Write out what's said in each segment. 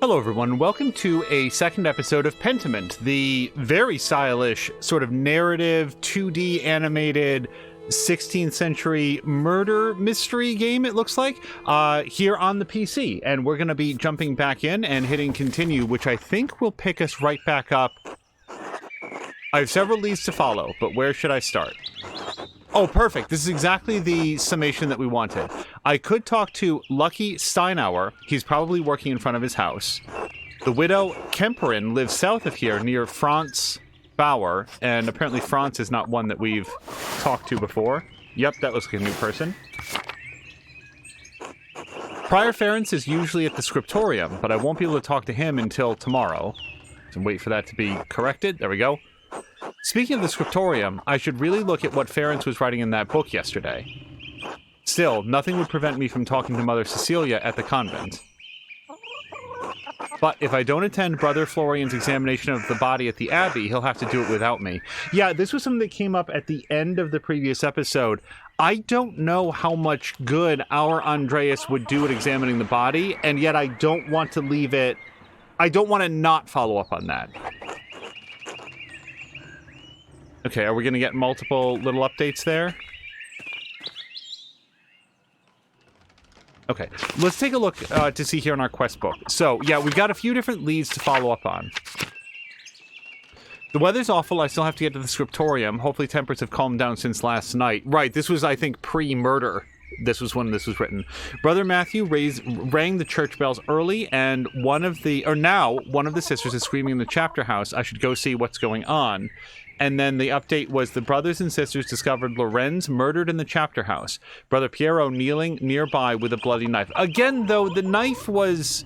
Hello everyone, welcome to a second episode of Pentiment, the very stylish sort of narrative 2D animated 16th century murder mystery game, it looks like, here on the PC. And we're going to be jumping back in and hitting continue, which I think will pick us right back up. I have several leads to follow, but where should I start? Oh, perfect. This is exactly the summation that we wanted. I could talk to Lucky Steinauer. He's probably working in front of his house. The widow Kemperin lives south of here near Franz Bauer, and apparently Franz is not one that we've talked to before. Yep, that looks like a new person. Prior Ferenc is usually at the scriptorium, but I won't be able to talk to him until tomorrow. So wait for that to be corrected. There we go. Speaking of the scriptorium, I should really look at what Ferenc was writing in that book yesterday. Still, nothing would prevent me from talking to Mother Cecilia at the convent. But if I don't attend Brother Florian's examination of the body at the abbey, he'll have to do it without me. Yeah, this was something that came up at the end of the previous episode. I don't know how much good our Andreas would do at examining the body, and yet I don't want to leave it... I don't want to not follow up on that. Okay, are we going to get multiple little updates there? Okay, let's take a look to see here in our quest book. So, yeah, we've got a few different leads to follow up on. The weather's awful. I still have to get to the scriptorium. Hopefully temperatures have calmed down since last night. Right, this was, I think, pre-murder. This was when this was written. Brother Matthew rang the church bells early, and one of the sisters is screaming in the chapter house. I should go see what's going on. And then the update was the brothers and sisters discovered Lorenz murdered in the chapter house. Brother Piero kneeling nearby with a bloody knife. Again, though, the knife was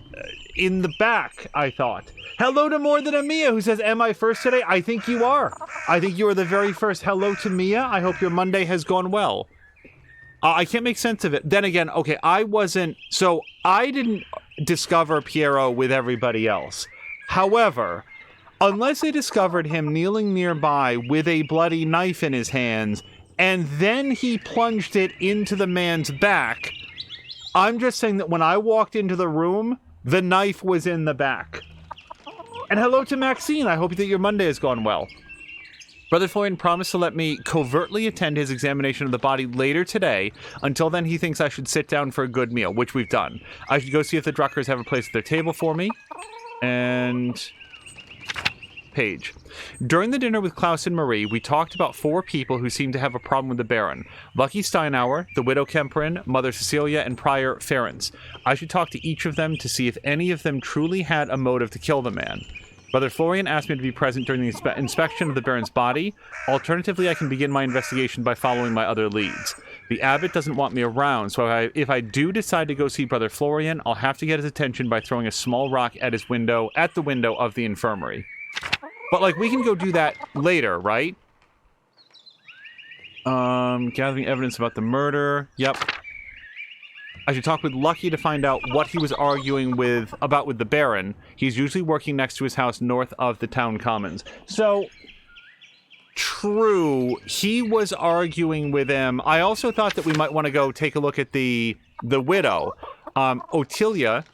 in the back, I thought. Hello to More Than a Mia, who says, am I first today? I think you are. I think you are the very first. Hello to Mia. I hope your Monday has gone well. I can't make sense of it. Then again, okay, I didn't discover Piero with everybody else. However... unless they discovered him kneeling nearby with a bloody knife in his hands, and then he plunged it into the man's back, I'm just saying that when I walked into the room, the knife was in the back. And hello to Maxine. I hope that your Monday has gone well. Brother Florian promised to let me covertly attend his examination of the body later today. Until then, he thinks I should sit down for a good meal, which we've done. I should go see if the Druckers have a place at their table for me. And... page. During the dinner with Klaus and Marie, we talked about 4 people who seemed to have a problem with the Baron. Lucky Steinauer, the widow Kemperin, Mother Cecilia, and Prior Ferenc. I should talk to each of them to see if any of them truly had a motive to kill the man. Brother Florian asked me to be present during the inspection of the Baron's body. Alternatively, I can begin my investigation by following my other leads. The abbot doesn't want me around, so if I do decide to go see Brother Florian, I'll have to get his attention by throwing a small rock at the window of the infirmary. But, like, we can go do that later, right? Gathering evidence about the murder. Yep. I should talk with Lucky to find out what he was arguing about with the Baron. He's usually working next to his house north of the town commons. So, true. He was arguing with him. I also thought that we might want to go take a look at the widow. Otilia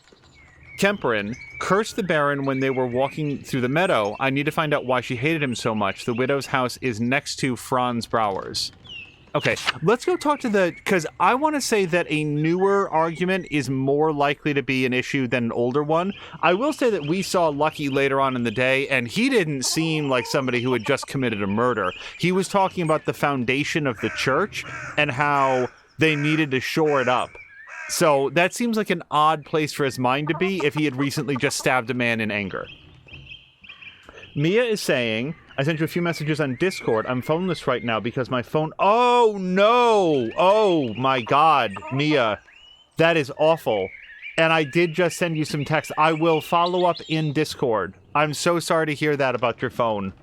Kemperin cursed the Baron when they were walking through the meadow. I need to find out why she hated him so much. The widow's house is next to Franz Bauer's. Okay, let's go talk to because I want to say that a newer argument is more likely to be an issue than an older one. I will say that we saw Lucky later on in the day, and he didn't seem like somebody who had just committed a murder. He was talking about the foundation of the church and how they needed to shore it up. So that seems like an odd place for his mind to be if he had recently just stabbed a man in anger. Mia is saying, I sent you a few messages on Discord. I'm phoneless right now because my phone... Oh, no! Oh, my God, Mia. That is awful. And I did just send you some text. I will follow up in Discord. I'm so sorry to hear that about your phone.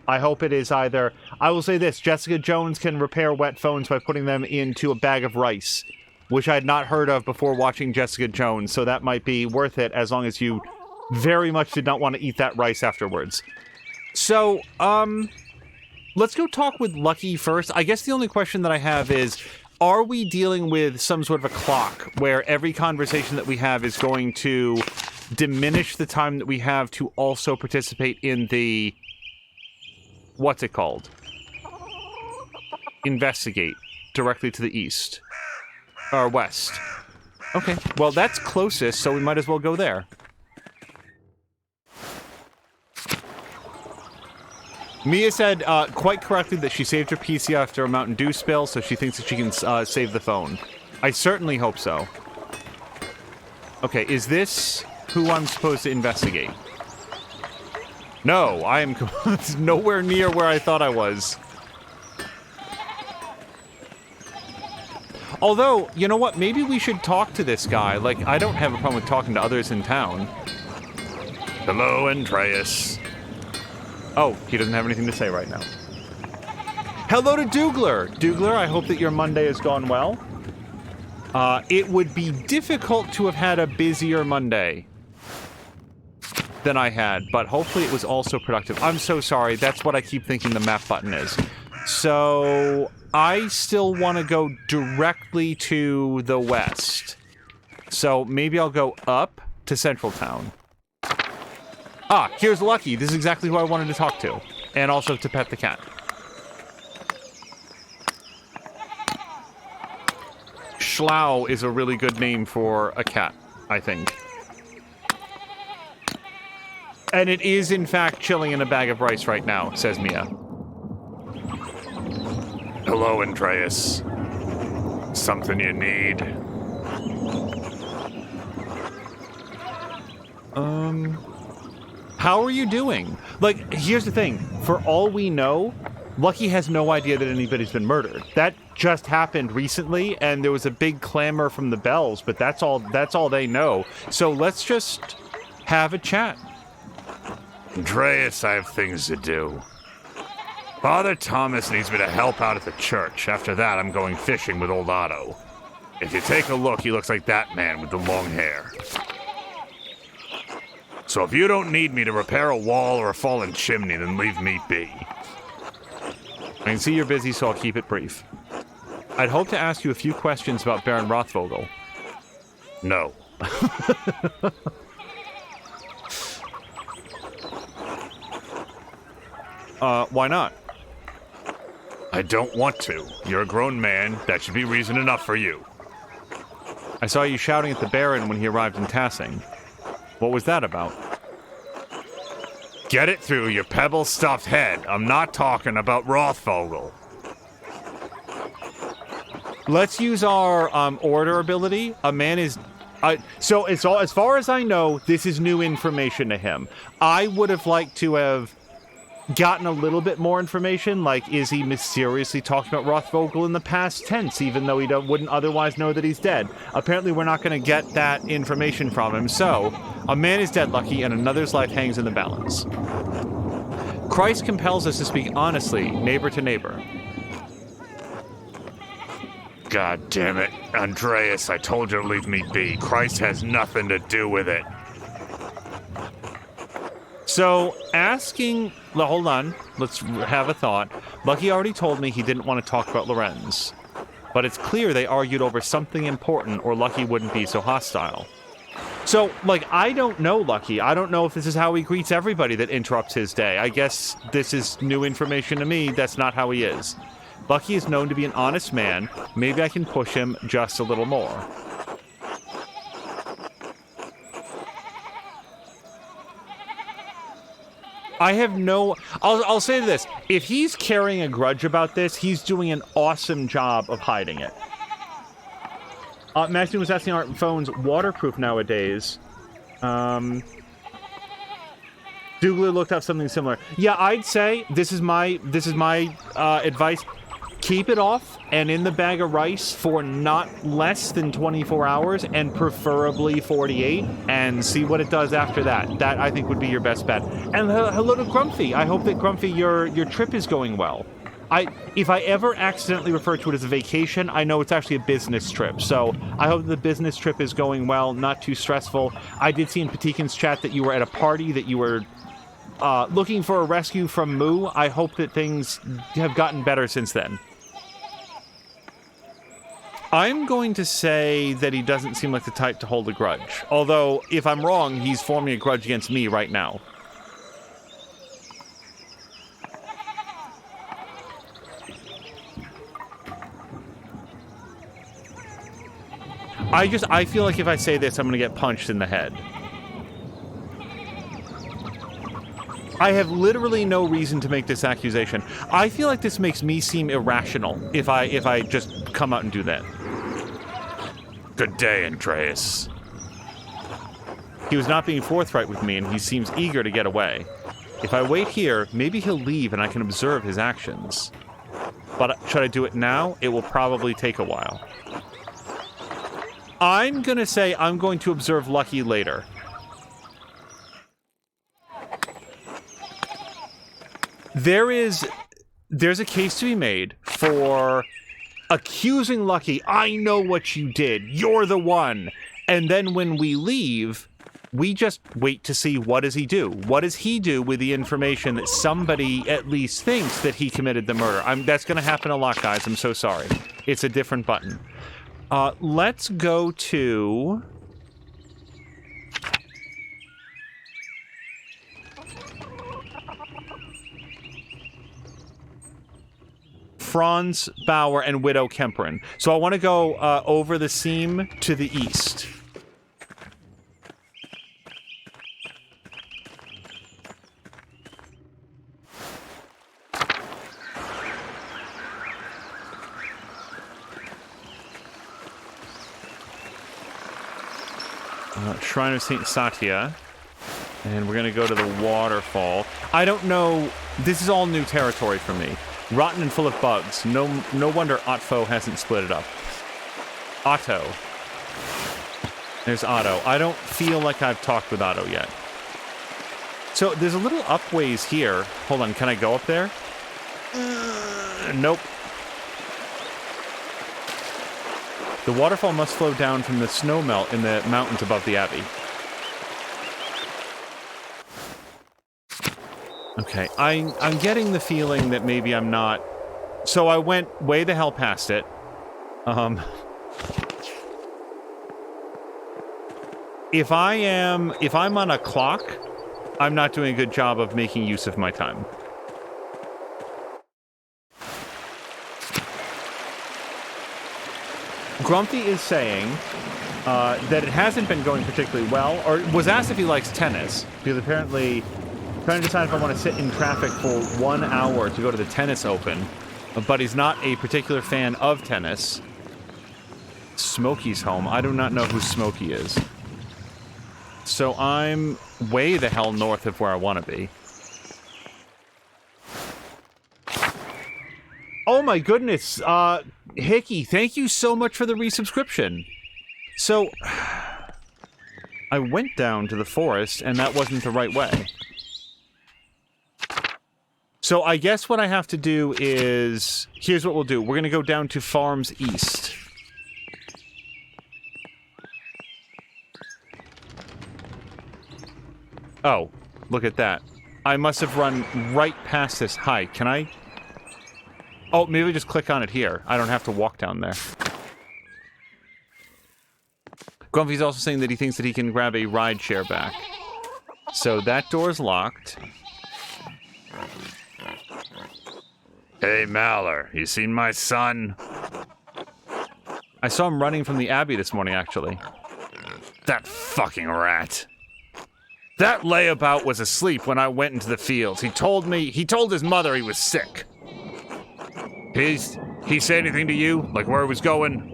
I hope it is either... I will say this. Jessica Jones can repair wet phones by putting them into a bag of rice, which I had not heard of before watching Jessica Jones, so that might be worth it as long as you very much did not want to eat that rice afterwards. So, let's go talk with Lucky first. I guess the only question that I have is, are we dealing with some sort of a clock where every conversation that we have is going to diminish the time that we have to also participate in the... What's it called? Investigate directly to the east. Or west. Okay, well that's closest, so we might as well go there. Mia said quite correctly that she saved her PC after a Mountain Dew spill, so she thinks that she can save the phone. I certainly hope so. Okay, is this who I'm supposed to investigate? No, I am nowhere near where I thought I was. Although, you know what? Maybe we should talk to this guy. Like, I don't have a problem with talking to others in town. Hello, Andreas. Oh, he doesn't have anything to say right now. Hello to Dougler. Dougler, I hope that your Monday has gone well. It would be difficult to have had a busier Monday than I had, but hopefully it was also productive. I'm so sorry. That's what I keep thinking the map button is. So... I still want to go directly to the west. So maybe I'll go up to Central Town. Ah, here's Lucky. This is exactly who I wanted to talk to. And also to pet the cat. Schlau is a really good name for a cat, I think. And it is, in fact, chilling in a bag of rice right now, says Mia. Hello, Andreas. Something you need? How are you doing? Like, here's the thing. For all we know, Lucky has no idea that anybody's been murdered. That just happened recently, and there was a big clamor from the bells, but that's all they know. So let's just have a chat. Andreas, I have things to do. Father Thomas needs me to help out at the church. After that, I'm going fishing with old Otto. If you take a look, he looks like that man with the long hair. So if you don't need me to repair a wall or a fallen chimney, then leave me be. I can see you're busy, so I'll keep it brief. I'd hope to ask you a few questions about Baron Rothvogel. No. Why not? I don't want to. You're a grown man. That should be reason enough for you. I saw you shouting at the Baron when he arrived in Tassing. What was that about? Get it through your pebble-stuffed head. I'm not talking about Rothvogel. Let's use our order ability. A man is... so it's all, as far as I know, this is new information to him. I would have liked to have gotten a little bit more information, like, is he mysteriously talking about Rothvogel in the past tense, even though he wouldn't otherwise know that he's dead? Apparently we're not going to get that information from him, so a man is dead, Lucky, and another's life hangs in the balance. Christ compels us to speak honestly, neighbor to neighbor. God damn it. Andreas, I told you to leave me be. Christ has nothing to do with it. So, asking... Well, hold on. Let's have a thought. Lucky already told me he didn't want to talk about Lorenz. But it's clear they argued over something important, or Lucky wouldn't be so hostile. So, like, I don't know Lucky. I don't know if this is how he greets everybody that interrupts his day. I guess this is new information to me. That's not how he is. Lucky is known to be an honest man. Maybe I can push him just a little more. I have no... I'll say this. If he's carrying a grudge about this, he's doing an awesome job of hiding it. Maxine was asking, are phones waterproof nowadays? Dougler looked up something similar. Yeah, I'd say this is my advice. Keep it off and in the bag of rice for not less than 24 hours and preferably 48 and see what it does after that. That, I think, would be your best bet. And hello to Grumpy. I hope that, Grumpy, your trip is going well. If I ever accidentally refer to it as a vacation, I know it's actually a business trip. So I hope the business trip is going well, not too stressful. I did see in Patikin's chat that you were at a party, that you were looking for a rescue from Moo. I hope that things have gotten better since then. I'm going to say that he doesn't seem like the type to hold a grudge. Although, if I'm wrong, he's forming a grudge against me right now. I feel like if I say this, I'm going to get punched in the head. I have literally no reason to make this accusation. I feel like this makes me seem irrational if I just come out and do that. Good day, Andreas. He was not being forthright with me, and he seems eager to get away. If I wait here, maybe he'll leave and I can observe his actions. But should I do it now? It will probably take a while. I'm gonna say I'm going to observe Lucky later. There's a case to be made for accusing Lucky, I know what you did, you're the one. And then when we leave, we just wait to see what does he do. What does he do with the information that somebody at least thinks that he committed the murder? That's going to happen a lot, guys. I'm so sorry. It's a different button. Let's go to... Franz, Bauer, and Widow Kemperin. So I want to go over the seam to the east. Shrine of St. Satya. And we're going to go to the waterfall. I don't know. This is all new territory for me. Rotten and full of bugs. No wonder Otto hasn't split it up. Otto. There's Otto. I don't feel like I've talked with Otto yet. So there's a little upways here. Hold on, can I go up there? Nope. The waterfall must flow down from the snowmelt in the mountains above the abbey. Okay, I'm getting the feeling that maybe I'm not... So I went way the hell past it. If I'm on a clock, I'm not doing a good job of making use of my time. Grumpy is saying that it hasn't been going particularly well, or was asked if he likes tennis, because apparently trying to decide if I want to sit in traffic for 1 hour to go to the tennis open, but he's not a particular fan of tennis. Smokey's home. I do not know who Smokey is. So I'm way the hell north of where I want to be. Oh my goodness, Hickey, thank you so much for the resubscription. So, I went down to the forest, and that wasn't the right way. So I guess what I have to do is... Here's what we'll do. We're going to go down to Farms East. Oh, look at that. I must have run right past this. Hi, can I... Oh, maybe just click on it here. I don't have to walk down there. Grumpy's also saying that he thinks that he can grab a ride share back. So that door's locked. Hey, Maller, you seen my son? I saw him running from the Abbey this morning, actually. That fucking rat. That layabout was asleep when I went into the fields. He told his mother he was sick. He say anything to you? Like where he was going?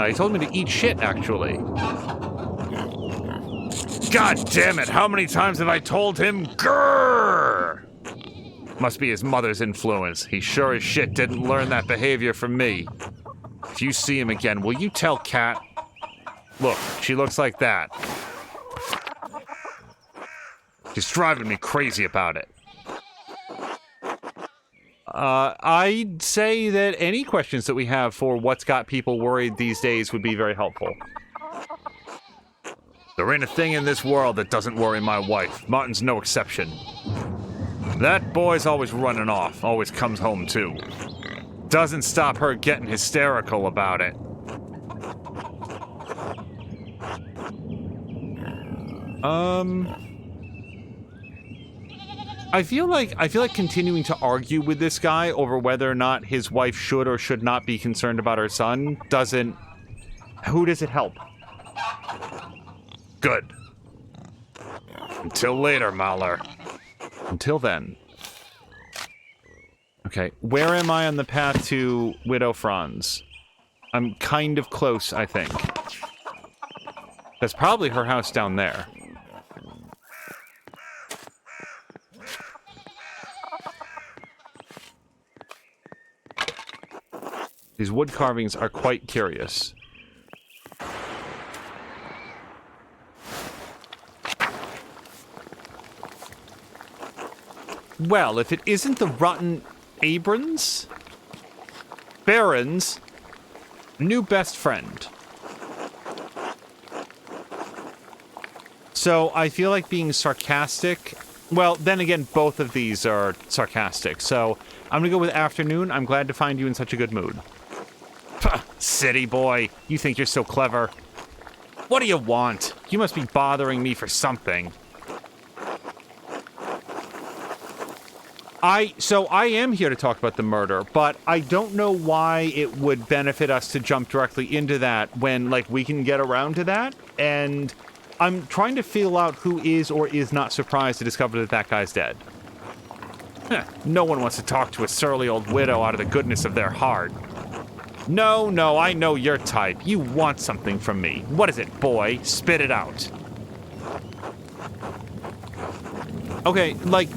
He told me to eat shit, actually. God damn it, how many times have I told him, grrr? Must be his mother's influence. He sure as shit didn't learn that behavior from me. If you see him again, will you tell Kat? Look, she looks like that. She's driving me crazy about it. I'd say that any questions that we have for what's got people worried these days would be very helpful. There ain't a thing in this world that doesn't worry my wife. Martin's no exception. That boy's always running off, always comes home too. Doesn't stop her getting hysterical about it. I feel like continuing to argue with this guy over whether or not his wife should or should not be concerned about her son doesn't... Who does it help? Good. Until later, Mahler. Until then. Okay, where am I on the path to Widow Franz? I'm kind of close, I think. That's probably her house down there. These wood carvings are quite curious. Well, if it isn't the rotten Abrons? Baron's new best friend. So I feel like being sarcastic. Well, then again, both of these are sarcastic. So I'm gonna go with afternoon. I'm glad to find you in such a good mood. Puh, city boy, you think you're so clever. What do you want? You must be bothering me for something. I am here to talk about the murder, but I don't know why it would benefit us to jump directly into that when, like, we can get around to that, and I'm trying to feel out who is or is not surprised to discover that that guy's dead. No one wants to talk to a surly old widow out of the goodness of their heart. No, I know your type. You want something from me. What is it, boy? Spit it out. Okay, like...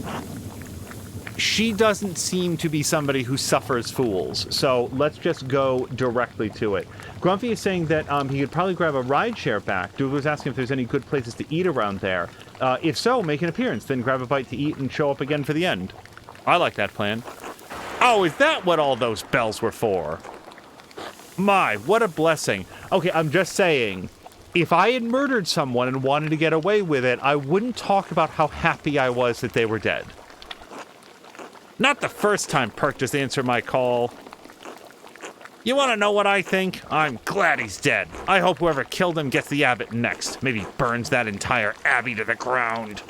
She doesn't seem to be somebody who suffers fools, so let's just go directly to it. Grumpy is saying that he could probably grab a rideshare back. Dude was asking if there's any good places to eat around there. If so, make an appearance, then grab a bite to eat and show up again for the end. I like that plan. Oh, is that what all those bells were for? My, what a blessing. Okay, I'm just saying, if I had murdered someone and wanted to get away with it, I wouldn't talk about how happy I was that they were dead. Not the first time Perk just answered my call. You want to know what I think? I'm glad he's dead. I hope whoever killed him gets the abbot next. Maybe burns that entire abbey to the ground.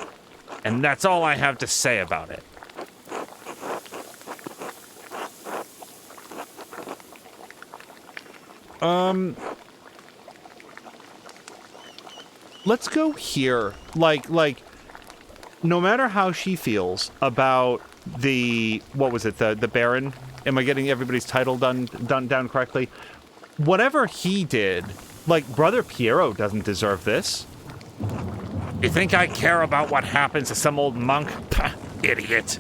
And that's all I have to say about it. Let's go here. Like, no matter how she feels about the, what was it, the Baron? Am I getting everybody's title done down correctly? Whatever he did, like, Brother Piero doesn't deserve this. You think I care about what happens to some old monk? Pah, idiot.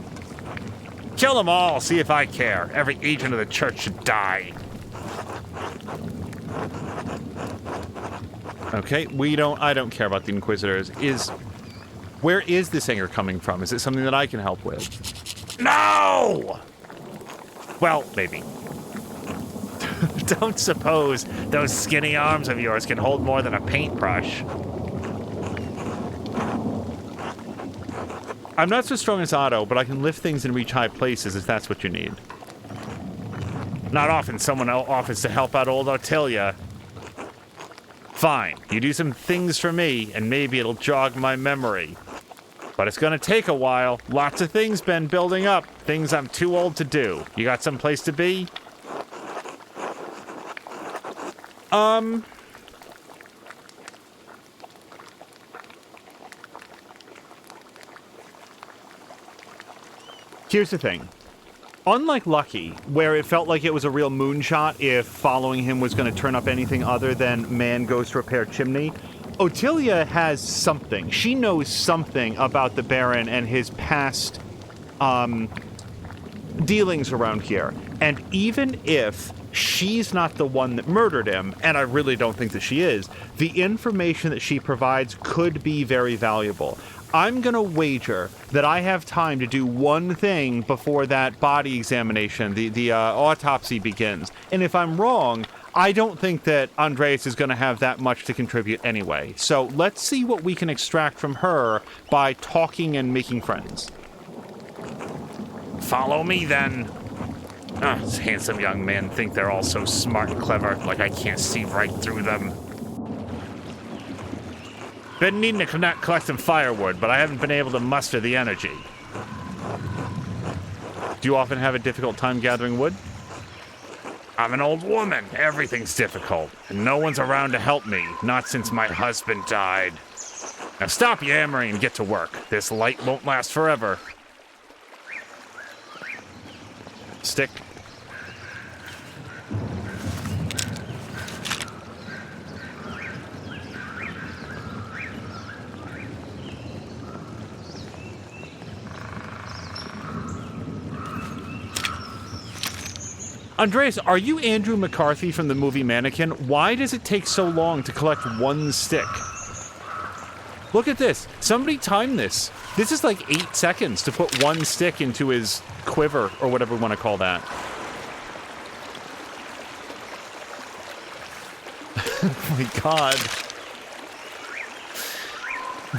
Kill them all, see if I care. Every agent of the church should die. Okay, I don't care about the Inquisitors. Where is this anger coming from? Is it something that I can help with? No! Well, maybe. Don't suppose those skinny arms of yours can hold more than a paintbrush. I'm not so strong as Otto, but I can lift things and reach high places if that's what you need. Not often someone offers to help out old Ottilia. Fine, you do some things for me, and maybe it'll jog my memory. But it's gonna take a while. Lots of things been building up. Things I'm too old to do. You got some place to be? Here's the thing. Unlike Lucky, where it felt like it was a real moonshot if following him was going to turn up anything other than man goes to repair chimney, Ottilia has something. She knows something about the Baron and his past dealings around here. And even if she's not the one that murdered him, and I really don't think that she is, the information that she provides could be very valuable. I'm gonna wager that I have time to do one thing before that body examination, the autopsy begins. And if I'm wrong, I don't think that Andreas is gonna have that much to contribute anyway. So let's see what we can extract from her by talking and making friends. Follow me then. These handsome young men think they're all so smart and clever, like I can't see right through them. Been needing to collect some firewood, but I haven't been able to muster the energy. Do you often have a difficult time gathering wood? I'm an old woman. Everything's difficult, and no one's around to help me, not since my husband died. Now stop yammering and get to work. This light won't last forever. Stick. Andreas, are you Andrew McCarthy from the movie Mannequin? Why does it take so long to collect one stick? Look at this. Somebody time this. This is like 8 seconds to put one stick into his quiver, or whatever we want to call that. Oh my god.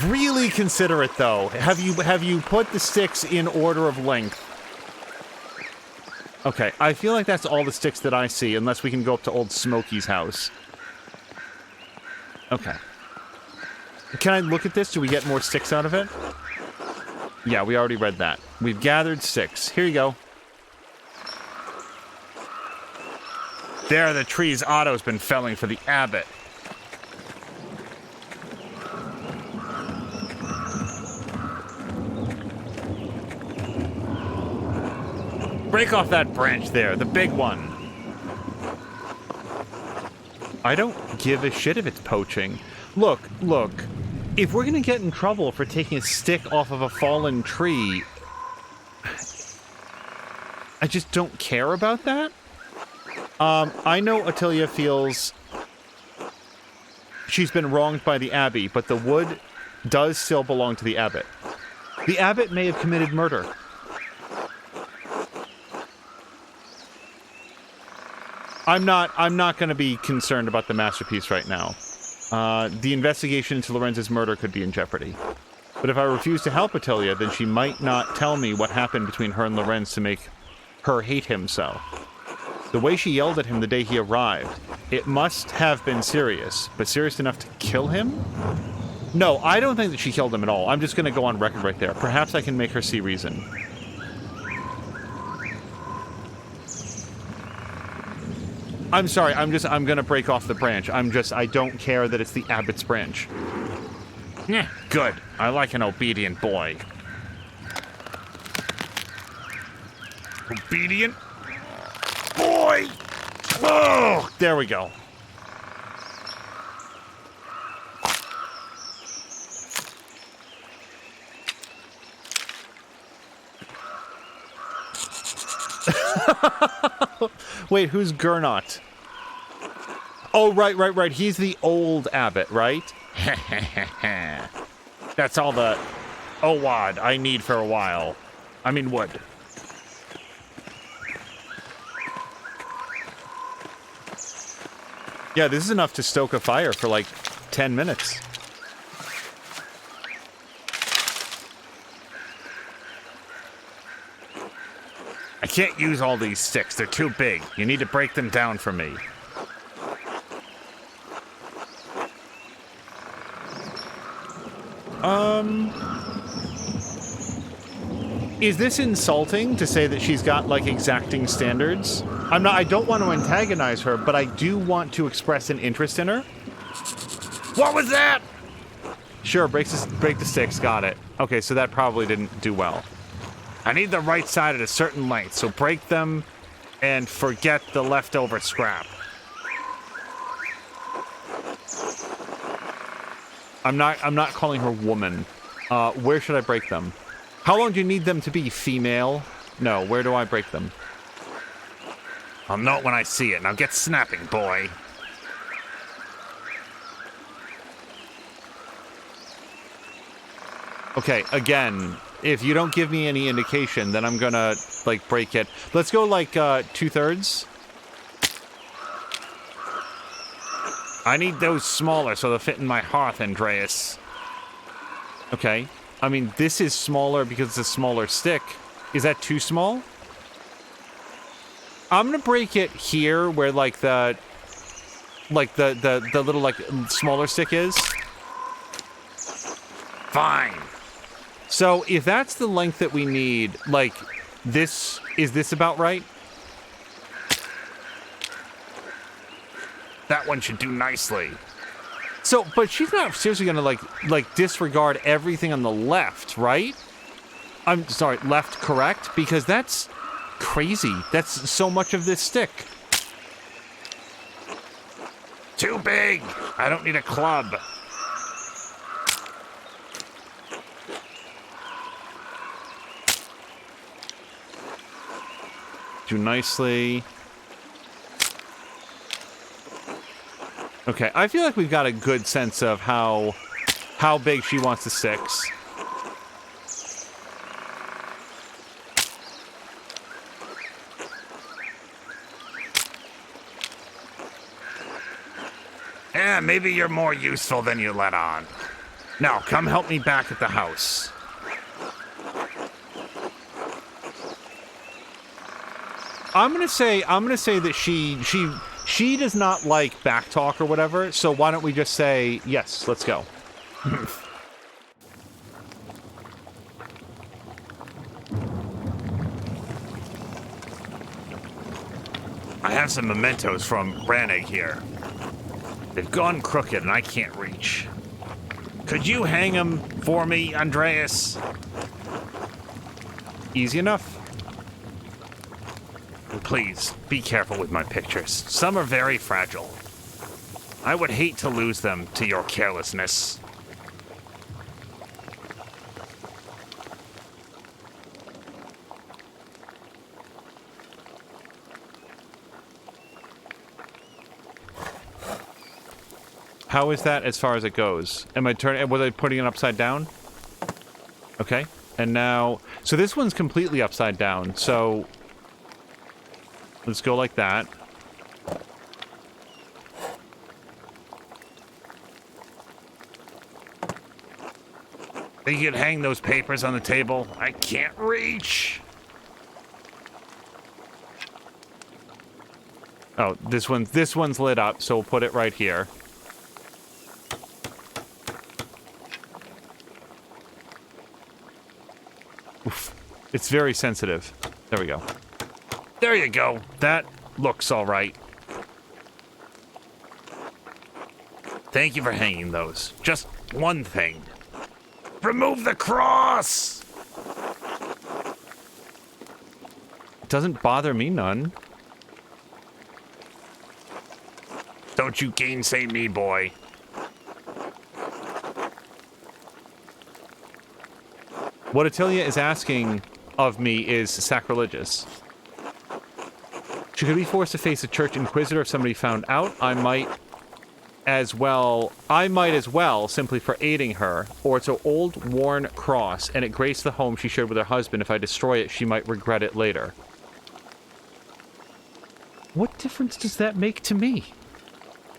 Really considerate, though. Have you put the sticks in order of length? Okay, I feel like that's all the sticks that I see, unless we can go up to old Smokey's house. Okay. Can I look at this? Do we get more sticks out of it? Yeah, we already read that. We've gathered 6. Here you go. There are the trees Otto's been felling for the abbot. Break off that branch there, the big one. I don't give a shit if it's poaching. Look. If we're gonna get in trouble for taking a stick off of a fallen tree, I just don't care about that. I know Attilia feels she's been wronged by the abbey, but the wood does still belong to the abbot. The abbot may have committed murder. I'm not going to be concerned about the masterpiece right now. The investigation into Lorenz's murder could be in jeopardy. But if I refuse to help Attilia, then she might not tell me what happened between her and Lorenz to make her hate him so. The way she yelled at him the day he arrived, it must have been serious, but serious enough to kill him? No, I don't think that she killed him at all. I'm just going to go on record right there. Perhaps I can make her see reason. I'm sorry, I'm gonna break off the branch. I don't care that it's the abbot's branch. Yeah, good. I like an obedient boy. Obedient boy! Oh, there we go. Wait, who's Gernot? Oh, right. He's the old abbot, right? That's all the owad I need for a while. I mean, wood. Yeah, this is enough to stoke a fire for like 10 minutes. I can't use all these sticks. They're too big. You need to break them down for me. Is this insulting to say that she's got, like, exacting standards? I don't want to antagonize her, but I do want to express an interest in her. What was that? Sure, break the sticks. Got it. Okay, so that probably didn't do well. I need the right side at a certain length, so break them and forget the leftover scrap. I'm not calling her woman. Where should I break them? How long do you need them to be, female? No, where do I break them? I'll know it when I see it. Now get snapping, boy. Okay, again, if you don't give me any indication, then I'm gonna, like, break it. Let's go, like, 2/3. I need those smaller so they'll fit in my hearth, Andreas. Okay. I mean, this is smaller because it's a smaller stick. Is that too small? I'm gonna break it here where like the little like smaller stick is. Fine. So if that's the length that we need, like this, is this about right? That one should do nicely. So, but she's not seriously gonna like disregard everything on the left, right? I'm sorry, left, correct? Because that's crazy. That's so much of this stick. Too big. I don't need a club. Do nicely. Okay, I feel like we've got a good sense of how big she wants the sticks. Yeah, maybe you're more useful than you let on. Now, come help me back at the house. I'm gonna say that she does not like backtalk or whatever, so why don't we just say, yes, let's go. I have some mementos from Brannig here. They've gone crooked and I can't reach. Could you hang them for me, Andreas? Easy enough. And please, be careful with my pictures. Some are very fragile. I would hate to lose them to your carelessness. How is that as far as it goes? Am I turning? Was I putting it upside down? Okay. And now, so this one's completely upside down. So let's go like that. Think you could hang those papers on the table? I can't reach. Oh, this one's lit up, so we'll put it right here. Oof. It's very sensitive. There we go. There you go. That looks all right. Thank you for hanging those. Just one thing. Remove the cross! Doesn't bother me none. Don't you gainsay me, boy. What Attilia is asking of me is sacrilegious. She could be forced to face a church inquisitor if somebody found out. I might as well, simply for aiding her. Or it's an old, worn cross, and it graced the home she shared with her husband. If I destroy it, she might regret it later. What difference does that make to me?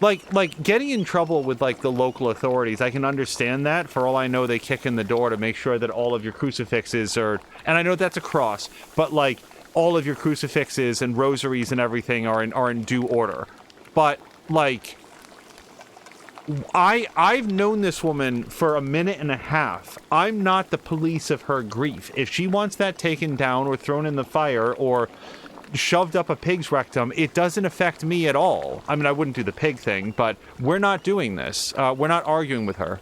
Like getting in trouble with, like, the local authorities, I can understand that. For all I know, they kick in the door to make sure that all of your crucifixes are... And I know that's a cross, but, like, all of your crucifixes and rosaries and everything are in due order. But, like... I've known this woman for a minute and a half. I'm not the police of her grief. If she wants that taken down or thrown in the fire or shoved up a pig's rectum, it doesn't affect me at all. I mean, I wouldn't do the pig thing, but we're not doing this. We're not arguing with her.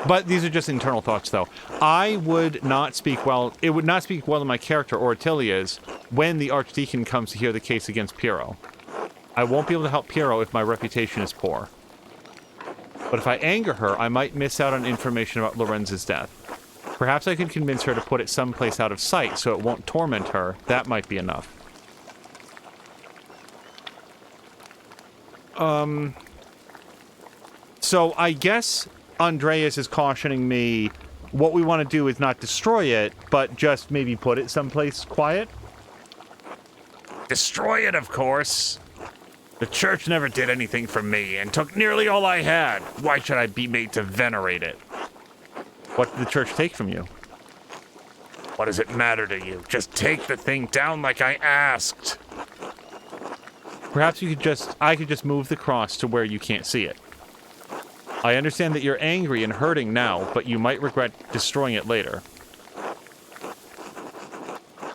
But these are just internal thoughts, though. I would not speak well... It would not speak well of my character, or Attilia's, when the Archdeacon comes to hear the case against Piero. I won't be able to help Piero if my reputation is poor. But if I anger her, I might miss out on information about Lorenz's death. Perhaps I could convince her to put it someplace out of sight so it won't torment her. That might be enough. So I guess Andreas is cautioning me what we want to do is not destroy it, but just maybe put it someplace quiet. Destroy it, of course. The church never did anything for me and took nearly all I had. Why should I be made to venerate it? What did the church take from you? What does it matter to you? Just take the thing down like I asked. Perhaps I could just move the cross to where you can't see it. I understand that you're angry and hurting now, but you might regret destroying it later.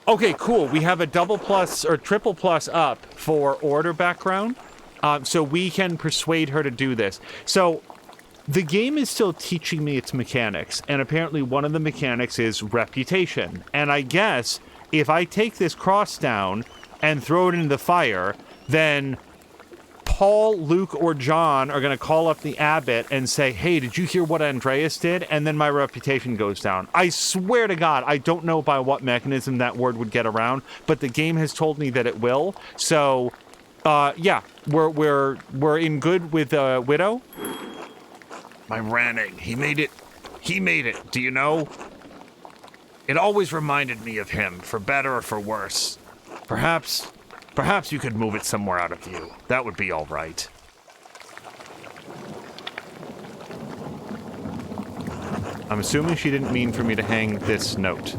Okay, cool. We have a double plus or triple plus up for order background. So we can persuade her to do this. So the game is still teaching me its mechanics, and apparently one of the mechanics is reputation. And I guess if I take this cross down and throw it into the fire, then Paul, Luke, or John are going to call up the abbot and say, hey, did you hear what Andreas did? And then my reputation goes down. I swear to God, I don't know by what mechanism that word would get around, but the game has told me that it will. So, yeah, we're in good with Widow. My Rannig, he made it, do you know? It always reminded me of him, for better or for worse. Perhaps you could move it somewhere out of view. That would be all right. I'm assuming she didn't mean for me to hang this note.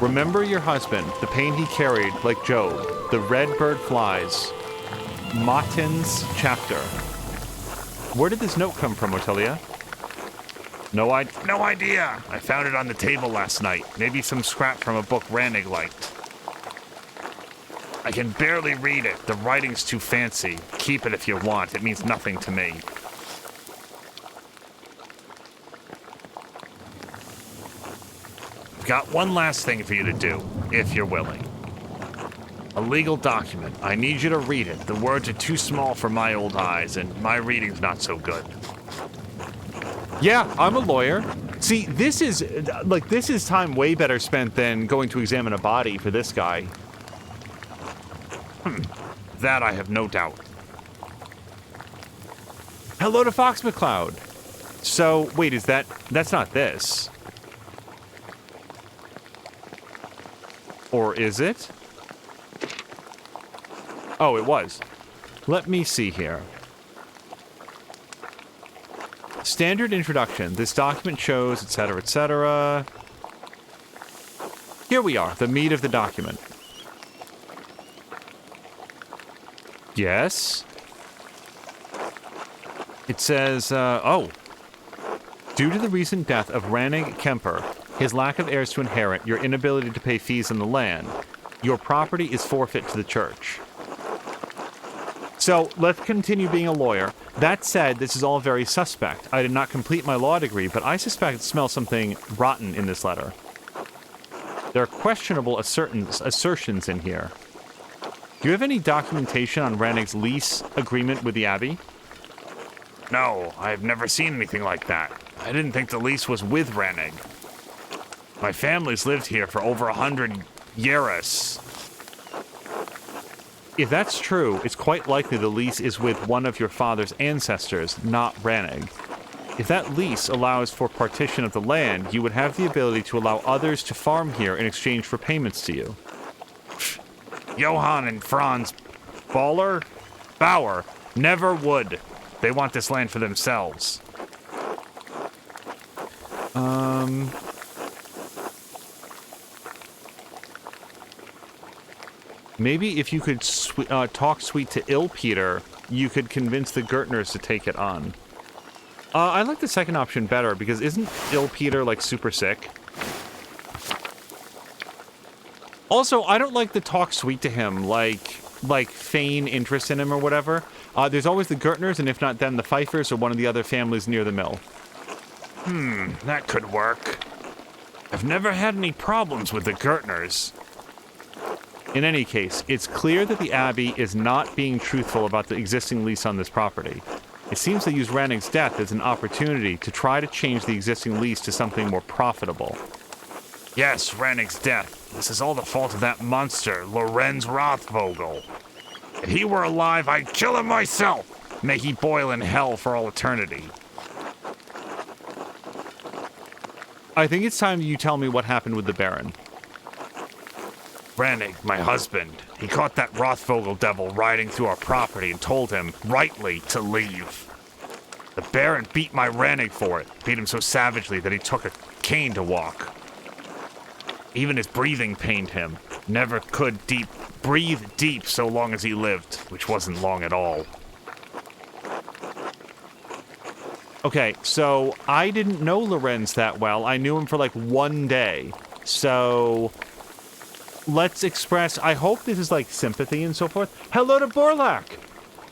Remember your husband, the pain he carried like Job, the red bird flies. Martin's chapter. Where did this note come from, Otelia? No idea. I found it on the table last night. Maybe some scrap from a book Rannig liked. I can barely read it. The writing's too fancy. Keep it if you want. It means nothing to me. I've got one last thing for you to do, if you're willing. A legal document. I need you to read it. The words are too small for my old eyes, and my reading's not so good. Yeah, I'm a lawyer. See, this is time way better spent than going to examine a body for this guy. That I have no doubt. Hello to Fox McCloud. So, wait, that's not this. Or is it? Oh, it was. Let me see here. Standard introduction. This document shows, etc., etc. Here we are, the meat of the document. Yes. It says, due to the recent death of Rannig Kemper, his lack of heirs to inherit, your inability to pay fees on the land, your property is forfeit to the church. So, let's continue being a lawyer. That said, this is all very suspect. I did not complete my law degree, but I suspect it smells something rotten in this letter. There are questionable assertions in here. Do you have any documentation on Rannig's lease agreement with the abbey? No, I've never seen anything like that. I didn't think the lease was with Rannig. My family's lived here for over 100 years. If that's true, it's quite likely the lease is with one of your father's ancestors, not Rannig. If that lease allows for partition of the land, you would have the ability to allow others to farm here in exchange for payments to you. Johann and Franz Bauer never would. They want this land for themselves. Maybe if you could talk sweet to Ill Peter, you could convince the Gertners to take it on. I like the second option better, because isn't Ill Peter, like, super sick? Also, I don't like the talk sweet to him, like feign interest in him or whatever. There's always the Gertners, and if not them, the Pfeiffers or one of the other families near the mill. That could work. I've never had any problems with the Gertners. In any case, it's clear that the Abbey is not being truthful about the existing lease on this property. It seems they use Rannig's death as an opportunity to try to change the existing lease to something more profitable. Yes, Rannig's death. This is all the fault of that monster, Lorenz Rothvogel. If he were alive, I'd kill him myself. May he boil in hell for all eternity. I think it's time you tell me what happened with the Baron. Rannig, my husband, he caught that Rothvogel devil riding through our property and told him, rightly, to leave. The Baron beat my Rannig for it. Beat him so savagely that he took a cane to walk. Even his breathing pained him. Never could breathe deep so long as he lived, which wasn't long at all. Okay, so I didn't know Lorenz that well. I knew him for like 1 day. So let's express, I hope this is like sympathy and so forth. Hello to Borlak!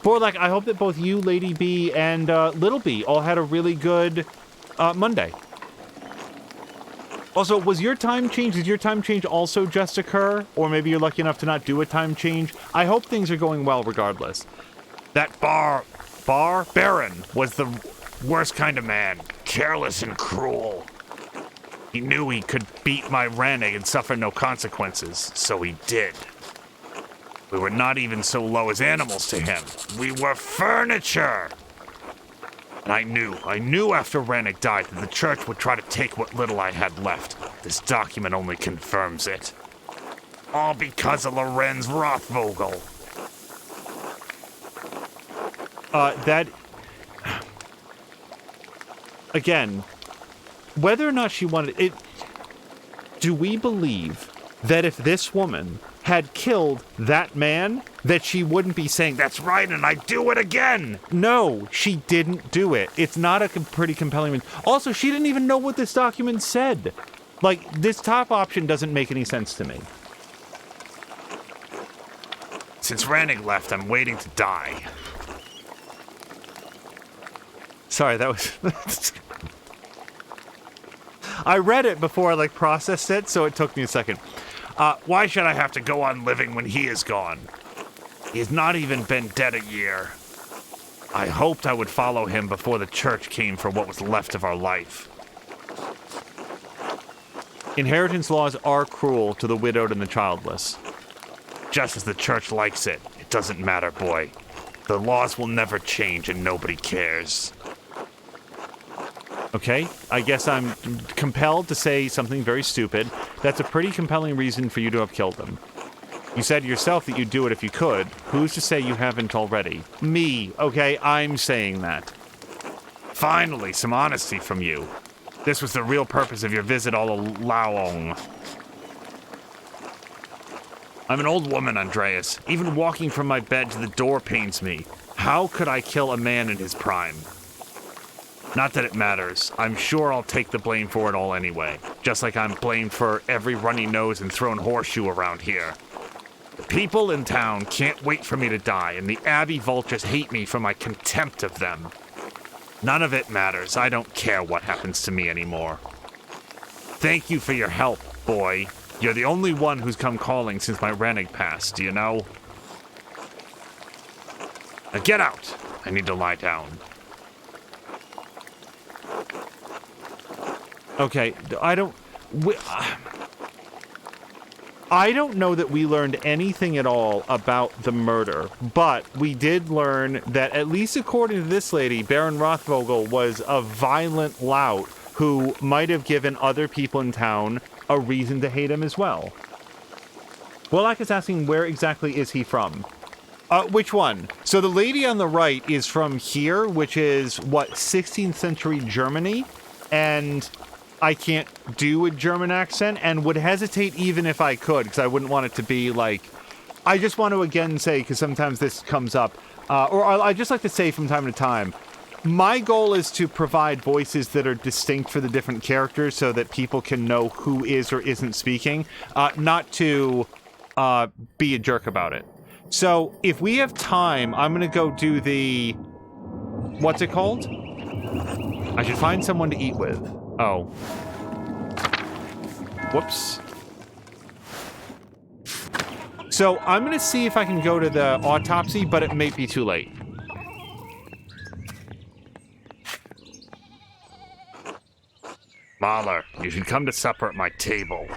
Borlak, I hope that both you, Lady B, and Little B all had a really good Monday. Also, was your time change? Did your time change also just occur? Or maybe you're lucky enough to not do a time change? I hope things are going well regardless. That Baron was the worst kind of man. Careless and cruel. He knew he could beat my Rannig and suffer no consequences, so he did. We were not even so low as animals to him. We were furniture! And I knew after Rannig died that the church would try to take what little I had left. This document only confirms it. All because of Lorenz Rothvogel. Again, whether or not she wanted it, do we believe that if this woman had killed that man, that she wouldn't be saying, That's right, and I'd do it again! no, she didn't do it. It's not a pretty compelling reason. Also, she didn't even know what this document said. Like, this top option doesn't make any sense to me. Since Rannig left, I'm waiting to die. Sorry, that was... I read it before I, processed it, so it took me a second. Why should I have to go on living when he is gone? He has not even been dead a year. I hoped I would follow him before the church came for what was left of our life. Inheritance laws are cruel to the widowed and the childless. Just as the church likes it. It doesn't matter, boy. The laws will never change and nobody cares. Okay, I guess I'm compelled to say something very stupid. That's a pretty compelling reason for you to have killed them. You said yourself that you'd do it if you could. Who's to say you haven't already? Me, okay? I'm saying that. Finally, some honesty from you. This was the real purpose of your visit all along. I'm an old woman, Andreas. Even walking from my bed to the door pains me. How could I kill a man in his prime? Not that it matters. I'm sure I'll take the blame for it all anyway. Just like I'm blamed for every runny nose and thrown horseshoe around here. The people in town can't wait for me to die, and the Abbey vultures hate me for my contempt of them. None of it matters. I don't care what happens to me anymore. Thank you for your help, boy. You're the only one who's come calling since my Rannig passed, do you know? Now get out. I need to lie down. Okay, I don't know that we learned anything at all about the murder, but we did learn that, at least according to this lady, Baron Rothvogel was a violent lout who might have given other people in town a reason to hate him as well. Wallach is asking, where exactly is he from? Which one? So the lady on the right is from here, which is, 16th century Germany? And I can't do a German accent and would hesitate even if I could, because I wouldn't want it to be like... I just want to again say, because sometimes this comes up, or I just like to say from time to time, my goal is to provide voices that are distinct for the different characters so that people can know who is or isn't speaking, not to be a jerk about it. So if we have time, I'm going to go do the... What's it called? I should find someone to eat with. Oh. Whoops. So I'm going to see if I can go to the autopsy, but it may be too late. Mahler, you should come to supper at my table.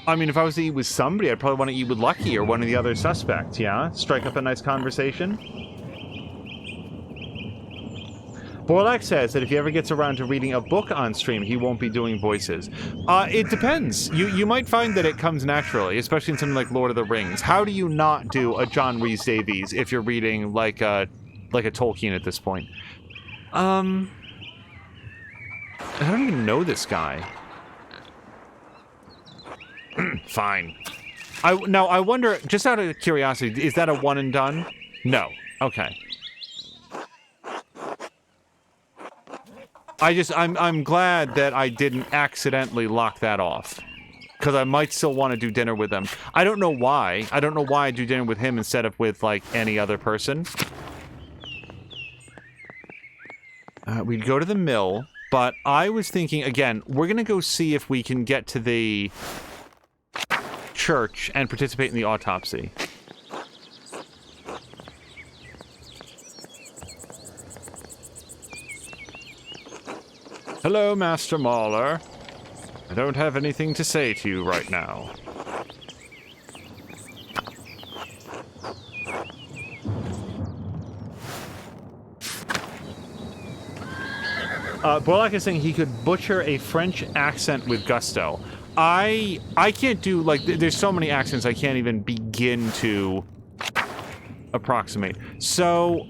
I mean, if I was to eat with somebody, I'd probably want to eat with Lucky or one of the other suspects, yeah? Strike up a nice conversation. Borlak says that if he ever gets around to reading a book on stream, he won't be doing voices. It depends. You might find that it comes naturally, especially in something like Lord of the Rings. How do you not do a John Rhys Davies if you're reading like a Tolkien at this point? I don't even know this guy. Fine. Now, I wonder, just out of curiosity, is that a one and done? No. Okay. I'm glad that I didn't accidentally lock that off. Because I might still want to do dinner with him. I don't know why. I don't know why I do dinner with him instead of with, like, any other person. We'd go to the mill, but I was thinking, again, we're going to go see if we can get to the church and participate in the autopsy. Hello, Master Mauler. I don't have anything to say to you right now. Borlak is saying he could butcher a French accent with gusto. I can't do, like, there's so many accents I can't even begin to approximate. So,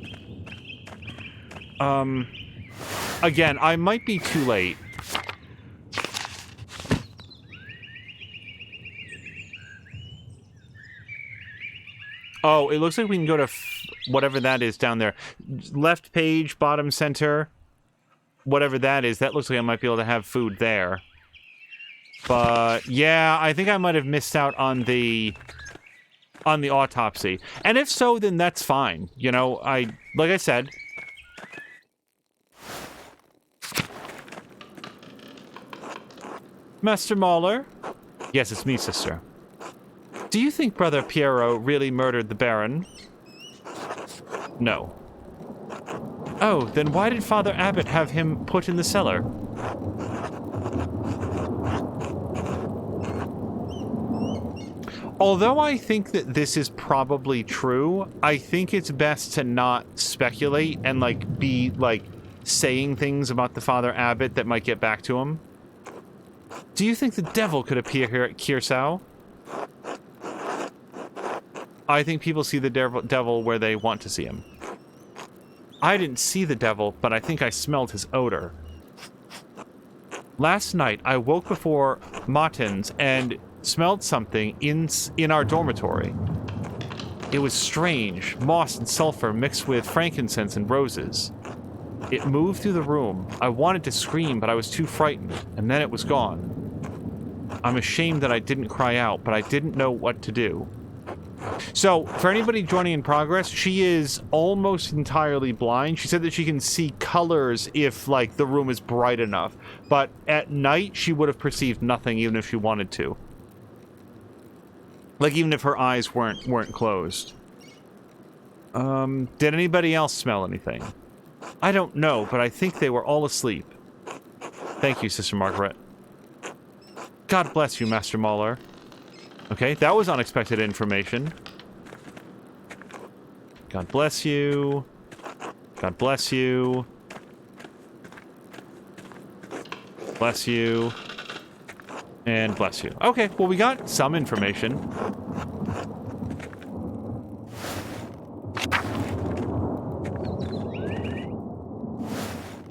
again, I might be too late. Oh, it looks like we can go to whatever that is down there. Left page, bottom center. Whatever that is, that looks like I might be able to have food there. But, yeah, I think I might have missed out on the autopsy. And if so, then that's fine. You know, like I said... Master Mauler? Yes, it's me, sister. Do you think Brother Piero really murdered the Baron? No. Oh, then why did Father Abbot have him put in the cellar? Although I think that this is probably true, I think it's best to not speculate and, like, be, like, saying things about the Father Abbot that might get back to him. Do you think the devil could appear here at Kirsau? I think people see the devil where they want to see him. I didn't see the devil, but I think I smelled his odor. Last night, I woke before matins and smelled something in our dormitory. It was strange, moss and sulfur mixed with frankincense and roses. It moved through the room. I wanted to scream, but I was too frightened, and then it was gone. I'm ashamed that I didn't cry out, but I didn't know what to do. So, for anybody joining in progress, she is almost entirely blind. She said that she can see colors if, like, the room is bright enough. But at night, she would have perceived nothing even if she wanted to. Like, even if her eyes weren't closed. Did anybody else smell anything? I don't know, but I think they were all asleep. Thank you, Sister Margaret. God bless you, Master Mauler. Okay, that was unexpected information. God bless you. God bless you. Bless you. And bless you. Okay, well, we got some information.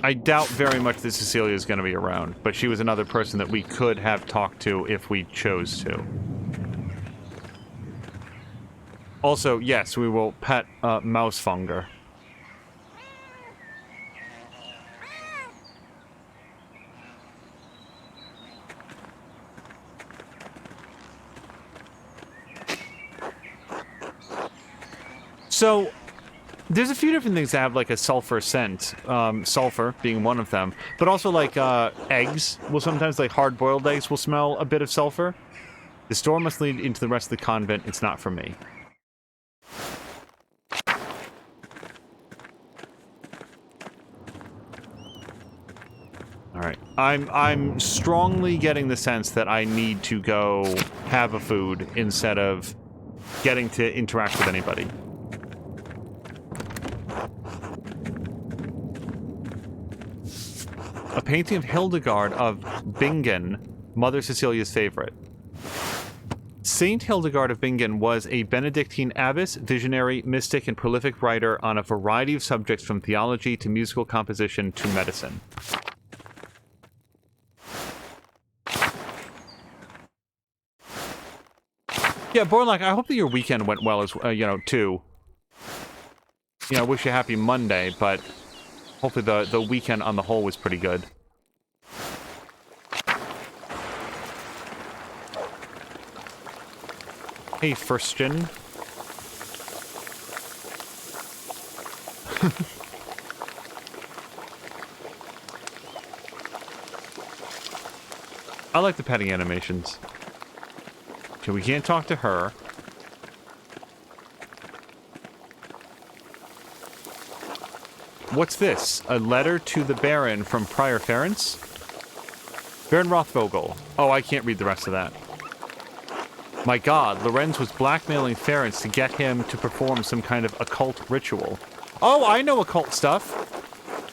I doubt very much that Cecilia is going to be around, but she was another person that we could have talked to if we chose to. Also, yes, we will pet Mousefunger. So, there's a few different things that have, like, a sulfur scent. Sulfur being one of them. But also, like, eggs will sometimes, like, hard-boiled eggs will smell a bit of sulfur. This door must lead into the rest of the convent. It's not for me. Alright. I'm strongly getting the sense that I need to go have a food instead of getting to interact with anybody. A painting of Hildegard of Bingen, Mother Cecilia's favorite. Saint Hildegard of Bingen was a Benedictine abbess, visionary, mystic, and prolific writer on a variety of subjects from theology to musical composition to medicine. Yeah, Borlak, I hope that your weekend went well as too. I wish you a happy Monday, but hopefully the weekend on the whole was pretty good. Hey, Fürstchen. I like the petting animations. Okay, we can't talk to her. What's this? A letter to the Baron from Prior Ference? Baron Rothvogel. Oh, I can't read the rest of that. My god, Lorenz was blackmailing Ference to get him to perform some kind of occult ritual. Oh, I know occult stuff!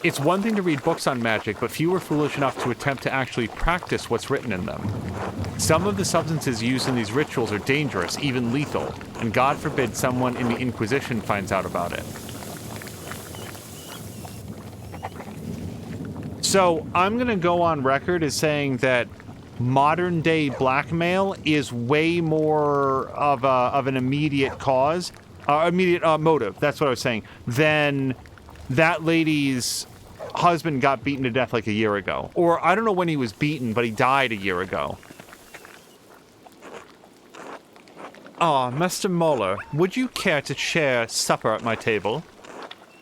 It's one thing to read books on magic, but few are foolish enough to attempt to actually practice what's written in them. Some of the substances used in these rituals are dangerous, even lethal, and God forbid someone in the Inquisition finds out about it. So, I'm gonna go on record as saying that modern day blackmail is way more of an immediate cause, immediate motive, that's what I was saying, than that lady's husband got beaten to death like a year ago. Or, I don't know when he was beaten, but he died a year ago. Ah, Master Moller, would you care to share supper at my table?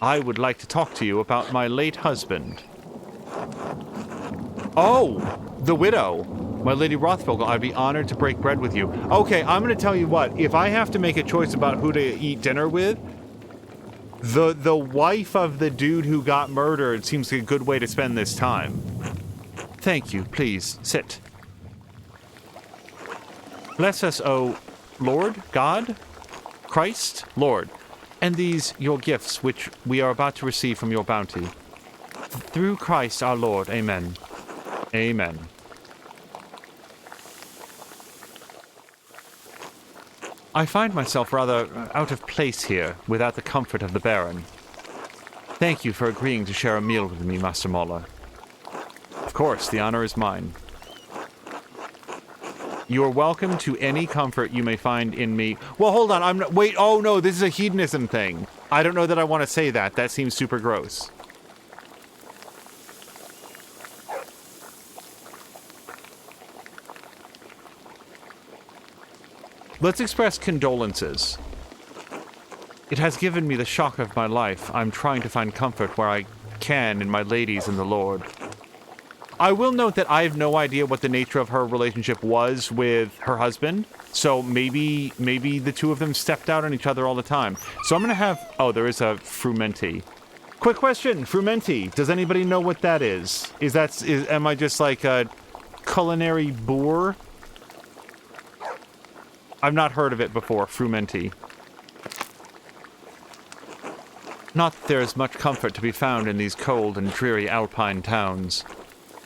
I would like to talk to you about my late husband. Oh, the widow. My Lady Rothvogel, I'd be honored to break bread with you. Okay, I'm going to tell you what. If I have to make a choice about who to eat dinner with, the wife of the dude who got murdered seems like a good way to spend this time. Thank you. Please, sit. Bless us, O Lord, God, Christ, Lord, and these your gifts which we are about to receive from your bounty. Through Christ our Lord. Amen. Amen. I find myself rather out of place here, without the comfort of the Baron. Thank you for agreeing to share a meal with me, Master Moller. Of course, the honor is mine. You are welcome to any comfort you may find in me. Well, hold on, wait, oh no, this is a hedonism thing. I don't know that I want to say that. That seems super gross. Let's express condolences. It has given me the shock of my life. I'm trying to find comfort where I can in my ladies and the Lord. I will note that I have no idea what the nature of her relationship was with her husband, so maybe the two of them stepped out on each other all the time. So I'm gonna have... Oh, there is a Frumenti. Quick question, Frumenti. Does anybody know what that is? Am I just like a culinary boor? I've not heard of it before, Frumenti. Not that there is much comfort to be found in these cold and dreary alpine towns.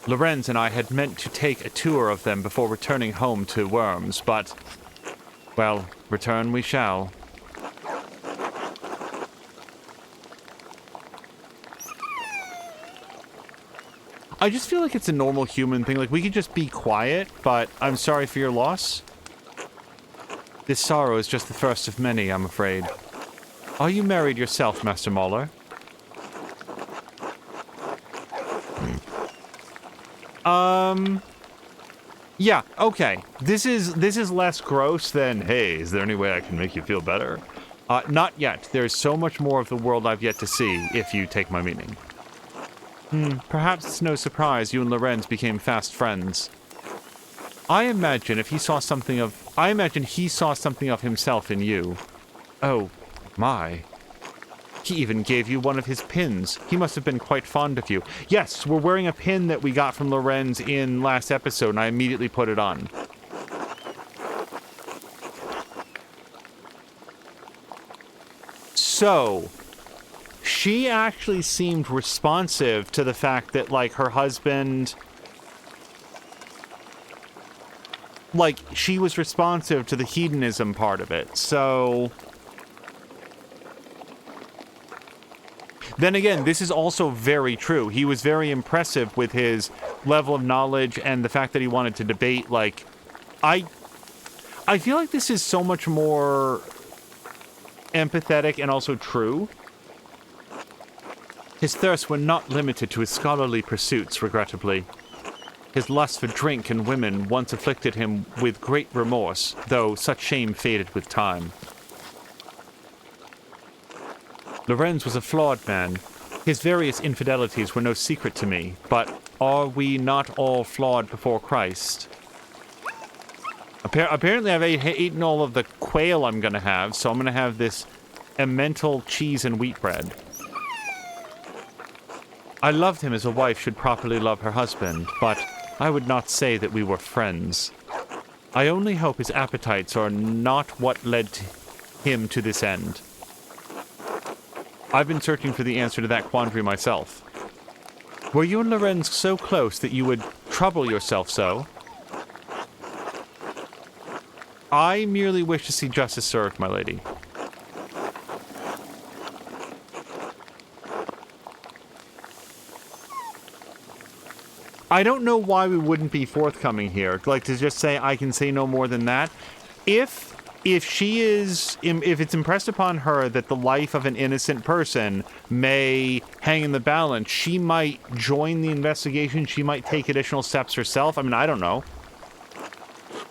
Lorenz and I had meant to take a tour of them before returning home to Worms, but, well, return we shall. I just feel like it's a normal human thing. Like, we could just be quiet, but I'm sorry for your loss. This sorrow is just the first of many, I'm afraid. Are you married yourself, Master Moller? Yeah, okay. This is less gross than, hey, is there any way I can make you feel better? Not yet. There's so much more of the world I've yet to see, if you take my meaning. Perhaps it's no surprise you and Lorenz became fast friends. I imagine he saw something of himself in you. Oh, my. He even gave you one of his pins. He must have been quite fond of you. Yes, we're wearing a pin that we got from Lorenz in last episode, and I immediately put it on. So, she actually seemed responsive to the fact that, like, her husband... Like, she was responsive to the hedonism part of it, so... Then again, this is also very true. He was very impressive with his level of knowledge and the fact that he wanted to debate, like... I feel like this is so much more empathetic and also true. His thirsts were not limited to his scholarly pursuits, regrettably. His lust for drink and women once afflicted him with great remorse, though such shame faded with time. Lorenz was a flawed man. His various infidelities were no secret to me, but are we not all flawed before Christ? Apparently I've eaten all of the quail I'm going to have, so I'm going to have this emmental cheese and wheat bread. I loved him as a wife should properly love her husband, but I would not say that we were friends. I only hope his appetites are not what led him to this end. I've been searching for the answer to that quandary myself. Were you and Lorenz so close that you would trouble yourself so? I merely wish to see justice served, my lady. I don't know why we wouldn't be forthcoming here. Like, to just say, I can say no more than that. If she is... If it's impressed upon her that the life of an innocent person may hang in the balance, she might join the investigation. She might take additional steps herself. I mean, I don't know.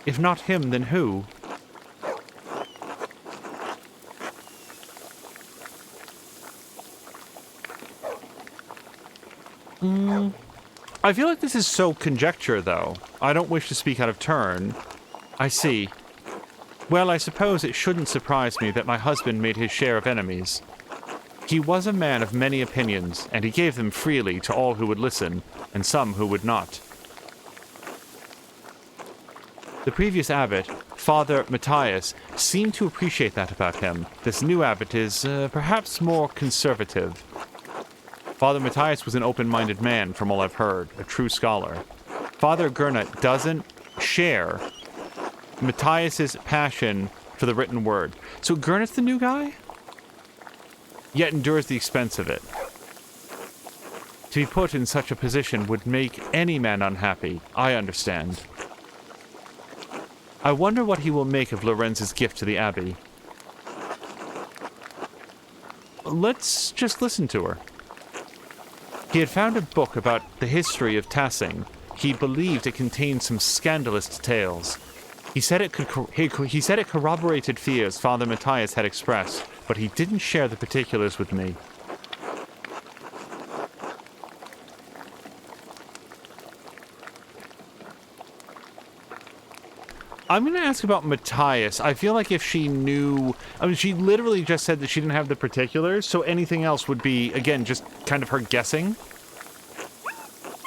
If not him, then who? I feel like this is so conjecture, though. I don't wish to speak out of turn. I see. Well, I suppose it shouldn't surprise me that my husband made his share of enemies. He was a man of many opinions, and he gave them freely to all who would listen, and some who would not. The previous abbot, Father Matthias, seemed to appreciate that about him. This new abbot is, perhaps more conservative. Father Matthias was an open-minded man, from all I've heard, a true scholar. Father Gernot doesn't share Matthias's passion for the written word. So Gernot's the new guy? Yet endures the expense of it. To be put in such a position would make any man unhappy, I understand. I wonder what he will make of Lorenz's gift to the abbey. Let's just listen to her. He had found a book about the history of Tassing. He believed it contained some scandalous tales. He said it corroborated fears Father Matthias had expressed, but he didn't share the particulars with me. I'm going to ask about Matthias. I feel like if she knew... I mean, she literally just said that she didn't have the particulars, so anything else would be, again, just kind of her guessing.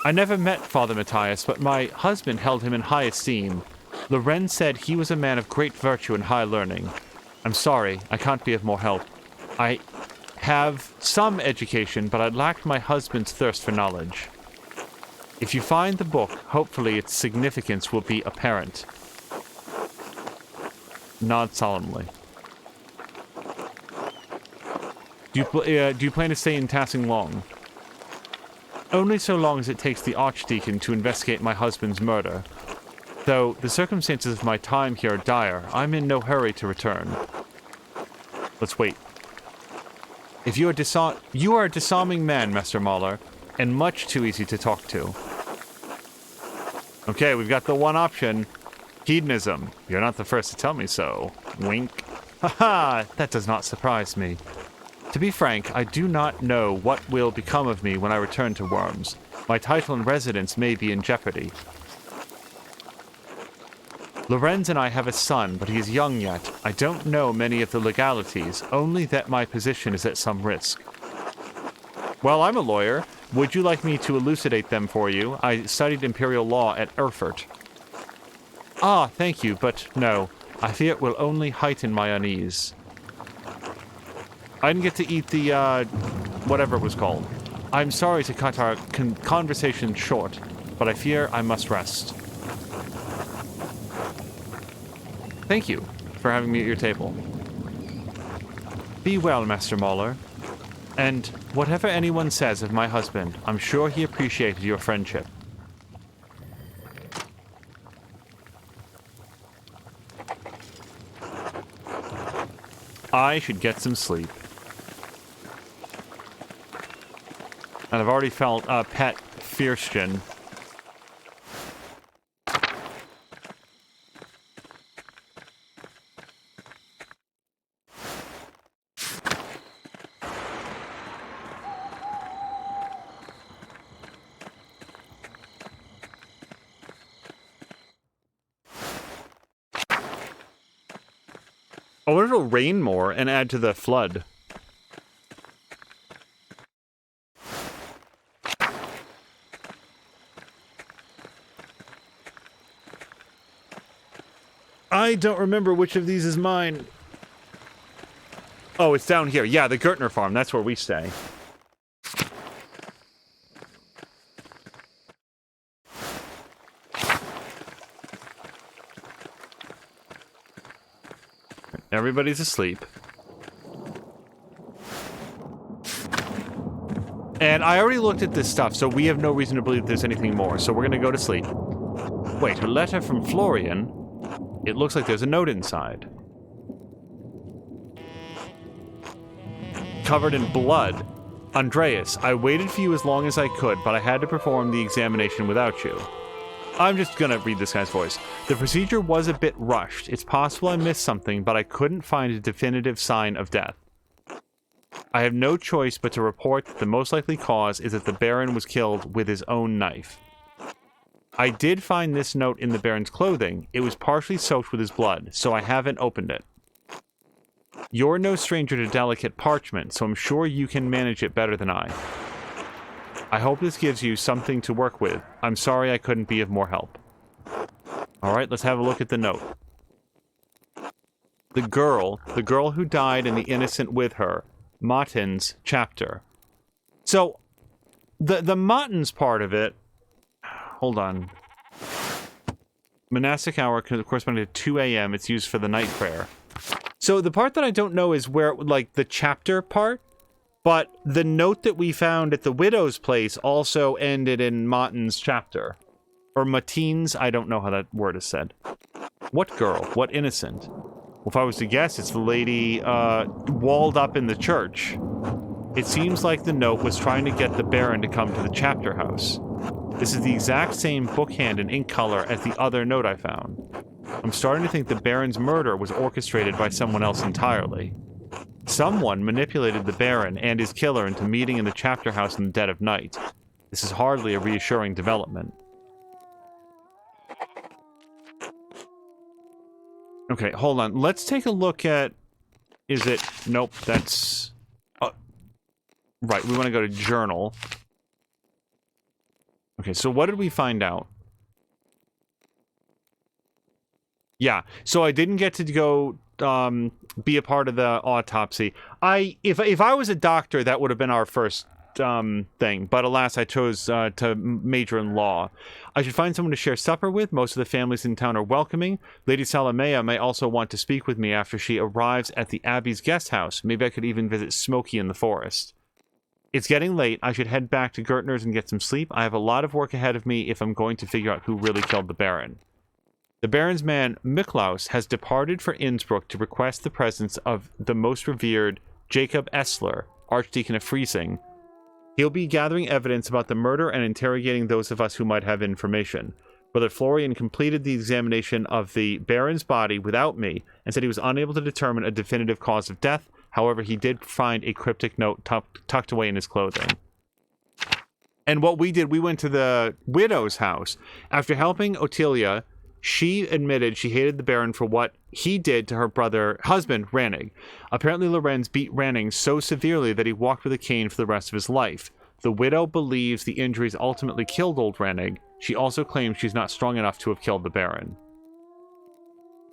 I never met Father Matthias, but my husband held him in high esteem. Lorenz said he was a man of great virtue and high learning. I'm sorry, I can't be of more help. I have some education, but I lacked my husband's thirst for knowledge. If you find the book, hopefully its significance will be apparent. Nod solemnly. Do you plan to stay in Tassing long? Only so long as it takes the Archdeacon to investigate my husband's murder. Though the circumstances of my time here are dire, I'm in no hurry to return. Let's wait. If you are a disarming man, Master Mahler, and much too easy to talk to. Okay, we've got the one option. Hedonism. You're not the first to tell me so. Wink. Haha, that does not surprise me. To be frank, I do not know what will become of me when I return to Worms. My title and residence may be in jeopardy. Lorenz and I have a son, but he is young yet. I don't know many of the legalities, only that my position is at some risk. Well, I'm a lawyer. Would you like me to elucidate them for you? I studied imperial law at Erfurt. Ah, thank you, but no. I fear it will only heighten my unease. I didn't get to eat the whatever it was called. I'm sorry to cut our conversation short, but I fear I must rest. Thank you for having me at your table. Be well, Master Mauler. And whatever anyone says of my husband, I'm sure he appreciated your friendship. I should get some sleep. And I've already felt pet Fierstian. I wonder if it'll rain more and add to the flood. I don't remember which of these is mine. Oh, it's down here. Yeah, the Gertner farm. That's where we stay. Everybody's asleep. And I already looked at this stuff, so we have no reason to believe there's anything more. So we're going to go to sleep. Wait, a letter from Florian? It looks like there's a note inside. Covered in blood. Andreas, I waited for you as long as I could, but I had to perform the examination without you. I'm just gonna read this guy's voice. The procedure was a bit rushed. It's possible I missed something, but I couldn't find a definitive sign of death. I have no choice but to report that the most likely cause is that the Baron was killed with his own knife. I did find this note in the Baron's clothing. It was partially soaked with his blood, so I haven't opened it. You're no stranger to delicate parchment, so I'm sure you can manage it better than I. I hope this gives you something to work with. I'm sorry I couldn't be of more help. Alright, let's have a look at the note. The girl who died and the innocent with her. Martin's chapter. So, the Martin's part of it... Hold on. Monastic hour corresponding to 2 a.m. It's used for the night prayer. So the part that I don't know is where, like, the chapter part. But the note that we found at the widow's place also ended in Martin's chapter. Or Mateen's, I don't know how that word is said. What girl? What innocent? Well, if I was to guess, it's the lady walled up in the church. It seems like the note was trying to get the Baron to come to the chapter house. This is the exact same bookhand and ink color as the other note I found. I'm starting to think the Baron's murder was orchestrated by someone else entirely. Someone manipulated the Baron and his killer into meeting in the chapter house in the dead of night. This is hardly a reassuring development. Okay, hold on. Let's take a look at... Is it... Nope, that's... Right, we want to go to journal. Okay, so what did we find out? Yeah, so I didn't get to go... be a part of the autopsy. If I was a doctor, that would have been our first thing. But alas, I chose to major in law. I should find someone to share supper with. Most of the families in town are welcoming. Lady Salamea may also want to speak with me after she arrives at the Abbey's guest house. Maybe I could even visit Smokey in the forest. It's getting late. I should head back to Gertner's and get some sleep. I have a lot of work ahead of me if I'm going to figure out who really killed the Baron. The Baron's man, Miklaus, has departed for Innsbruck to request the presence of the most revered Jacob Essler, Archdeacon of Freising. He'll be gathering evidence about the murder and interrogating those of us who might have information. Brother Florian completed the examination of the Baron's body without me and said he was unable to determine a definitive cause of death. However, he did find a cryptic note tucked away in his clothing. And what we did, we went to the widow's house. After helping Ottilia, she admitted she hated the Baron for what he did to her husband, Rannig. Apparently, Lorenz beat Rannig so severely that he walked with a cane for the rest of his life. The widow believes the injuries ultimately killed old Rannig. She also claims she's not strong enough to have killed the Baron.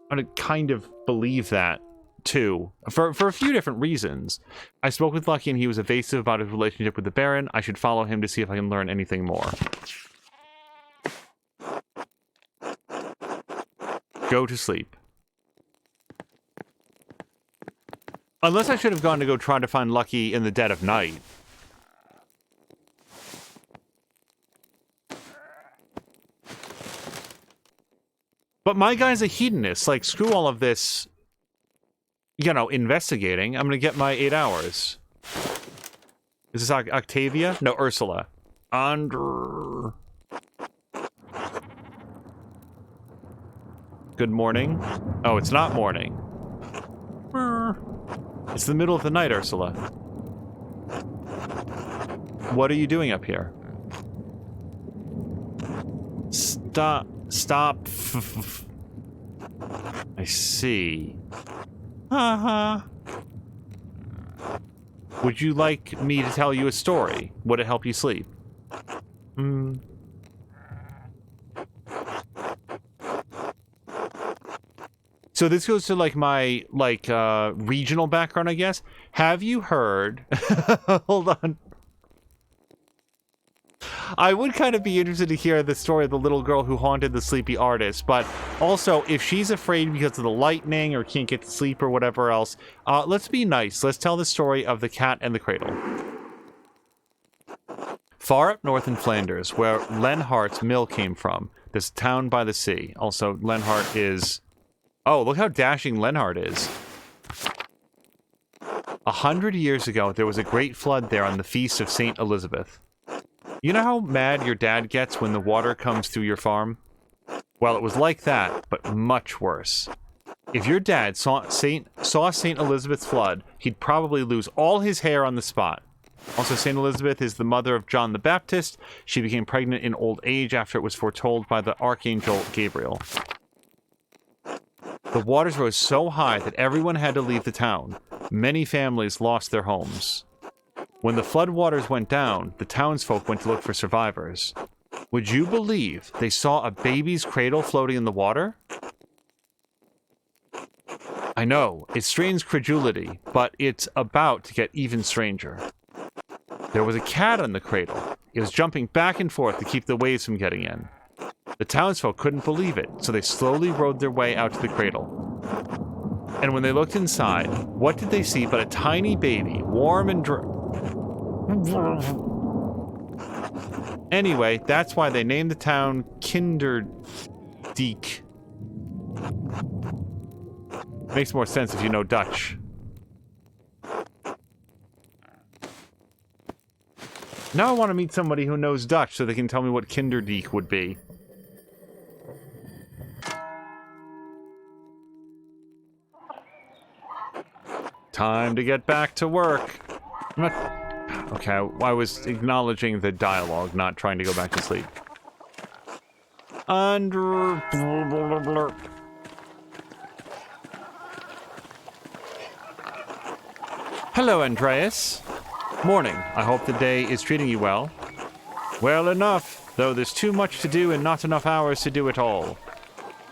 I kind of believe that, 2 for a few different reasons. I spoke with Lucky and he was evasive about his relationship with the Baron. I should follow him to see if I can learn anything more. Go to sleep. Unless I should have gone to go try to find Lucky in the dead of night. But my guy's a hedonist. Like, screw all of this, you know, investigating. I'm gonna get my 8 hours. Is this Octavia? No, Ursula. Good morning. Oh, it's not morning. It's the middle of the night, Ursula. What are you doing up here? Stop. I see. Would you like me to tell you a story? Would it help you sleep? So this goes to, like, my, like, regional background, I guess. Have you heard... Hold on. I would kind of be interested to hear the story of the little girl who haunted the sleepy artist, but also, if she's afraid because of the lightning or can't get to sleep or whatever else, let's be nice. Let's tell the story of the cat and the cradle. Far up north in Flanders, where Lenhart's mill came from, this town by the sea. Also, Lenhart is... Oh, look how dashing Lenhart is. 100 years ago, there was a great flood there on the feast of St. Elizabeth. You know how mad your dad gets when the water comes through your farm? Well, it was like that, but much worse. If your dad saw St. Elizabeth's flood, he'd probably lose all his hair on the spot. Also, St. Elizabeth is the mother of John the Baptist. She became pregnant in old age after it was foretold by the Archangel Gabriel. The waters rose so high that everyone had to leave the town. Many families lost their homes. When the flood waters went down, the townsfolk went to look for survivors. Would you believe they saw a baby's cradle floating in the water? I know, it strains credulity, but it's about to get even stranger. There was a cat on the cradle. It was jumping back and forth to keep the waves from getting in. The townsfolk couldn't believe it, so they slowly rowed their way out to the cradle. And when they looked inside, what did they see but a tiny baby, warm and Anyway, that's why they named the town Kinderdiek. Makes more sense if you know Dutch. Now I want to meet somebody who knows Dutch so they can tell me what Kinderdiek would be. Time to get back to work. Okay, I was acknowledging the dialogue, not trying to go back to sleep. Hello, Andreas. Morning. I hope the day is treating you well. Well enough, though there's too much to do and not enough hours to do it all.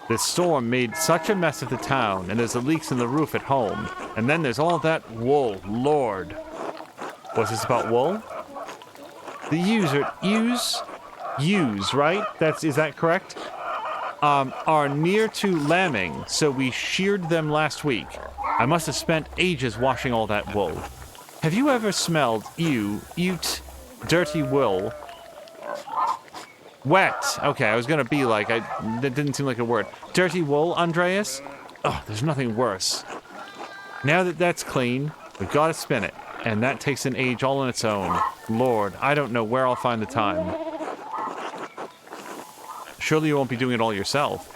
This storm made such a mess of the town, and there's the leaks in the roof at home. And then there's all that wool, Lord. Was this about wool? The ewes, right? Is that correct? Are near to lambing, so we sheared them last week. I must have spent ages washing all that wool. Have you ever smelled dirty wool? Wet. Okay, I was gonna be like, that didn't seem like a word. Dirty wool, Andreas? Oh, there's nothing worse. Now that that's clean, we've got to spin it. And that takes an age all on its own. Lord, I don't know where I'll find the time. Surely you won't be doing it all yourself.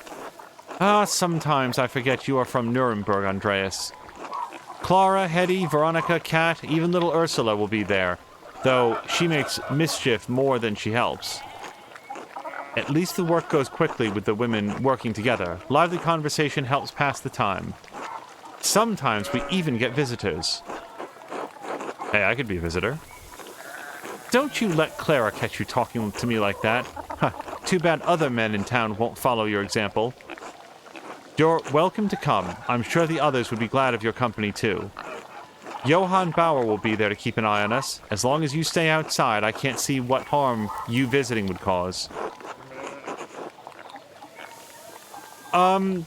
Sometimes I forget you are from Nuremberg, Andreas. Clara, Hetty, Veronica, Kat, even little Ursula will be there. Though she makes mischief more than she helps. At least the work goes quickly with the women working together. Lively conversation helps pass the time. Sometimes we even get visitors. Hey, I could be a visitor. Don't you let Clara catch you talking to me like that. Huh, too bad other men in town won't follow your example. You're welcome to come. I'm sure the others would be glad of your company, too. Johann Bauer will be there to keep an eye on us. As long as you stay outside, I can't see what harm you visiting would cause. I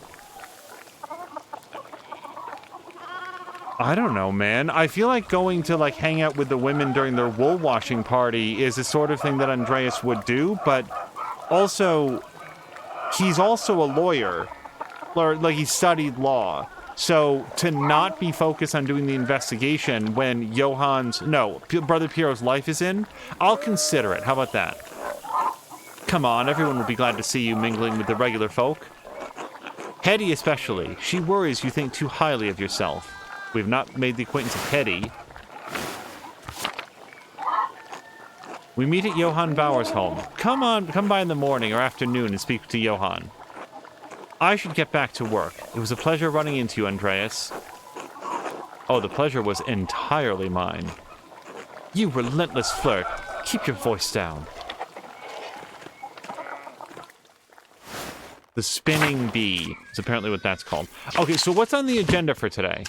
don't know, man. I feel like going to, like, hang out with the women during their wool washing party is the sort of thing that Andreas would do, but also, he's also a lawyer. Or, like, he studied law. So, to not be focused on doing the investigation when Brother Piero's life is in, I'll consider it. How about that? Come on, everyone will be glad to see you mingling with the regular folk. Hetty especially. She worries you think too highly of yourself. We've not made the acquaintance of Hetty. We meet at Johann Bauer's home. Come by in the morning or afternoon and speak to Johann. I should get back to work. It was a pleasure running into you, Andreas. Oh, the pleasure was entirely mine. You relentless flirt. Keep your voice down. The spinning bee is apparently what that's called. Okay, so what's on the agenda for today?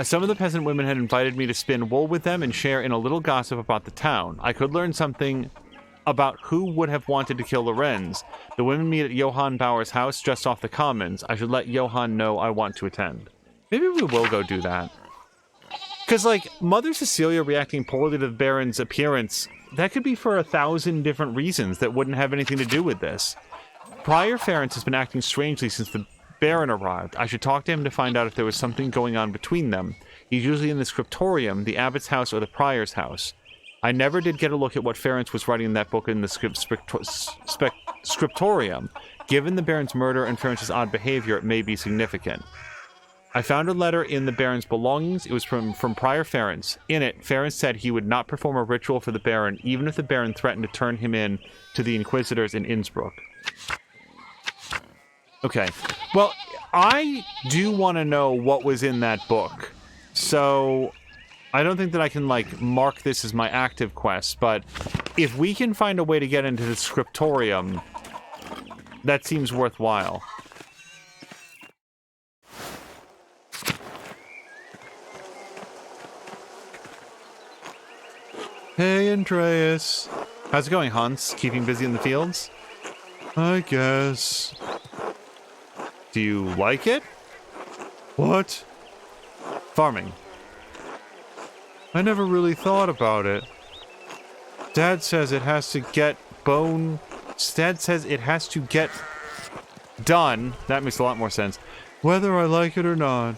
Some of the peasant women had invited me to spin wool with them and share in a little gossip about the town. I could learn something about who would have wanted to kill Lorenz. The women meet at Johann Bauer's house just off the commons. I should let Johann know I want to attend. Maybe we will go do that. Because, like, Mother Cecilia reacting poorly to the Baron's appearance, that could be for 1,000 different reasons that wouldn't have anything to do with this. Prior Ferenc has been acting strangely since the Baron arrived. I should talk to him to find out if there was something going on between them. He's usually in the scriptorium, the abbot's house, or the prior's house. I never did get a look at what Ferenc was writing in that book in the scriptorium. Given the Baron's murder and Ferenc's odd behavior, it may be significant. I found a letter in the Baron's belongings. It was from Prior Ferenc. In it, Ferenc said he would not perform a ritual for the Baron, even if the Baron threatened to turn him in to the Inquisitors in Innsbruck. Okay. Well, I do want to know what was in that book. So, I don't think that I can, like, mark this as my active quest, but if we can find a way to get into the scriptorium, that seems worthwhile. Hey, Andreas. How's it going, Hans? Keeping busy in the fields? I guess. Do you like it? What? Farming. I never really thought about it. Dad says it has to get done. That makes a lot more sense. Whether I like it or not.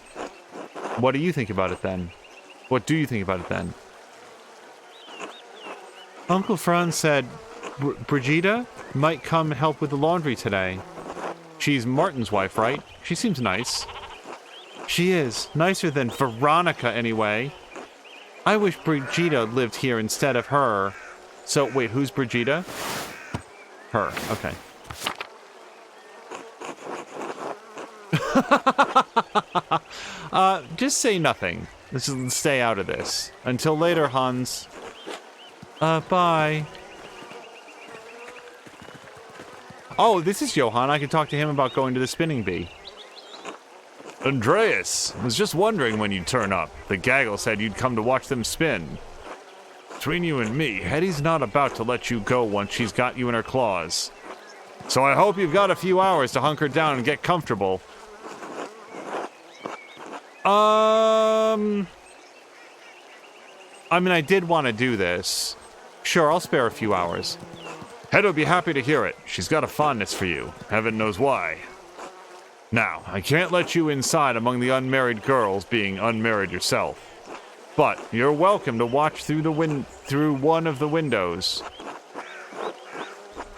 What do you think about it then? What do you think about it then? Uncle Franz said Brigida might come help with the laundry today. She's Martin's wife, right? She seems nice. She is. Nicer than Veronica, anyway. I wish Brigida lived here instead of her. So, wait, who's Brigida? Her. Okay. Just say nothing. Let's just stay out of this. Until later, Hans. Bye. Oh, this is Johann. I can talk to him about going to the spinning bee. Andreas, was just wondering when you'd turn up. The gaggle said you'd come to watch them spin. Between you and me, Hetty's not about to let you go once she's got you in her claws. So I hope you've got a few hours to hunker down and get comfortable. I mean, I did want to do this. Sure, I'll spare a few hours. Hetty'll be happy to hear it. She's got a fondness for you. Heaven knows why. Now, I can't let you inside among the unmarried girls, being unmarried yourself. But you're welcome to watch through one of the windows.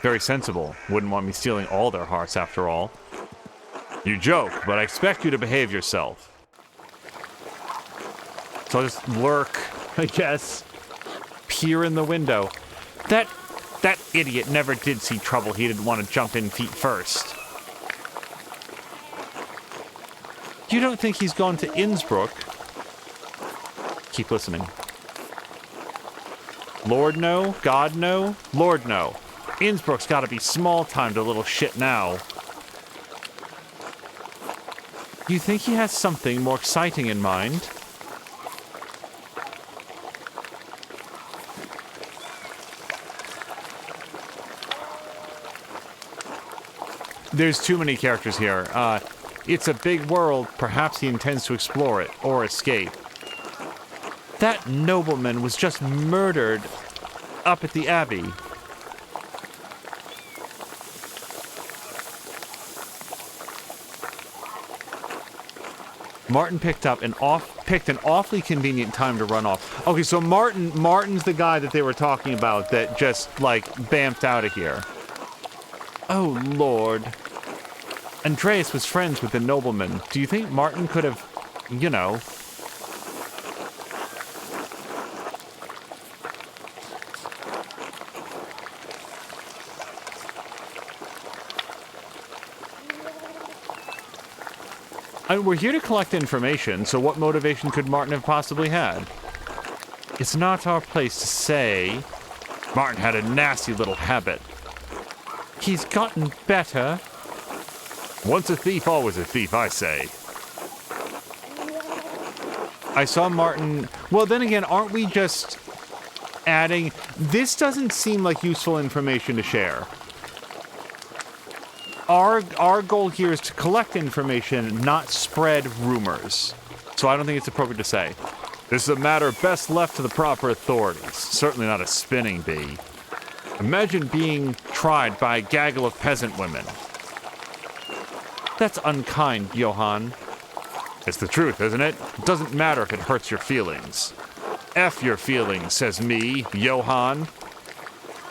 Very sensible. Wouldn't want me stealing all their hearts, after all. You joke, but I expect you to behave yourself. So I'll just lurk, I guess. Peer in the window. That idiot never did see trouble. He didn't want to jump in feet first. You don't think he's gone to Innsbruck? Keep listening. Lord no? God no? Lord no. Innsbruck's gotta be small time to little shit now. Do you think he has something more exciting in mind? There's too many characters here. It's a big world. Perhaps he intends to explore it or escape. That nobleman was just murdered up at the abbey. Martin picked an awfully convenient time to run off. Okay, so Martin's the guy that they were talking about that just like bamfed out of here. Oh Lord. Andreas was friends with the nobleman. Do you think Martin could have, you know... we're here to collect information, so what motivation could Martin have possibly had? It's not our place to say. Martin had a nasty little habit. He's gotten better. Once a thief, always a thief, I say. I saw Martin... Well, then again, aren't we just adding... This doesn't seem like useful information to share. Our goal here is to collect information, not spread rumors. So I don't think it's appropriate to say. This is a matter best left to the proper authorities. Certainly not a spinning bee. Imagine being tried by a gaggle of peasant women. That's unkind, Johann. It's the truth, isn't it? It doesn't matter if it hurts your feelings. F your feelings, says me, Johann.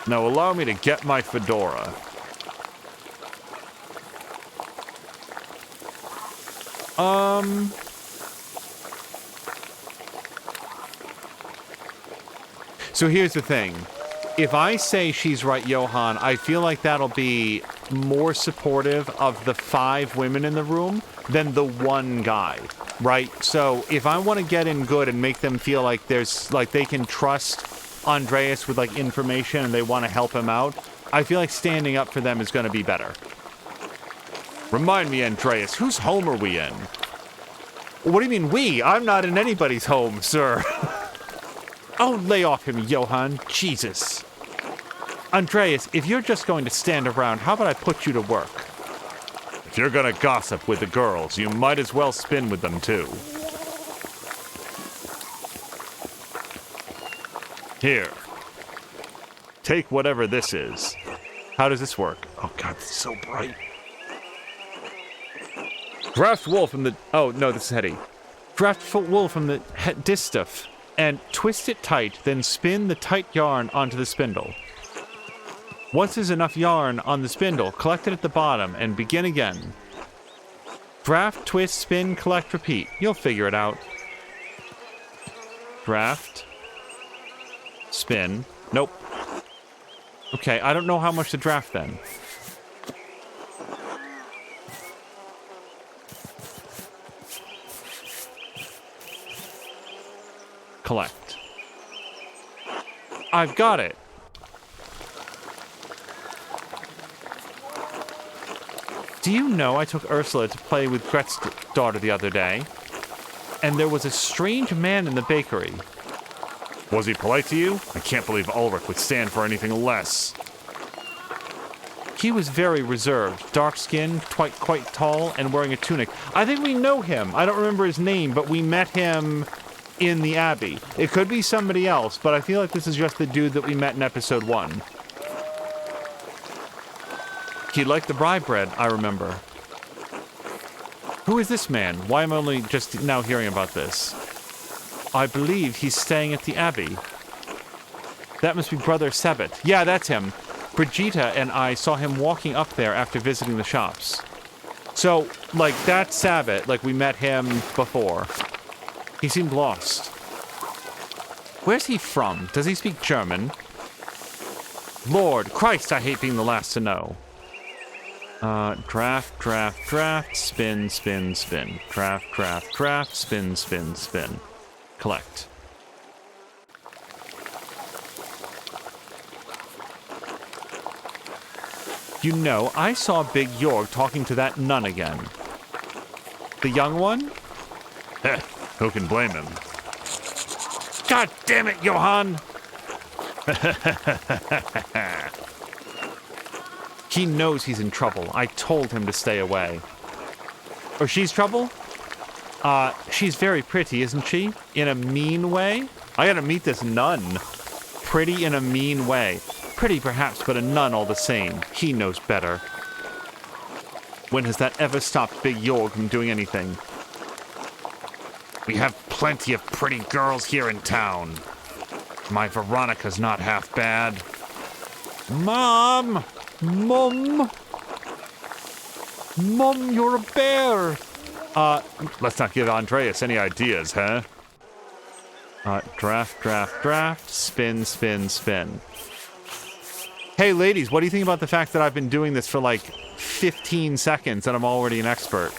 Now allow me to get my fedora. So here's the thing. If I say she's right, Johann, I feel like that'll be more supportive of the 5 women in the room than the one guy, right? So if I want to get in good and make them feel like they can trust Andreas with like information and they want to help him out, I feel like standing up for them is going to be better. Remind me, Andreas, whose home are we in? What do you mean we? I'm not in anybody's home, sir. Oh, lay off him, Johann. Jesus. Andreas, if you're just going to stand around, how about I put you to work? If you're gonna gossip with the girls, you might as well spin with them too. Here. Take whatever this is. How does this work? Oh god, it's so bright. Draft wool from the... Oh, no, this is heady. Draft wool from the distaff and twist it tight, then spin the tight yarn onto the spindle. Once there's enough yarn on the spindle, collect it at the bottom and begin again. Draft, twist, spin, collect, repeat. You'll figure it out. Draft. Spin. Nope. Okay, I don't know how much to draft then. Collect. I've got it. Do you know I took Ursula to play with Gret's daughter the other day? And there was a strange man in the bakery. Was he polite to you? I can't believe Ulrich would stand for anything less. He was very reserved, dark-skinned, quite tall, and wearing a tunic. I think we know him. I don't remember his name, but we met him in the Abbey. It could be somebody else, but I feel like this is just the dude that we met in episode 1. He liked the rye bread, I remember. Who is this man? Why am I only just now hearing about this? I believe he's staying at the Abbey. That must be Brother Sabbat. Yeah, that's him. Brigitta and I saw him walking up there after visiting the shops. So, like, that's Sabbat. Like, we met him before. He seemed lost. Where's he from? Does he speak German? Lord Christ, I hate being the last to know. Draft, spin, spin, spin. Draft, spin, spin, spin. Collect. You know, I saw Big Jorg talking to that nun again. The young one? Heh, who can blame him? God damn it, Johann! He knows he's in trouble. I told him to stay away. Or she's trouble? She's very pretty, isn't she? In a mean way? I gotta meet this nun. Pretty in a mean way. Pretty perhaps, but a nun all the same. He knows better. When has that ever stopped Big Jorg from doing anything? We have plenty of pretty girls here in town. My Veronica's not half bad. Mom! Mom! Mom, you're a bear! Let's not give Andreas any ideas, huh? Draft, spin, spin, spin. Hey, ladies, what do you think about the fact that I've been doing this for like 15 seconds and I'm already an expert?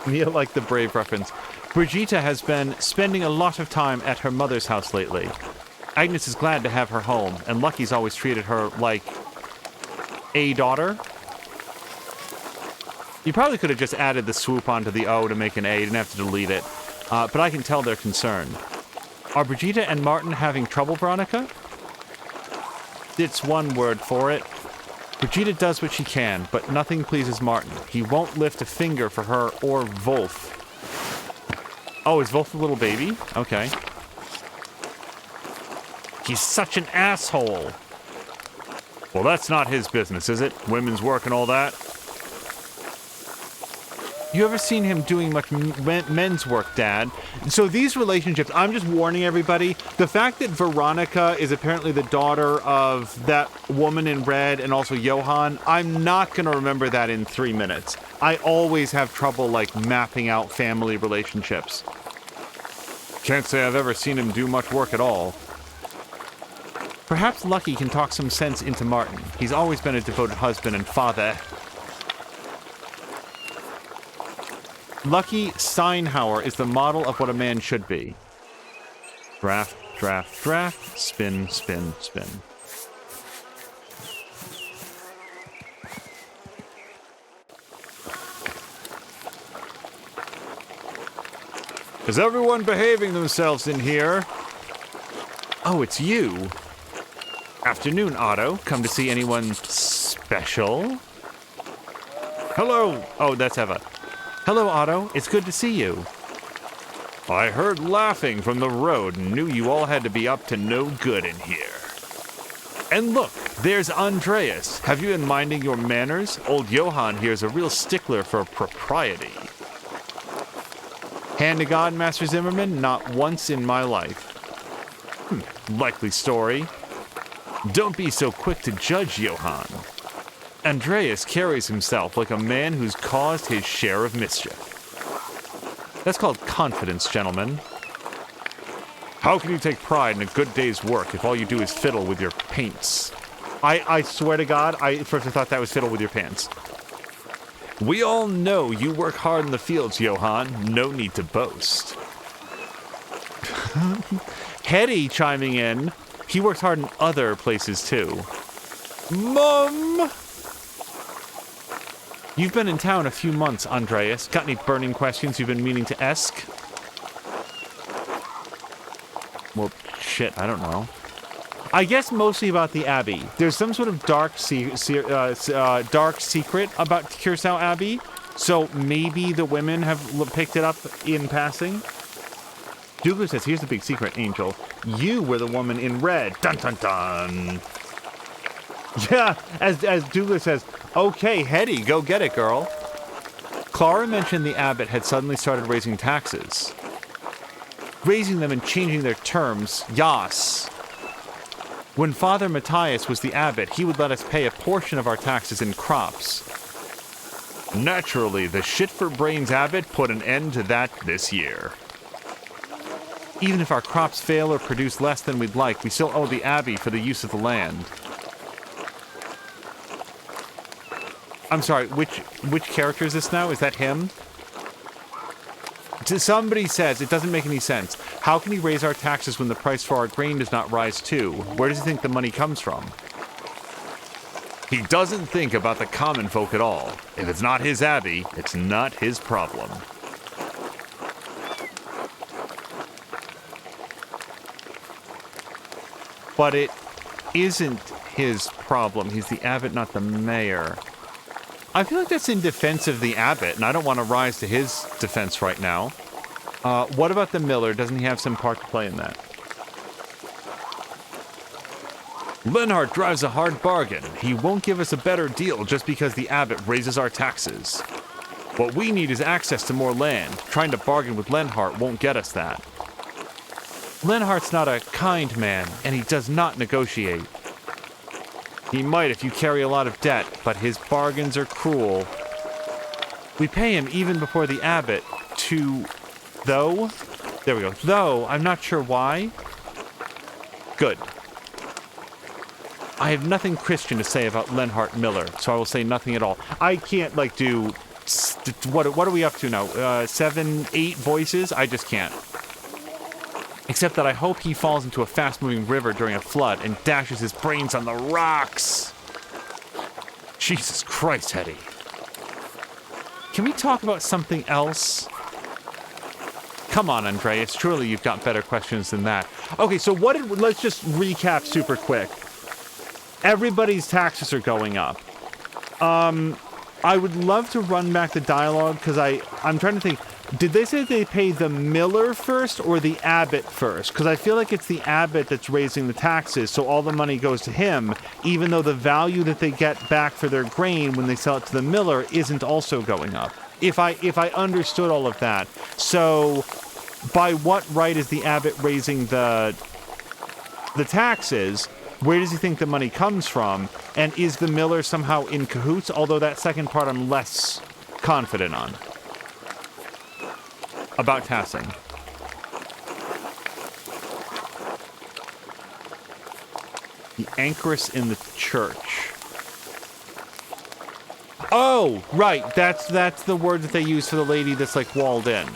Mia liked the Brave reference. Brigitte has been spending a lot of time at her mother's house lately. Agnes is glad to have her home, and Lucky's always treated her like a daughter. You probably could have just added the swoop onto the O to make an A. You didn't have to delete it. But I can tell they're concerned. Are Brigitte and Martin having trouble, Veronica? It's one word for it. Brigitte does what she can, but nothing pleases Martin. He won't lift a finger for her or Wolf. Oh, is Wolf a little baby? Okay. He's such an asshole. Well, that's not his business, is it? Women's work and all that? You ever seen him doing much men's work, Dad? So these relationships, I'm just warning everybody, the fact that Veronica is apparently the daughter of that woman in red and also Johann, I'm not going to remember that in 3 minutes. I always have trouble, like, mapping out family relationships. Can't say I've ever seen him do much work at all. Perhaps Lucky can talk some sense into Martin. He's always been a devoted husband and father. Lucky Steinhauer is the model of what a man should be. Draft, spin, spin, spin. Is everyone behaving themselves in here? Oh, it's you. Afternoon, Otto. Come to see anyone special? Hello. Oh, that's Eva. Hello, Otto. It's good to see you. I heard laughing from the road and knew you all had to be up to no good in here. And look, there's Andreas. Have you been minding your manners? Old Johann here is a real stickler for propriety. Hand to God, Master Zimmerman, not once in my life. Likely story. Don't be so quick to judge, Johann. Andreas carries himself like a man who's caused his share of mischief. That's called confidence, gentlemen. How can you take pride in a good day's work if all you do is fiddle with your paints? I swear to God, I first thought that was fiddle with your pants. We all know you work hard in the fields, Johann. No need to boast. Hetty chiming in. He works hard in other places, too. Mom! You've been in town a few months, Andreas. Got any burning questions you've been meaning to ask? Well, shit, I don't know. I guess mostly about the Abbey. There's some sort of dark secret about Curacao Abbey, so maybe the women have picked it up in passing. Douglas says, here's the big secret, Angel. You were the woman in red. Dun, dun, dun. Yeah, as Douglas says, okay, Hetty, go get it, girl. Clara mentioned the abbot had suddenly started raising taxes. Raising them and changing their terms, yas. When Father Matthias was the abbot, he would let us pay a portion of our taxes in crops. Naturally, the shit-for-brains abbot put an end to that this year. Even if our crops fail or produce less than we'd like, we still owe the abbey for the use of the land. I'm sorry, which character is this now? Is that him? Somebody says it doesn't make any sense. How can he raise our taxes when the price for our grain does not rise too? Where does he think the money comes from? He doesn't think about the common folk at all. If it's not his abbey, it's not his problem. But it isn't his problem. He's the abbot, not the mayor. I feel like that's in defense of the abbot, and I don't want to rise to his defense right now. What about the miller? Doesn't he have some part to play in that? Lenhart drives a hard bargain. He won't give us a better deal just because the abbot raises our taxes. What we need is access to more land. Trying to bargain with Lenhart won't get us that. Lenhart's not a kind man, and he does not negotiate. He might if you carry a lot of debt, but his bargains are cruel. We pay him even before the abbot though, there we go, though, I'm not sure why. Good. I have nothing Christian to say about Lenhart Miller, so I will say nothing at all. I can't, do, what are we up to now? 7, 8 voices? I just can't. Except that I hope he falls into a fast-moving river during a flood and dashes his brains on the rocks. Jesus Christ, Hetty. Can we talk about something else? Come on, Andreas. Surely you've got better questions than that. Okay, so let's just recap super quick. Everybody's taxes are going up. I would love to run back the dialogue because I'm trying to think. Did they say they pay the miller first or the abbot first? Because I feel like it's the abbot that's raising the taxes, so all the money goes to him, even though the value that they get back for their grain when they sell it to the miller isn't also going up. If I understood all of that. So, by what right is the abbot raising the taxes? Where does he think the money comes from? And is the miller somehow in cahoots? Although that second part I'm less confident on. About tassing. The anchoress in the church. Oh, right. That's the word that they use for the lady that's walled in.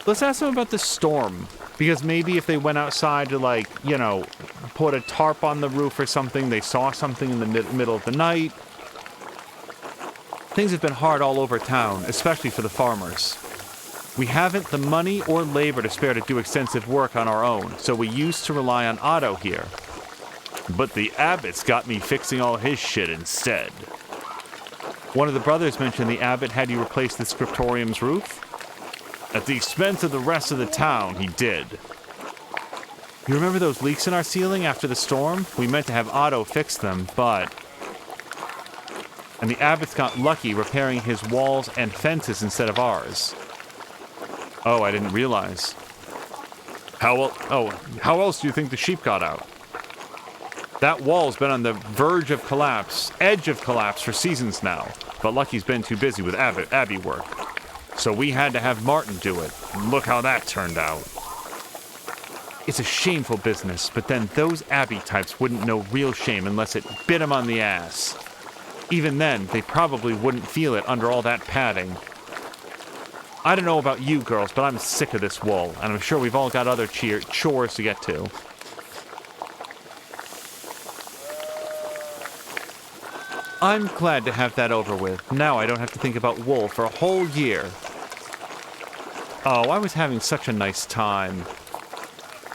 Let's ask them about the storm. Because maybe if they went outside to put a tarp on the roof or something, they saw something in the middle of the night. Things have been hard all over town, especially for the farmers. We haven't the money or labor to spare to do extensive work on our own, so we used to rely on Otto here. But the abbot's got me fixing all his shit instead. One of the brothers mentioned the abbot had you replace the scriptorium's roof. At the expense of the rest of the town, he did. You remember those leaks in our ceiling after the storm? We meant to have Otto fix them, but... And the abbot's got lucky repairing his walls and fences instead of ours. Oh, I didn't realize. How else do you think the sheep got out? That wall's been on the edge of collapse for seasons now, but Lucky's been too busy with abbey work. So we had to have Martin do it, and look how that turned out. It's a shameful business, but then those abbey types wouldn't know real shame unless it bit them on the ass. Even then, they probably wouldn't feel it under all that padding. I don't know about you girls, but I'm sick of this wall, and I'm sure we've all got other chores to get to. I'm glad to have that over with. Now I don't have to think about wool for a whole year. Oh, I was having such a nice time.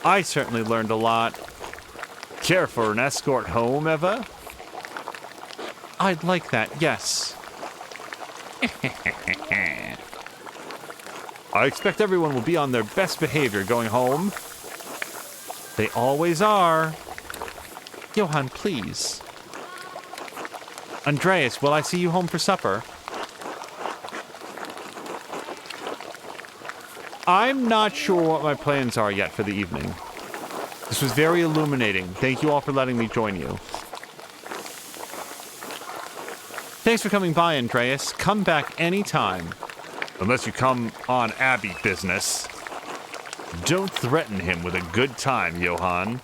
I certainly learned a lot. Care for an escort home, Eva? I'd like that, yes. I expect everyone will be on their best behavior going home. They always are. Johann, please. Andreas, will I see you home for supper? I'm not sure what my plans are yet for the evening. This was very illuminating. Thank you all for letting me join you. Thanks for coming by, Andreas. Come back anytime. Unless you come on abbey business. Don't threaten him with a good time, Johann.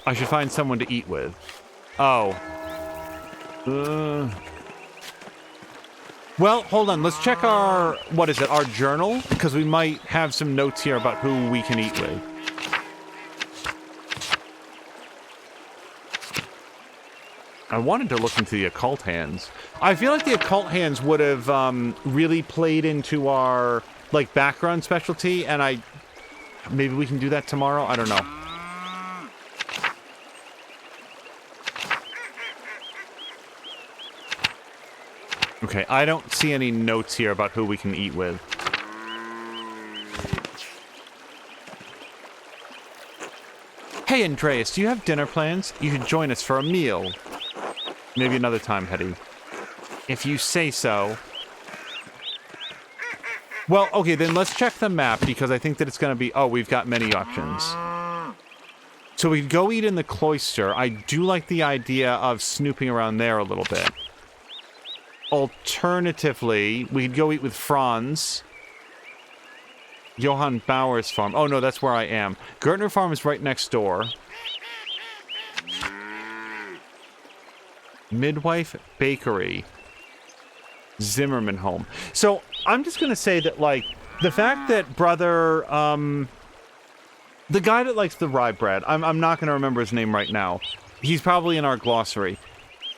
I should find someone to eat with. Oh. Well, hold on. Let's check our, what is it, our journal? Because we might have some notes here about who we can eat with. I wanted to look into the occult hands. I feel like the occult hands would have really played into our, like, background specialty, and maybe we can do that tomorrow? I don't know. Okay, I don't see any notes here about who we can eat with. Hey, Andreas, do you have dinner plans? You should join us for a meal. Maybe another time, Hetty. If you say so. Well, okay, then let's check the map, because I think that it's going to be... Oh, we've got many options. So we could go eat in the cloister. I do like the idea of snooping around there a little bit. Alternatively, we could go eat with Franz. Johann Bauer's farm. Oh, no, that's where I am. Gertner farm is right next door. Midwife Bakery. Zimmerman home. So, I'm just going to say that, like, the fact that brother, the guy that likes the rye bread, I'm not going to remember his name right now. He's probably in our glossary.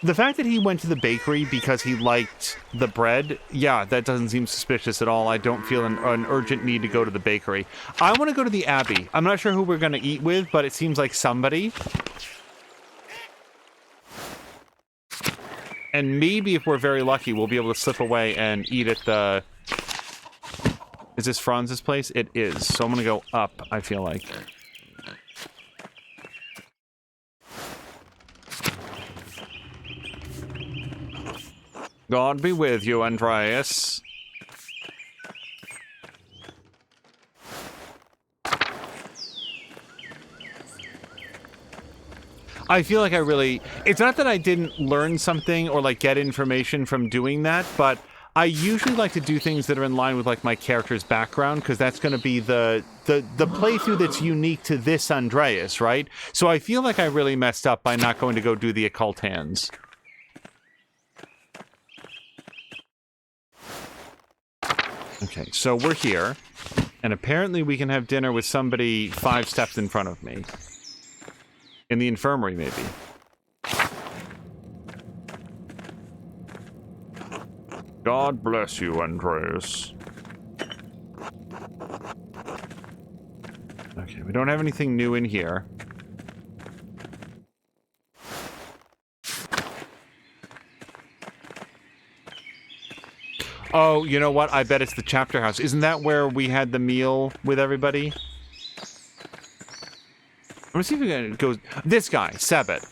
The fact that he went to the bakery because he liked the bread, yeah, that doesn't seem suspicious at all. I don't feel an urgent need to go to the bakery. I want to go to the abbey. I'm not sure who we're going to eat with, but it seems like somebody. And maybe if we're very lucky, we'll be able to slip away and eat at the... Is this Franz's place? It is. So I'm going to go up, I feel like. God be with you, Andreas. I feel like I really... It's not that I didn't learn something or, like, get information from doing that, but I usually like to do things that are in line with, like, my character's background, because that's going to be the playthrough that's unique to this Andreas, right? So I feel like I really messed up by not going to go do the occult hands. Okay, so we're here, and apparently we can have dinner with somebody 5 steps in front of me. In the infirmary, maybe. God bless you, Andreas. Okay, we don't have anything new in here. Oh, you know what? I bet it's the chapter house. Isn't that where we had the meal with everybody? Let's see if we can go... This guy, Sabet.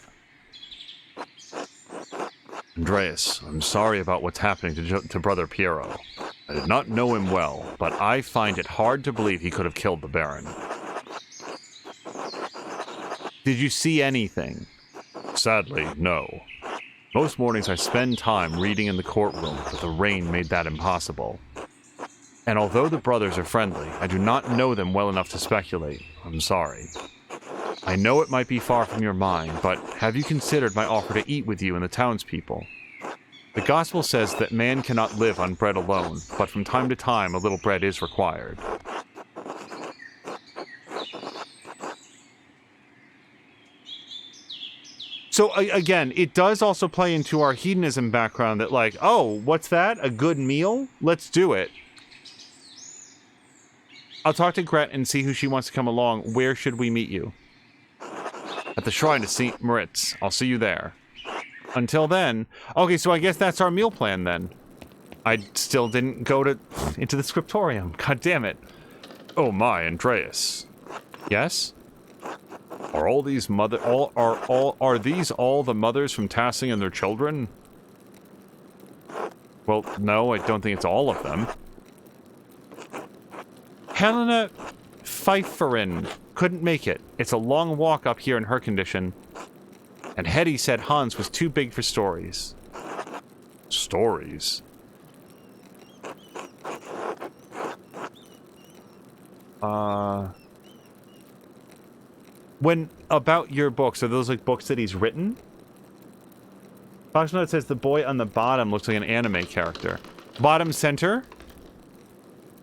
Andreas, I'm sorry about what's happening to Brother Piero. I did not know him well, but I find it hard to believe he could have killed the Baron. Did you see anything? Sadly, no. Most mornings I spend time reading in the courtroom, but the rain made that impossible. And although the brothers are friendly, I do not know them well enough to speculate. I'm sorry. I know it might be far from your mind, but have you considered my offer to eat with you and the townspeople? The gospel says that man cannot live on bread alone, but from time to time a little bread is required. So, again, it does also play into our hedonism background that, like, oh, what's that? A good meal? Let's do it. I'll talk to Gret and see who she wants to come along. Where should we meet you? At the shrine of St. Moritz. I'll see you there. Until then... Okay, so I guess that's our meal plan, then. I still didn't go into the scriptorium. God damn it. Oh my, Andreas. Yes? Are all these are these all the mothers from Tassing and their children? Well, no, I don't think it's all of them. Helena Pfeifferin couldn't make it. It's a long walk up here in her condition. And Hetty said Hans was too big for stories. Stories? When about your books, are those like books that he's written? Foxnote says the boy on the bottom looks like an anime character. Bottom center?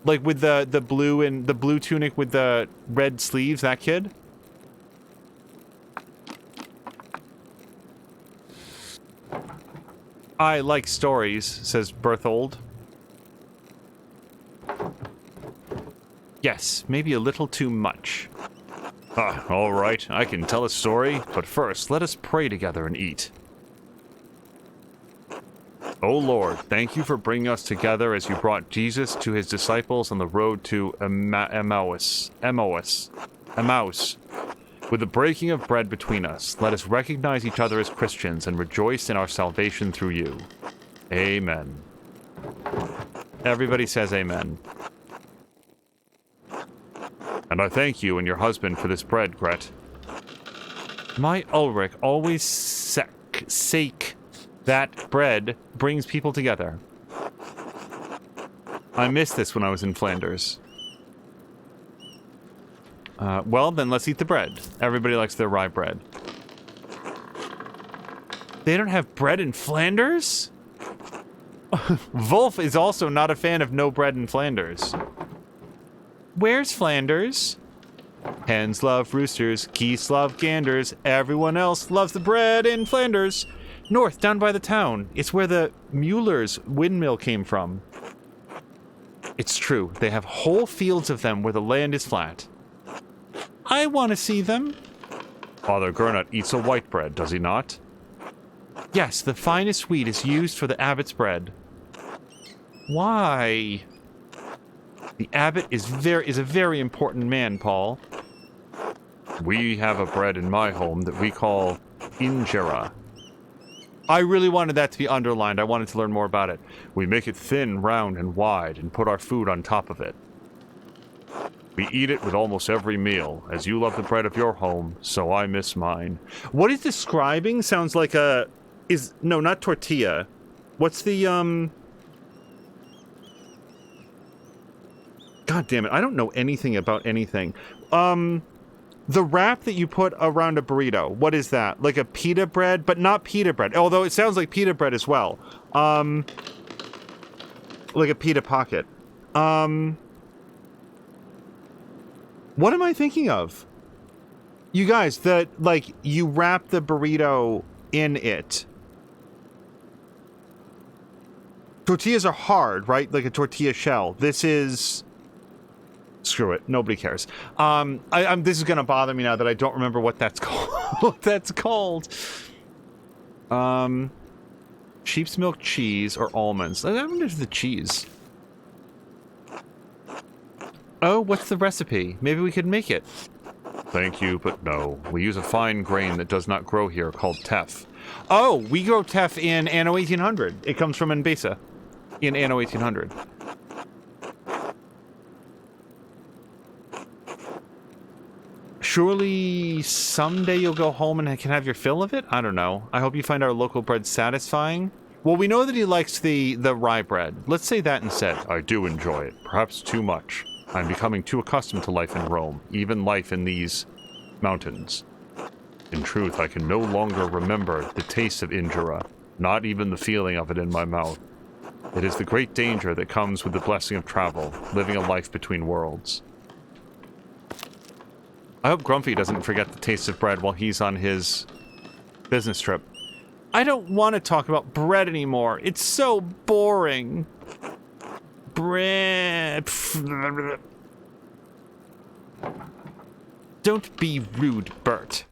Like with the blue and the blue tunic with the red sleeves, that kid? I like stories, says Berthold. Yes, maybe a little too much. Ah, all right, I can tell a story, but first, let us pray together and eat. O Lord, thank you for bringing us together as you brought Jesus to his disciples on the road to Emmaus. With the breaking of bread between us, let us recognize each other as Christians and rejoice in our salvation through you. Amen. Everybody says amen. And I thank you and your husband for this bread, Gret. My Ulrich always sake that bread brings people together. I missed this when I was in Flanders. Well, then let's eat the bread. Everybody likes their rye bread. They don't have bread in Flanders? Wolf is also not a fan of no bread in Flanders. Where's Flanders? Hens love roosters, geese love ganders, everyone else loves the bread in Flanders. North, down by the town. It's where the Mueller's windmill came from. It's true, they have whole fields of them where the land is flat. I want to see them. Father Gernot eats a white bread, does he not? Yes, the finest wheat is used for the abbot's bread. Why? The abbot is a very important man, Paul. We have a bread in my home that we call injera. I really wanted that to be underlined. I wanted to learn more about it. We make it thin, round, and wide, and put our food on top of it. We eat it with almost every meal. As you love the bread of your home, so I miss mine. What he's describing sounds like no, not tortilla. What's the, God damn it, I don't know anything about anything. The wrap that you put around a burrito, what is that? Like a pita bread, but not pita bread. Although it sounds like pita bread as well. Like a pita pocket. What am I thinking of? You guys, you wrap the burrito in it. Tortillas are hard, right? Like a tortilla shell. This is... Screw it. Nobody cares. This is going to bother me now that I don't remember what that's called. What that's called. Sheep's milk cheese or almonds. I wonder if the cheese. Oh, what's the recipe? Maybe we could make it. Thank you, but no. We use a fine grain that does not grow here called teff. Oh, we grow teff in Anno 1800. It comes from Mbesa in Anno 1800. Surely someday you'll go home and can have your fill of it? I don't know. I hope you find our local bread satisfying. Well, we know that he likes the rye bread. Let's say that instead. I do enjoy it, perhaps too much. I'm becoming too accustomed to life in Rome, even life in these mountains. In truth, I can no longer remember the taste of injera, not even the feeling of it in my mouth. It is the great danger that comes with the blessing of travel, living a life between worlds. I hope Grumpy doesn't forget the taste of bread while he's on his business trip. I don't want to talk about bread anymore. It's so boring. Bread. Don't be rude, Bert.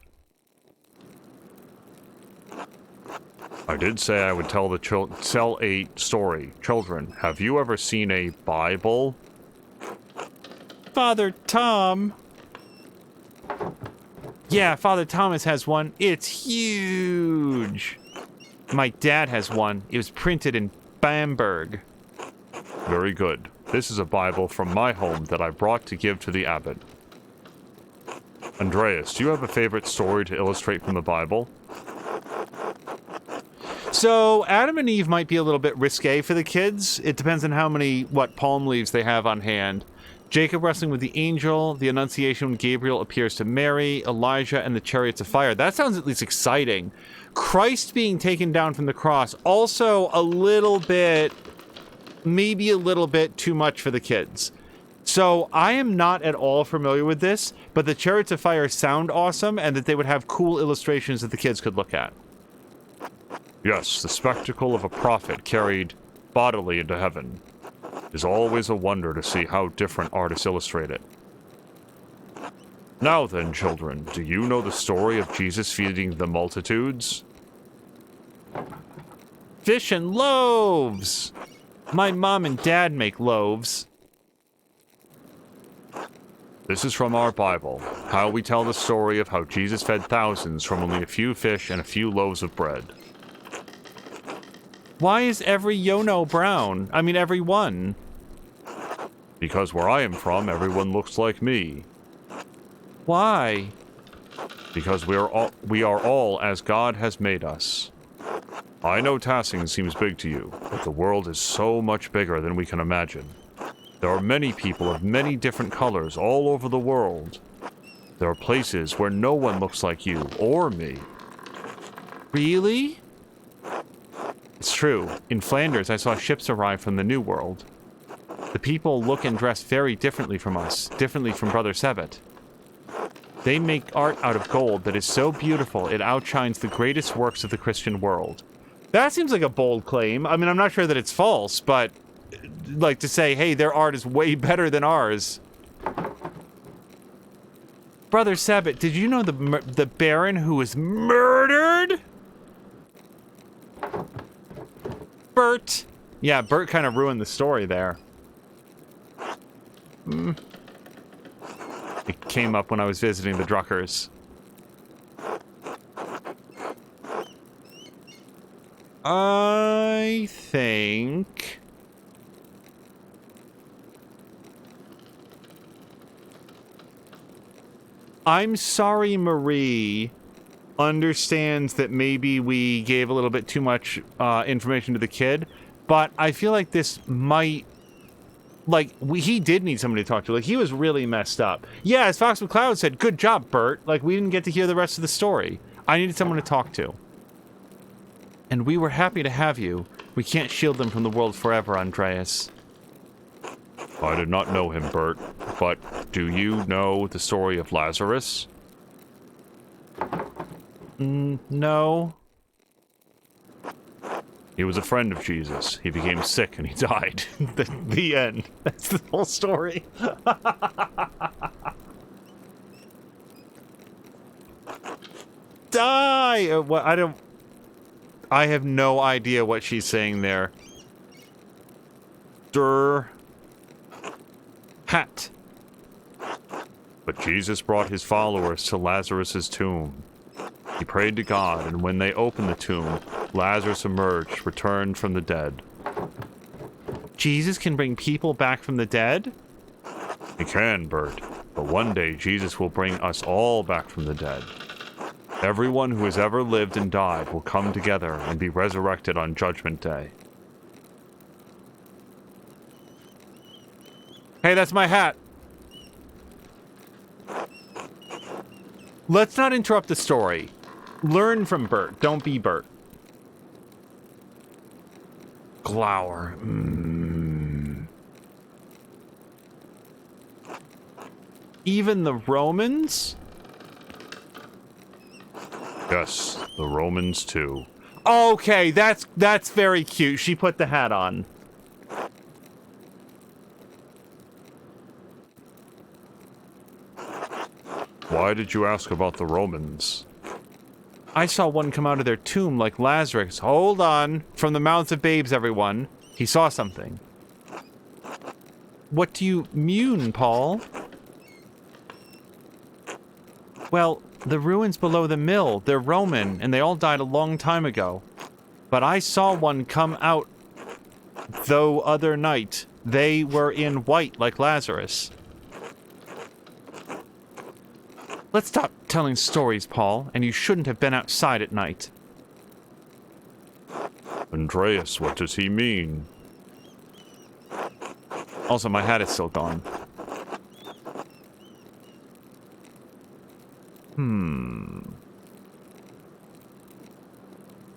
I did say I would tell a story. Children, have you ever seen a Bible? Father Tom. Yeah, Father Thomas has one. It's huge. My dad has one. It was printed in Bamberg. Very good. This is a Bible from my home that I brought to give to the abbot. Andreas, do you have a favorite story to illustrate from the Bible? So, Adam and Eve might be a little bit risque for the kids. It depends on how many, palm leaves they have on hand. Jacob wrestling with the angel, the Annunciation when Gabriel appears to Mary, Elijah, and the chariots of fire. That sounds at least exciting. Christ being taken down from the cross, also a little bit, maybe a little bit too much for the kids. So I am not at all familiar with this, but the chariots of fire sound awesome, and that they would have cool illustrations that the kids could look at. Yes, the spectacle of a prophet carried bodily into heaven is always a wonder to see how different artists illustrate it. Now then, children, do you know the story of Jesus feeding the multitudes? Fish and loaves! My mom and dad make loaves. This is from our Bible, how we tell the story of how Jesus fed thousands from only a few fish and a few loaves of bread. Why is every Yono brown? I mean, every one. Because where I am from, everyone looks like me. Why? Because we are all as God has made us. I know Tassing seems big to you, but the world is so much bigger than we can imagine. There are many people of many different colors all over the world. There are places where no one looks like you or me. Really? It's true. In Flanders, I saw ships arrive from the New World. The people look and dress very differently from us, differently from Brother Sebet. They make art out of gold that is so beautiful it outshines the greatest works of the Christian world. That seems like a bold claim. I mean, I'm not sure that it's false, but like to say, hey, their art is way better than ours. Brother Sebet, did you know the Baron who was murdered? Bert. Yeah, Bert kind of ruined the story there. It came up when I was visiting the Druckers. I think... I'm sorry, Marie understands that maybe we gave a little bit too much information to the kid, but I feel like this might... Like, he did need somebody to talk to. Like, he was really messed up. Yeah, as Fox McCloud said, good job, Bert. Like, we didn't get to hear the rest of the story. I needed someone to talk to. And we were happy to have you. We can't shield them from the world forever, Andreas. I did not know him, Bert, but do you know the story of Lazarus? No. He was a friend of Jesus. He became sick and he died. The end. That's the whole story. Die! What? I have no idea what she's saying there. Hat. But Jesus brought his followers to Lazarus' tomb. He prayed to God, and when they opened the tomb, Lazarus emerged, returned from the dead. Jesus can bring people back from the dead? He can, Bert, but one day Jesus will bring us all back from the dead. Everyone who has ever lived and died will come together and be resurrected on Judgment Day. Hey, that's my hat. Let's not interrupt the story. Learn from Bert. Don't be Bert. Glower. Even the Romans? Yes, the Romans too. Okay, that's very cute. She put the hat on. Why did you ask about the Romans? I saw one come out of their tomb like Lazarus. Hold on. From the mouths of babes, everyone. He saw something. What do you mean, Paul? Well, the ruins below the mill, they're Roman, and they all died a long time ago. But I saw one come out, though other night. They were in white like Lazarus. Let's stop telling stories, Paul, and you shouldn't have been outside at night. Andreas, what does he mean? Also, my hat is still gone.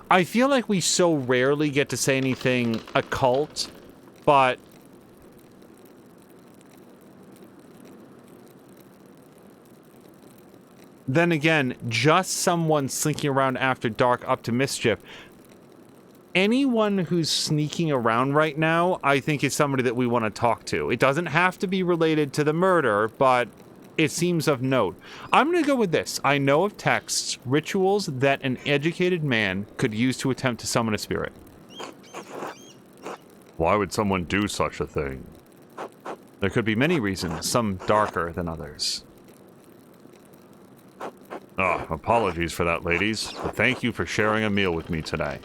I feel like we so rarely get to say anything occult, but... then again, just someone slinking around after dark up to mischief. Anyone who's sneaking around right now, I think is somebody that we want to talk to. It doesn't have to be related to the murder, but it seems of note. I'm going to go with this. I know of texts, rituals that an educated man could use to attempt to summon a spirit. Why would someone do such a thing? There could be many reasons, some darker than others. Apologies for that, ladies, but thank you for sharing a meal with me today.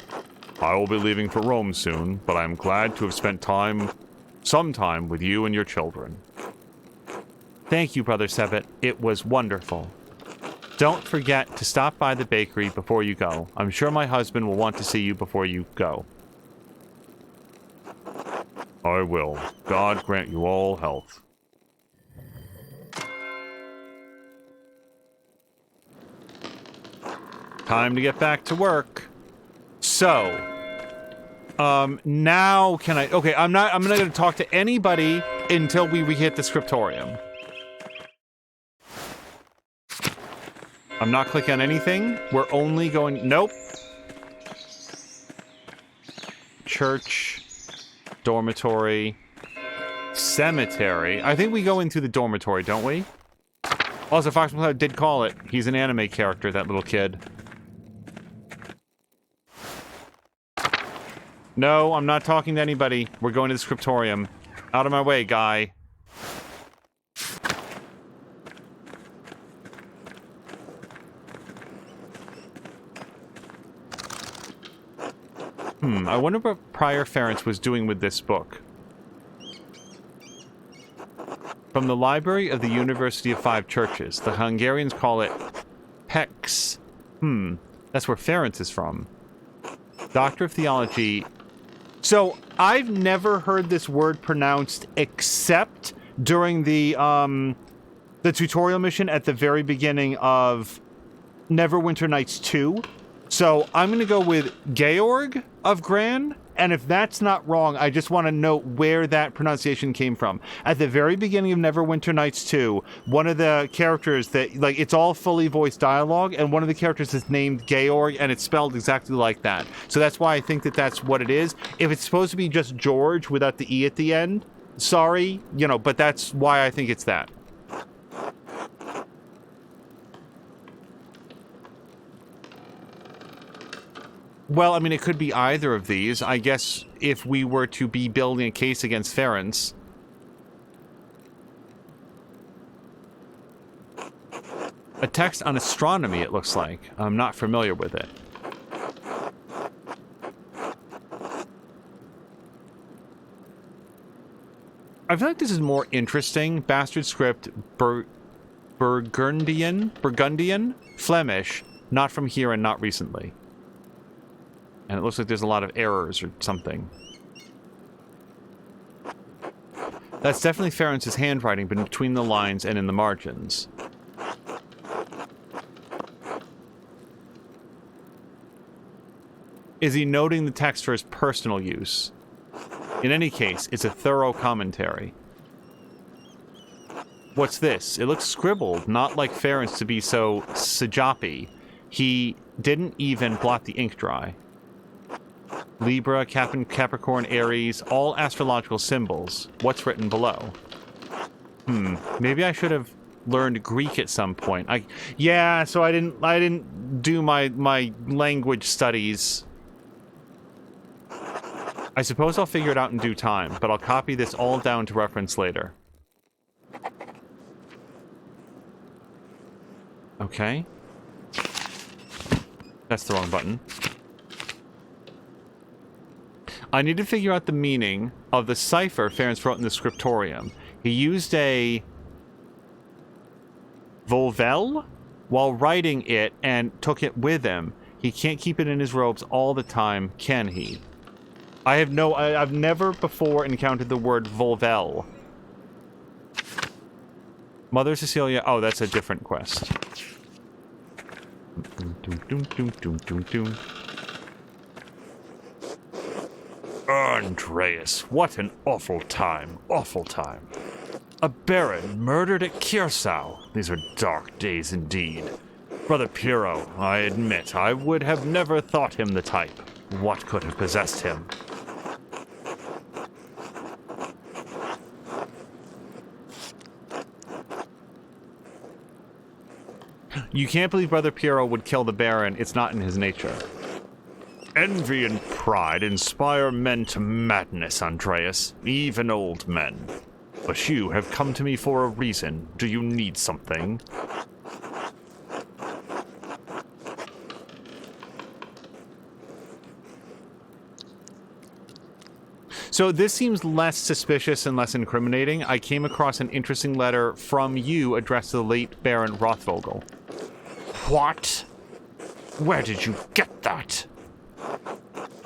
I will be leaving for Rome soon, but I am glad to have spent some time with you and your children. Thank you, Brother Sebbet. It was wonderful. Don't forget to stop by the bakery before you go. I'm sure my husband will want to see you before you go. I will. God grant you all health. Time to get back to work. So, now can I... Okay, I'm not going to talk to anybody until we hit the scriptorium. I'm not clicking on anything. We're only going... Nope. Church. Dormitory. Cemetery. I think we go into the dormitory, don't we? Also, Fox McCloud did call it. He's an anime character, that little kid. No, I'm not talking to anybody. We're going to the scriptorium. Out of my way, guy. I wonder what Prior Ferenc was doing with this book. From the Library of the University of Five Churches. The Hungarians call it Pex. That's where Ferenc is from. Doctor of Theology. So, I've never heard this word pronounced except during the tutorial mission at the very beginning of Neverwinter Nights 2. So, I'm going to go with Georg of Gran, and if that's not wrong, I just want to note where that pronunciation came from. At the very beginning of Neverwinter Nights 2, one of the characters that, like, it's all fully voiced dialogue, and one of the characters is named Georg, and it's spelled exactly like that. So that's why I think that that's what it is. If it's supposed to be just George without the E at the end, sorry, you know, but that's why I think it's that. Well, I mean, it could be either of these. I guess if we were to be building a case against Ferenc. A text on astronomy, it looks like. I'm not familiar with it. I feel like this is more interesting. Bastard script, Burgundian, Flemish, not from here and not recently. And it looks like there's a lot of errors or something. That's definitely Ferenc's handwriting, but between the lines and in the margins. Is he noting the text for his personal use? In any case, it's a thorough commentary. What's this? It looks scribbled, not like Ferenc to be so sajapi. He didn't even blot the ink dry. Libra, Capricorn, Aries, all astrological symbols. What's written below? Maybe I should have learned Greek at some point. Yeah, so I didn't do my language studies. I suppose I'll figure it out in due time, but I'll copy this all down to reference later. Okay. That's the wrong button. I need to figure out the meaning of the cipher Ferenc wrote in the scriptorium. He used a volvel while writing it and took it with him. He can't keep it in his robes all the time, can he? I've never before encountered the word volvel. Mother Cecilia, oh, that's a different quest. Andreas, what an awful time, awful time. A baron murdered at Kiersau. These are dark days indeed. Brother Piero, I admit, I would have never thought him the type. What could have possessed him? You can't believe Brother Piero would kill the Baron. It's not in his nature. Envy and pride inspire men to madness, Andreas, even old men. But you have come to me for a reason. Do you need something? So this seems less suspicious and less incriminating. I came across an interesting letter from you addressed to the late Baron Rothvogel. What? Where did you get that?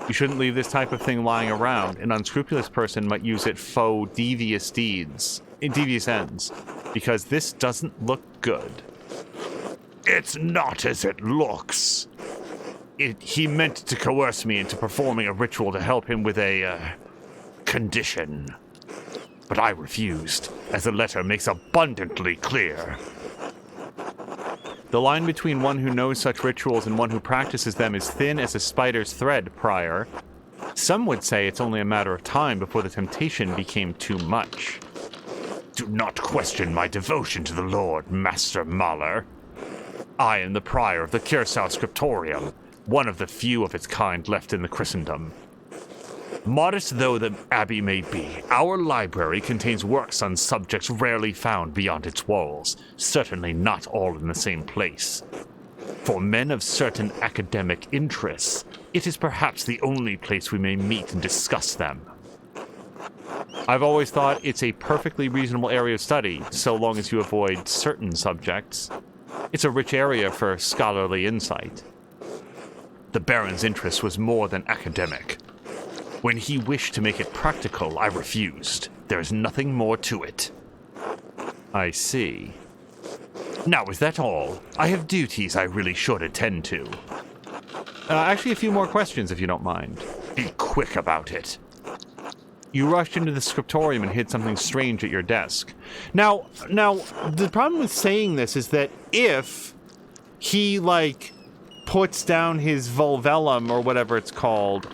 You shouldn't leave this type of thing lying around. An unscrupulous person might use it for devious ends, because this doesn't look good. It's not as it looks. He meant to coerce me into performing a ritual to help him with a, condition. But I refused, as the letter makes abundantly clear. The line between one who knows such rituals and one who practices them is thin as a spider's thread, Prior. Some would say it's only a matter of time before the temptation became too much. Do not question my devotion to the Lord, Master Mahler. I am the prior of the Kiersau Scriptorium, one of the few of its kind left in the Christendom. Modest though the abbey may be, our library contains works on subjects rarely found beyond its walls, certainly not all in the same place. For men of certain academic interests, it is perhaps the only place we may meet and discuss them. I've always thought it's a perfectly reasonable area of study, so long as you avoid certain subjects. It's a rich area for scholarly insight. The Baron's interest was more than academic. When he wished to make it practical, I refused. There is nothing more to it. I see. Now, is that all? I have duties I really should attend to. Actually, a few more questions, if you don't mind. Be quick about it. You rushed into the scriptorium and hid something strange at your desk. Now, the problem with saying this is that if he, puts down his vulvellum or whatever it's called,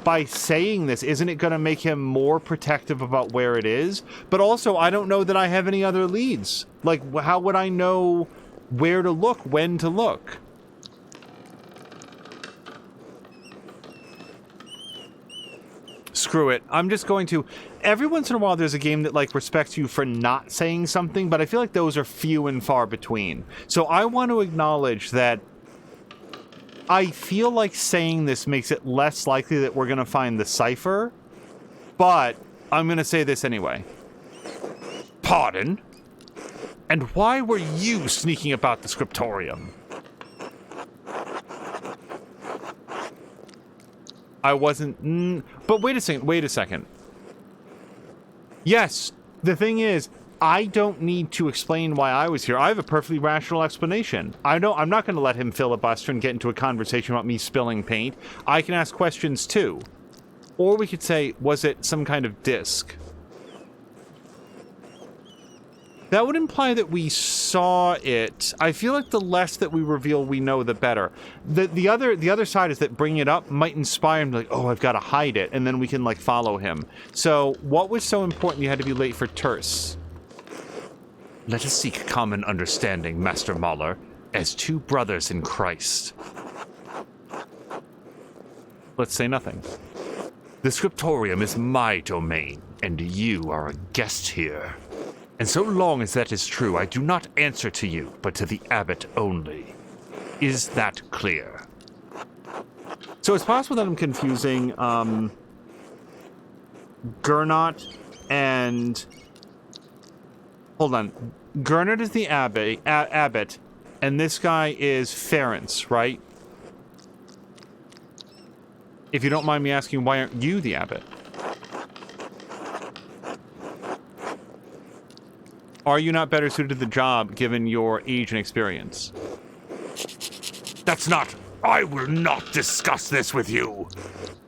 by saying this, isn't it going to make him more protective about where it is? But also, I don't know that I have any other leads. How would I know where to look, when to look? Screw it. I'm just going to... Every once in a while, there's a game that, respects you for not saying something, but I feel like those are few and far between. So I want to acknowledge that I feel like saying this makes it less likely that we're going to find the cipher, but I'm going to say this anyway. Pardon? And why were you sneaking about the scriptorium? I wasn't... but wait a second. Yes, the thing is, I don't need to explain why I was here. I have a perfectly rational explanation. I'm not going to let him filibuster and get into a conversation about me spilling paint. I can ask questions too. Or we could say, was it some kind of disc? That would imply that we saw it. I feel like the less that we reveal we know, the better. The other side is that bringing it up might inspire him to oh, I've got to hide it, and then we can follow him. So what was so important you had to be late for Terse? Let us seek common understanding, Master Mahler, as two brothers in Christ. Let's say nothing. The scriptorium is my domain, and you are a guest here. And so long as that is true, I do not answer to you, but to the abbot only. Is that clear? So it's possible that I'm confusing Gernot and... Hold on. Gernot is the abbot, and this guy is Ferenc, right? If you don't mind me asking, why aren't you the abbot? Are you not better suited to the job, given your age and experience? That's not... I will not discuss this with you.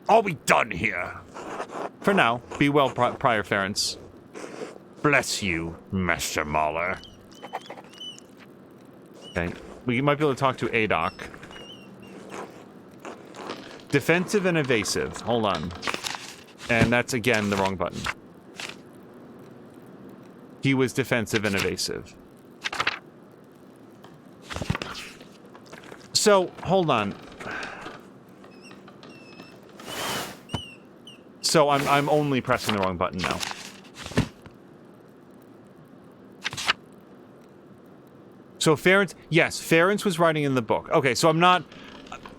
Are we done here? For now, be well, Prior Ference. Bless you, Master Mahler. Okay, we might be able to talk to Adoc. Defensive and evasive. Hold on. And that's, again, the wrong button. He was defensive and evasive. So, hold on. So I'm only pressing the wrong button now. So Ference, yes, Ference was writing in the book. Okay, so I'm not...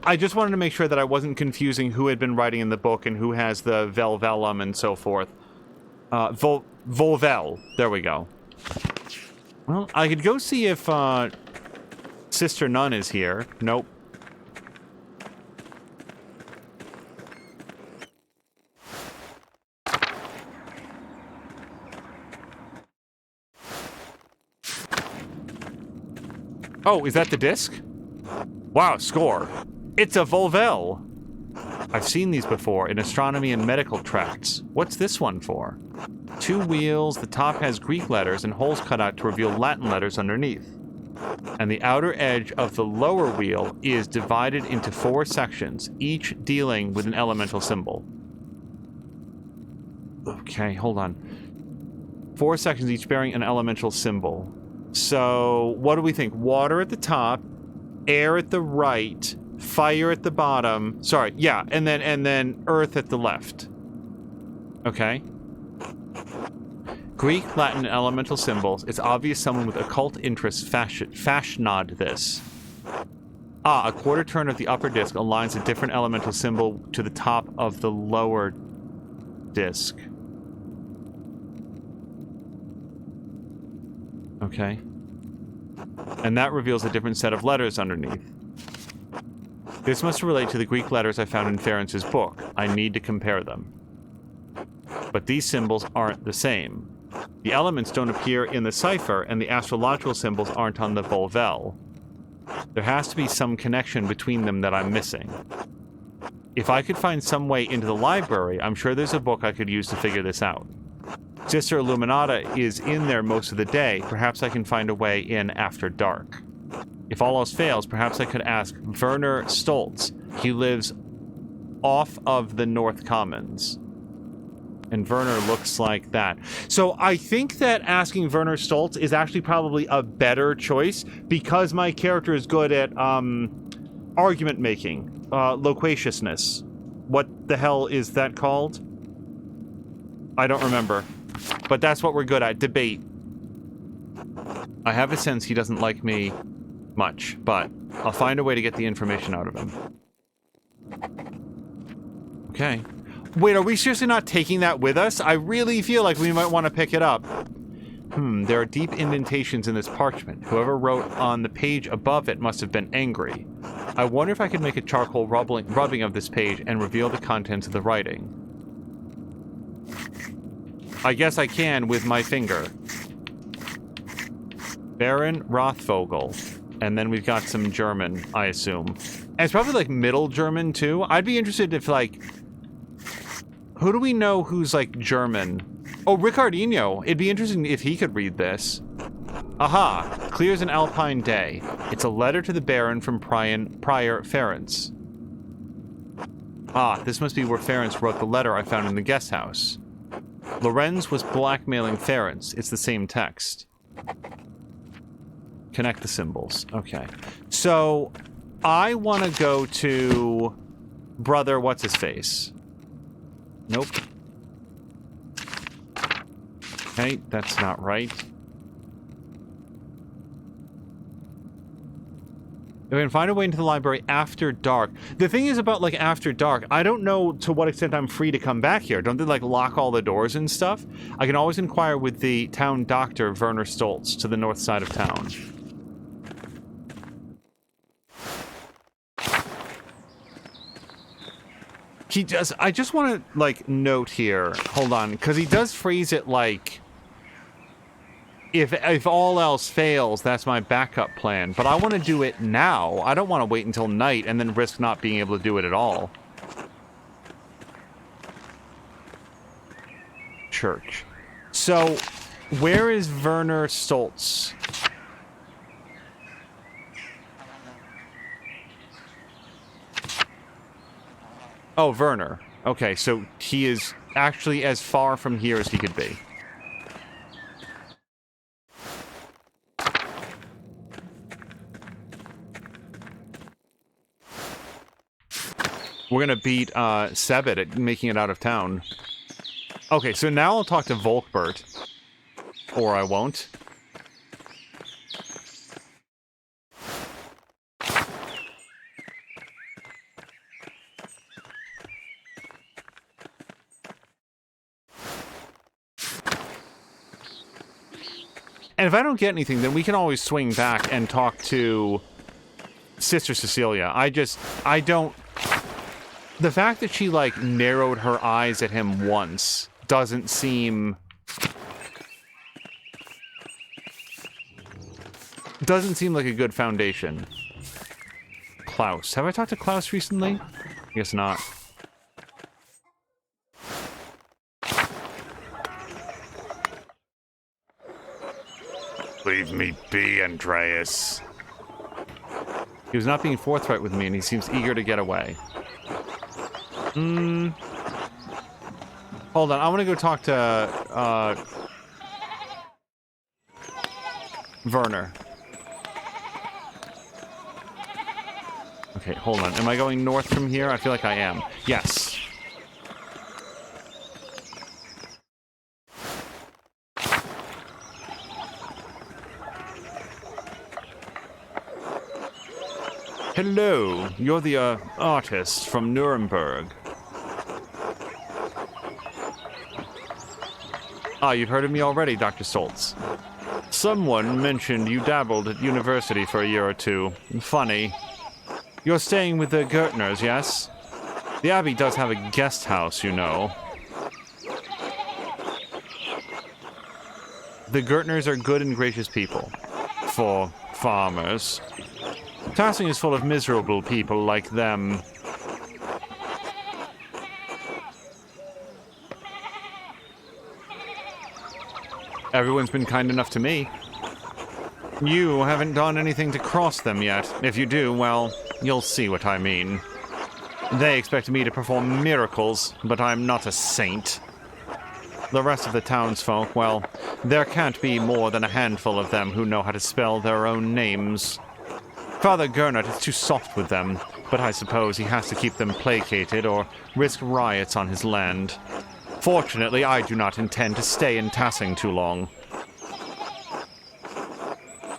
I just wanted to make sure that I wasn't confusing who had been writing in the book and who has the Velvellum and so forth. Volvel. There we go. Well, I could go see if Sister Nun is here. Nope. Oh, is that the disc? Wow, score. It's a Volvel. I've seen these before in astronomy and medical tracts. What's this one for? 2 wheels, the top has Greek letters and holes cut out to reveal Latin letters underneath. And the outer edge of the lower wheel is divided into 4 sections, each dealing with an elemental symbol. Okay, hold on. 4 sections, each bearing an elemental symbol. So, what do we think? Water at the top, air at the right, fire at the bottom. Sorry, yeah, and then earth at the left. Okay. Greek, Latin, elemental symbols. It's obvious someone with occult interests fashioned this. Ah, a quarter turn of the upper disc aligns a different elemental symbol to the top of the lower disc. Okay. And that reveals a different set of letters underneath. This must relate to the Greek letters I found in Ference's book. I need to compare them. But these symbols aren't the same. The elements don't appear in the cipher, and the astrological symbols aren't on the Volvel. There has to be some connection between them that I'm missing. If I could find some way into the library, I'm sure there's a book I could use to figure this out. Sister Illuminata is in there most of the day. Perhaps I can find a way in after dark. If all else fails, perhaps I could ask Werner Stoltz. He lives off of the North Commons. And Werner looks like that. So I think that asking Werner Stoltz is actually probably a better choice because my character is good at argument making, loquaciousness. What the hell is that called? I don't remember. But that's what we're good at, debate. I have a sense he doesn't like me much, but I'll find a way to get the information out of him. Okay. Wait, are we seriously not taking that with us? I really feel like we might want to pick it up. There are deep indentations in this parchment. Whoever wrote on the page above it must have been angry. I wonder if I could make a charcoal rubbing of this page and reveal the contents of the writing. I guess I can with my finger. Baron Rothvogel. And then we've got some German, I assume. And it's probably like Middle German too. I'd be interested if like... Who do we know who's like German? Oh, Ricardinho. It'd be interesting if he could read this. Aha! Clear as an alpine day. It's a letter to the Baron from Prior Ference. Ah, this must be where Ference wrote the letter I found in the guest house. Lorenz was blackmailing Ference. It's the same text. Connect the symbols. Okay. So, I want to go to Brother What's-His-Face. Nope. Okay, that's not right. If I can find a way into the library after dark. The thing is about, like, after dark, I don't know to what extent I'm free to come back here. Don't they, like, lock all the doors and stuff? I can always inquire with the town doctor, Werner Stoltz, to the north side of town. He does... I just want to, like, note here... Hold on, because he does phrase it like... If all else fails, that's my backup plan. But I want to do it now. I don't want to wait until night and then risk not being able to do it at all. Church. So, where is Werner Stoltz? Oh, Werner. Okay, so he is actually as far from here as he could be. We're gonna beat Sebit at making it out of town. Okay, so now I'll talk to Volkbert. Or I won't. And if I don't get anything, then we can always swing back and talk to Sister Cecilia. I don't... The fact that she, like, narrowed her eyes at him once doesn't seem... Doesn't seem like a good foundation. Klaus. Have I talked to Klaus recently? I guess not. Leave me be, Andreas. He was not being forthright with me, and he seems eager to get away. Hold on, I want to go talk to, Werner. Okay, hold on. Am I going north from here? I feel like I am. Yes. Hello, you're the, artist from Nuremberg. Ah, you've heard of me already, Dr. Stoltz. Someone mentioned you dabbled at university for a year or two. Funny. You're staying with the Gertners, yes? The abbey does have a guest house, you know. The Gertners are good and gracious people. For farmers. Tassing is full of miserable people like them. Everyone's been kind enough to me. You haven't done anything to cross them yet. If you do, well, you'll see what I mean. They expect me to perform miracles, but I'm not a saint. The rest of the townsfolk, well, there can't be more than a handful of them who know how to spell their own names. Father Gernot is too soft with them, but I suppose he has to keep them placated or risk riots on his land. Fortunately, I do not intend to stay in Tassing too long.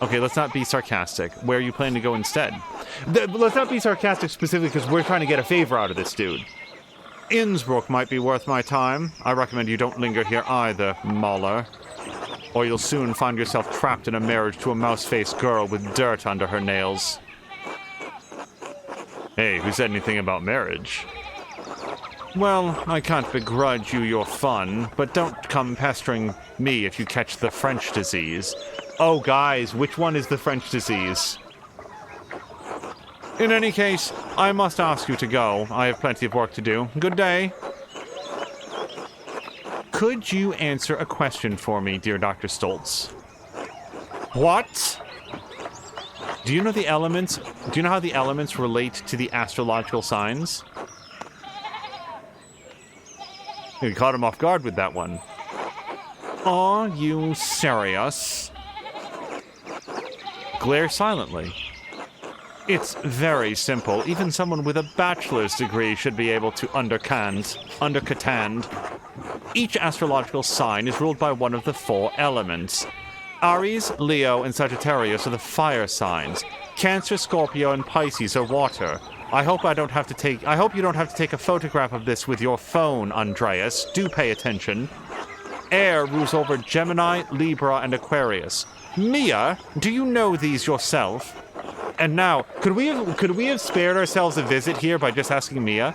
Okay, let's not be sarcastic. Where are you planning to go instead? Let's not be sarcastic specifically because we're trying to get a favor out of this dude. Innsbruck might be worth my time. I recommend you don't linger here either, Mahler. Or you'll soon find yourself trapped in a marriage to a mouse-faced girl with dirt under her nails. Hey, who said anything about marriage? Well, I can't begrudge you your fun, but don't come pestering me if you catch the French disease. Oh, guys, which one is the French disease? In any case, I must ask you to go. I have plenty of work to do. Good day. Could you answer a question for me, dear Dr. Stoltz? What? Do you know the elements? Do you know how the elements relate to the astrological signs? You caught him off guard with that one. Are you serious? Glare silently. It's very simple. Even someone with a bachelor's degree should be able to understand. Each astrological sign is ruled by one of the 4 elements. Aries, Leo, and Sagittarius are the fire signs. Cancer, Scorpio, and Pisces are water. I hope you don't have to take a photograph of this with your phone, Andreas. Do pay attention. Air rules over Gemini, Libra, and Aquarius. Mia, do you know these yourself? And now, could we have spared ourselves a visit here by just asking Mia?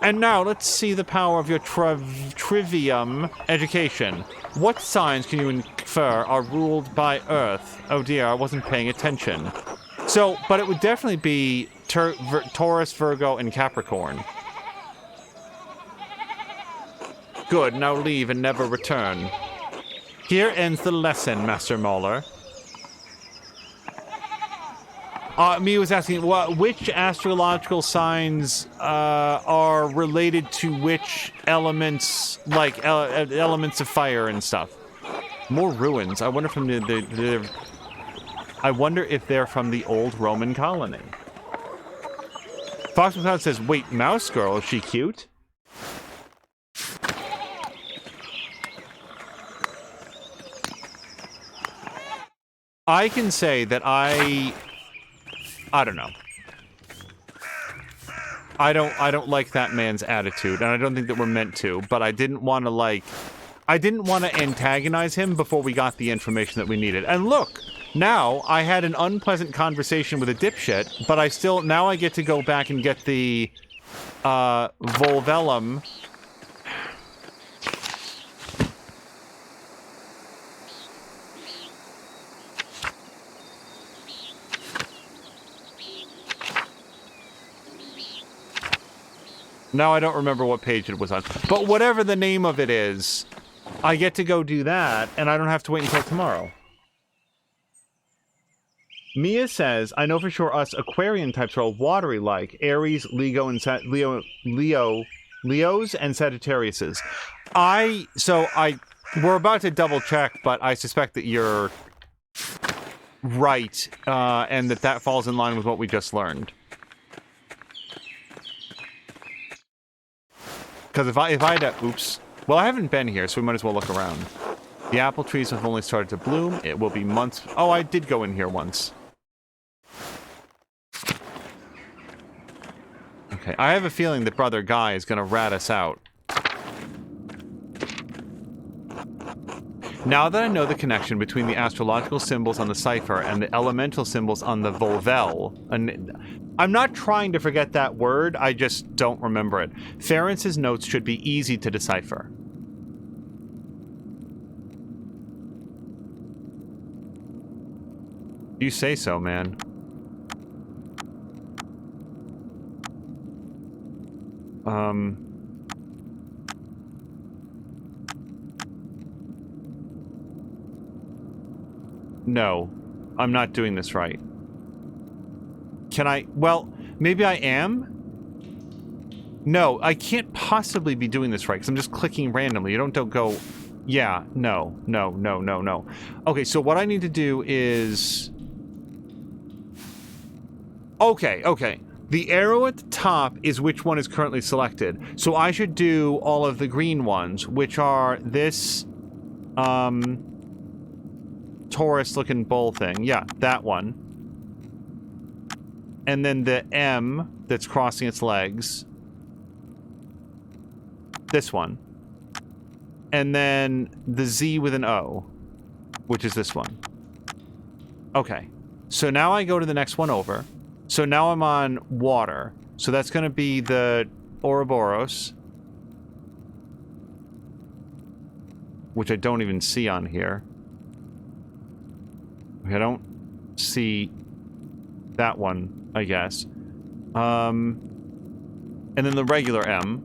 And now let's see the power of your trivium education. What signs can you infer are ruled by Earth? Oh dear, I wasn't paying attention. So, but it would definitely be Taurus, Virgo, and Capricorn. Good, now leave and never return. Here ends the lesson, Master Mauler. Mia was asking, which astrological signs are related to which elements, like elements of fire and stuff. More ruins. I wonder from I wonder if they're from the old Roman colony. Fox McCloud says, "Wait, Mouse Girl, is she cute?" I can say that I don't know. I don't like that man's attitude, and I don't think that we're meant to, but I didn't want to antagonize him before we got the information that we needed. And look, now I had an unpleasant conversation with a dipshit, but now I get to go back and get the Volvellum. Now I don't remember what page it was on. But whatever the name of it is, I get to go do that, and I don't have to wait until tomorrow. Mia says, I know for sure us Aquarian types are all watery-like. Aries, Leos, and Sagittariuses. We're about to double-check, but I suspect that you're right, and that falls in line with what we just learned. Because if I had to... Oops. Well, I haven't been here, so we might as well look around. The apple trees have only started to bloom. It will be months... Oh, I did go in here once. Okay, I have a feeling that Brother Guy is going to rat us out. Now that I know the connection between the astrological symbols on the cipher and the elemental symbols on the Volvel, and I'm not trying to forget that word, I just don't remember it. Ference's notes should be easy to decipher. You say so, man. No, I'm not doing this right. Can I? Well, maybe I am? No, I can't possibly be doing this right, because I'm just clicking randomly. You don't go... Yeah, no. Okay, so what I need to do is... Okay. The arrow at the top is which one is currently selected. So I should do all of the green ones, which are this... Taurus-looking bull thing. Yeah, that one. And then the M that's crossing its legs. This one. And then the Z with an O, which is this one. Okay. So now I go to the next one over. So now I'm on water. So that's going to be the Ouroboros, which I don't even see on here. I don't see that one, I guess. And then the regular M.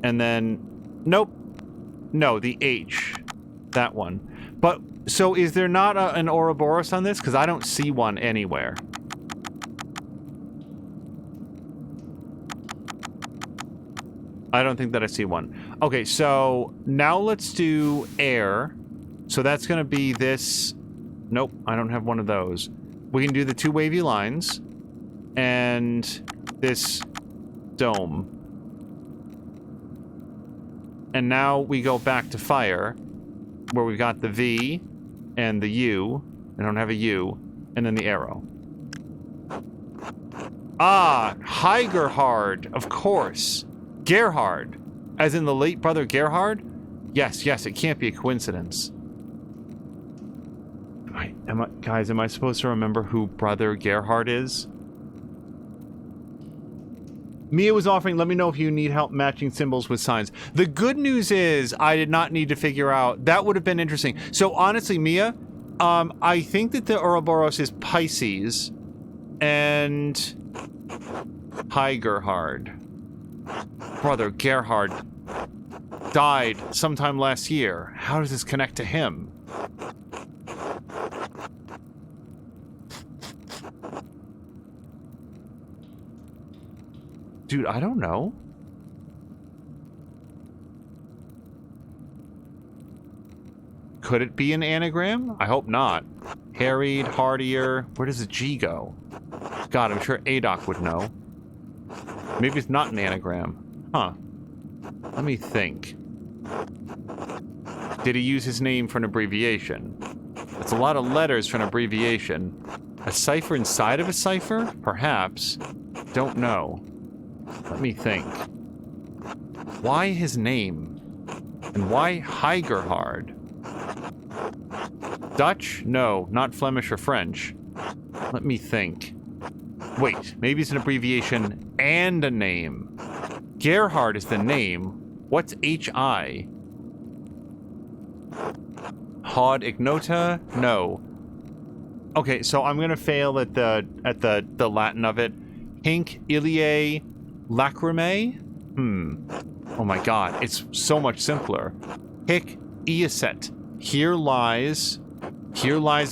And then... Nope. No, the H. That one. But, so is there not an Ouroboros on this? Because I don't see one anywhere. I don't think that I see one. Okay, so now let's do air. So that's going to be this... Nope, I don't have one of those. We can do the two wavy lines. And this dome. And now we go back to fire, where we've got the V and the U. I don't have a U. And then the arrow. Ah, Heigerhard, of course. Gerhard, as in the late brother Gerhard? Yes, it can't be a coincidence. Guys, am I supposed to remember who Brother Gerhard is? Mia was offering, let me know if you need help matching symbols with signs. The good news is I did not need to figure out. That would have been interesting. So honestly, Mia, I think that the Ouroboros is Pisces and Hi Gerhard. Brother Gerhard died sometime last year. How does this connect to him? Dude, I don't know. Could it be an anagram? I hope not. Harried, hardier. Where does the G go? God, I'm sure Adoc would know. Maybe it's not an anagram. Huh. Let me think. Did he use his name for an abbreviation? That's a lot of letters for an abbreviation. A cipher inside of a cipher? Perhaps. Don't know. Let me think. Why his name? And why Heigerhard? Dutch? No, not Flemish or French. Let me think. Wait, maybe it's an abbreviation and a name. Gerhard is the name. What's H-I? Hod Ignota? No. Okay, so I'm gonna fail at the Latin of it. Hinc Iliae Lacrimae? Oh my god, it's so much simpler. Hic Eoset. Here lies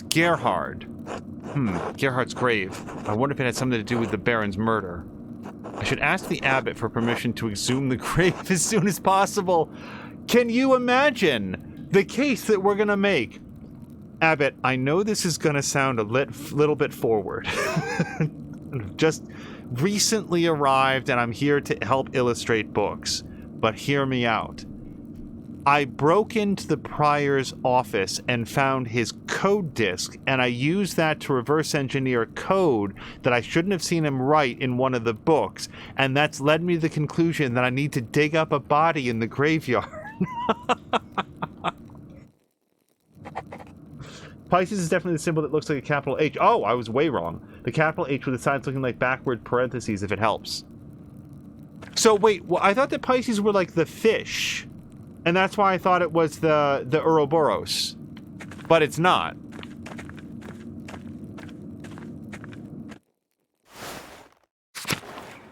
Gerhard. Gerhard's grave. I wonder if it had something to do with the Baron's murder. I should ask the abbot for permission to exhume the grave as soon as possible. Can you imagine the case that we're gonna make? Abbot, I know this is gonna sound a little bit forward. Just recently arrived and I'm here to help illustrate books, but hear me out. I broke into the prior's office and found his code disk, and I used that to reverse engineer code that I shouldn't have seen him write in one of the books, and that's led me to the conclusion that I need to dig up a body in the graveyard. Pisces is definitely the symbol that looks like a capital H. Oh, I was way wrong. The capital H with the signs looking like backward parentheses, if it helps. So wait, well, I thought that Pisces were like the fish. And that's why I thought it was the Ouroboros. But it's not.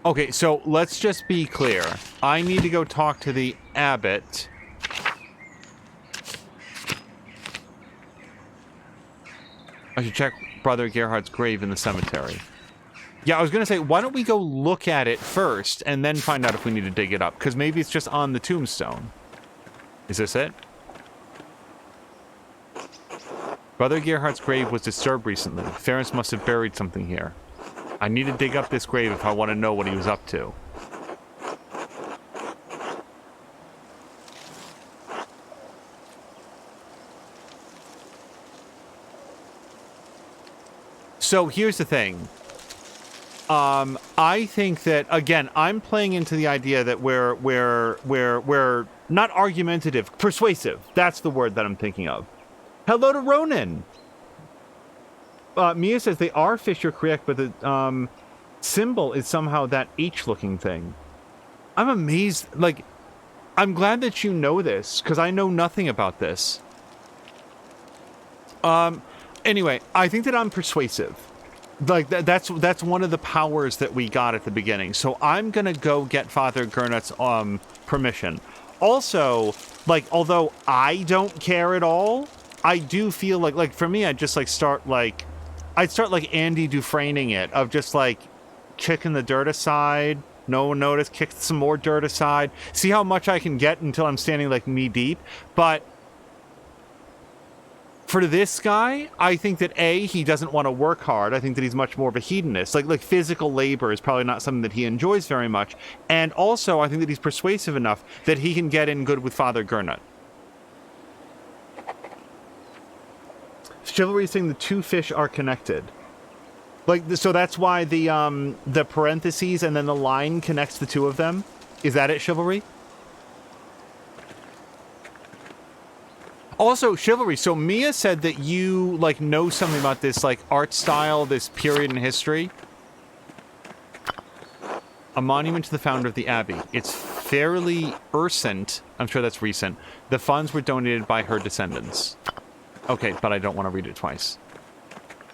Okay, so let's just be clear. I need to go talk to the abbot. I should check Brother Gerhard's grave in the cemetery. Yeah, I was going to say, why don't we go look at it first and then find out if we need to dig it up? Because maybe it's just on the tombstone. Is this it? Brother Gerhard's grave was disturbed recently. Ference must have buried something here. I need to dig up this grave if I want to know what he was up to. So here's the thing. I think that, again, I'm playing into the idea that we're not argumentative, persuasive. That's the word that I'm thinking of. Hello to Ronan. Mia says they are fish, you're correct, but the symbol is somehow that H-looking thing. I'm amazed. Like, I'm glad that you know this, because I know nothing about this. Anyway, I think that I'm persuasive. Like, that's one of the powers that we got at the beginning. So I'm gonna go get Father Gernut's permission. Also, like, although I don't care at all, I do feel like for me, I'd start like Andy Dufresneing it, of just like kicking the dirt aside. No one noticed, kick some more dirt aside. See how much I can get until I'm standing like knee deep. But for this guy, I think that A, he doesn't want to work hard. I think that he's much more of a hedonist. Like physical labor is probably not something that he enjoys very much. And also, I think that he's persuasive enough that he can get in good with Father Gernut. Chivalry is saying the two fish are connected. Like, so that's why the parentheses and then the line connects the two of them. Is that it, Chivalry? Also, Chivalry, so Mia said that you, like, know something about this, like, art style, this period in history. A monument to the founder of the abbey. It's fairly recent. I'm sure that's recent. The funds were donated by her descendants. Okay, but I don't want to read it twice.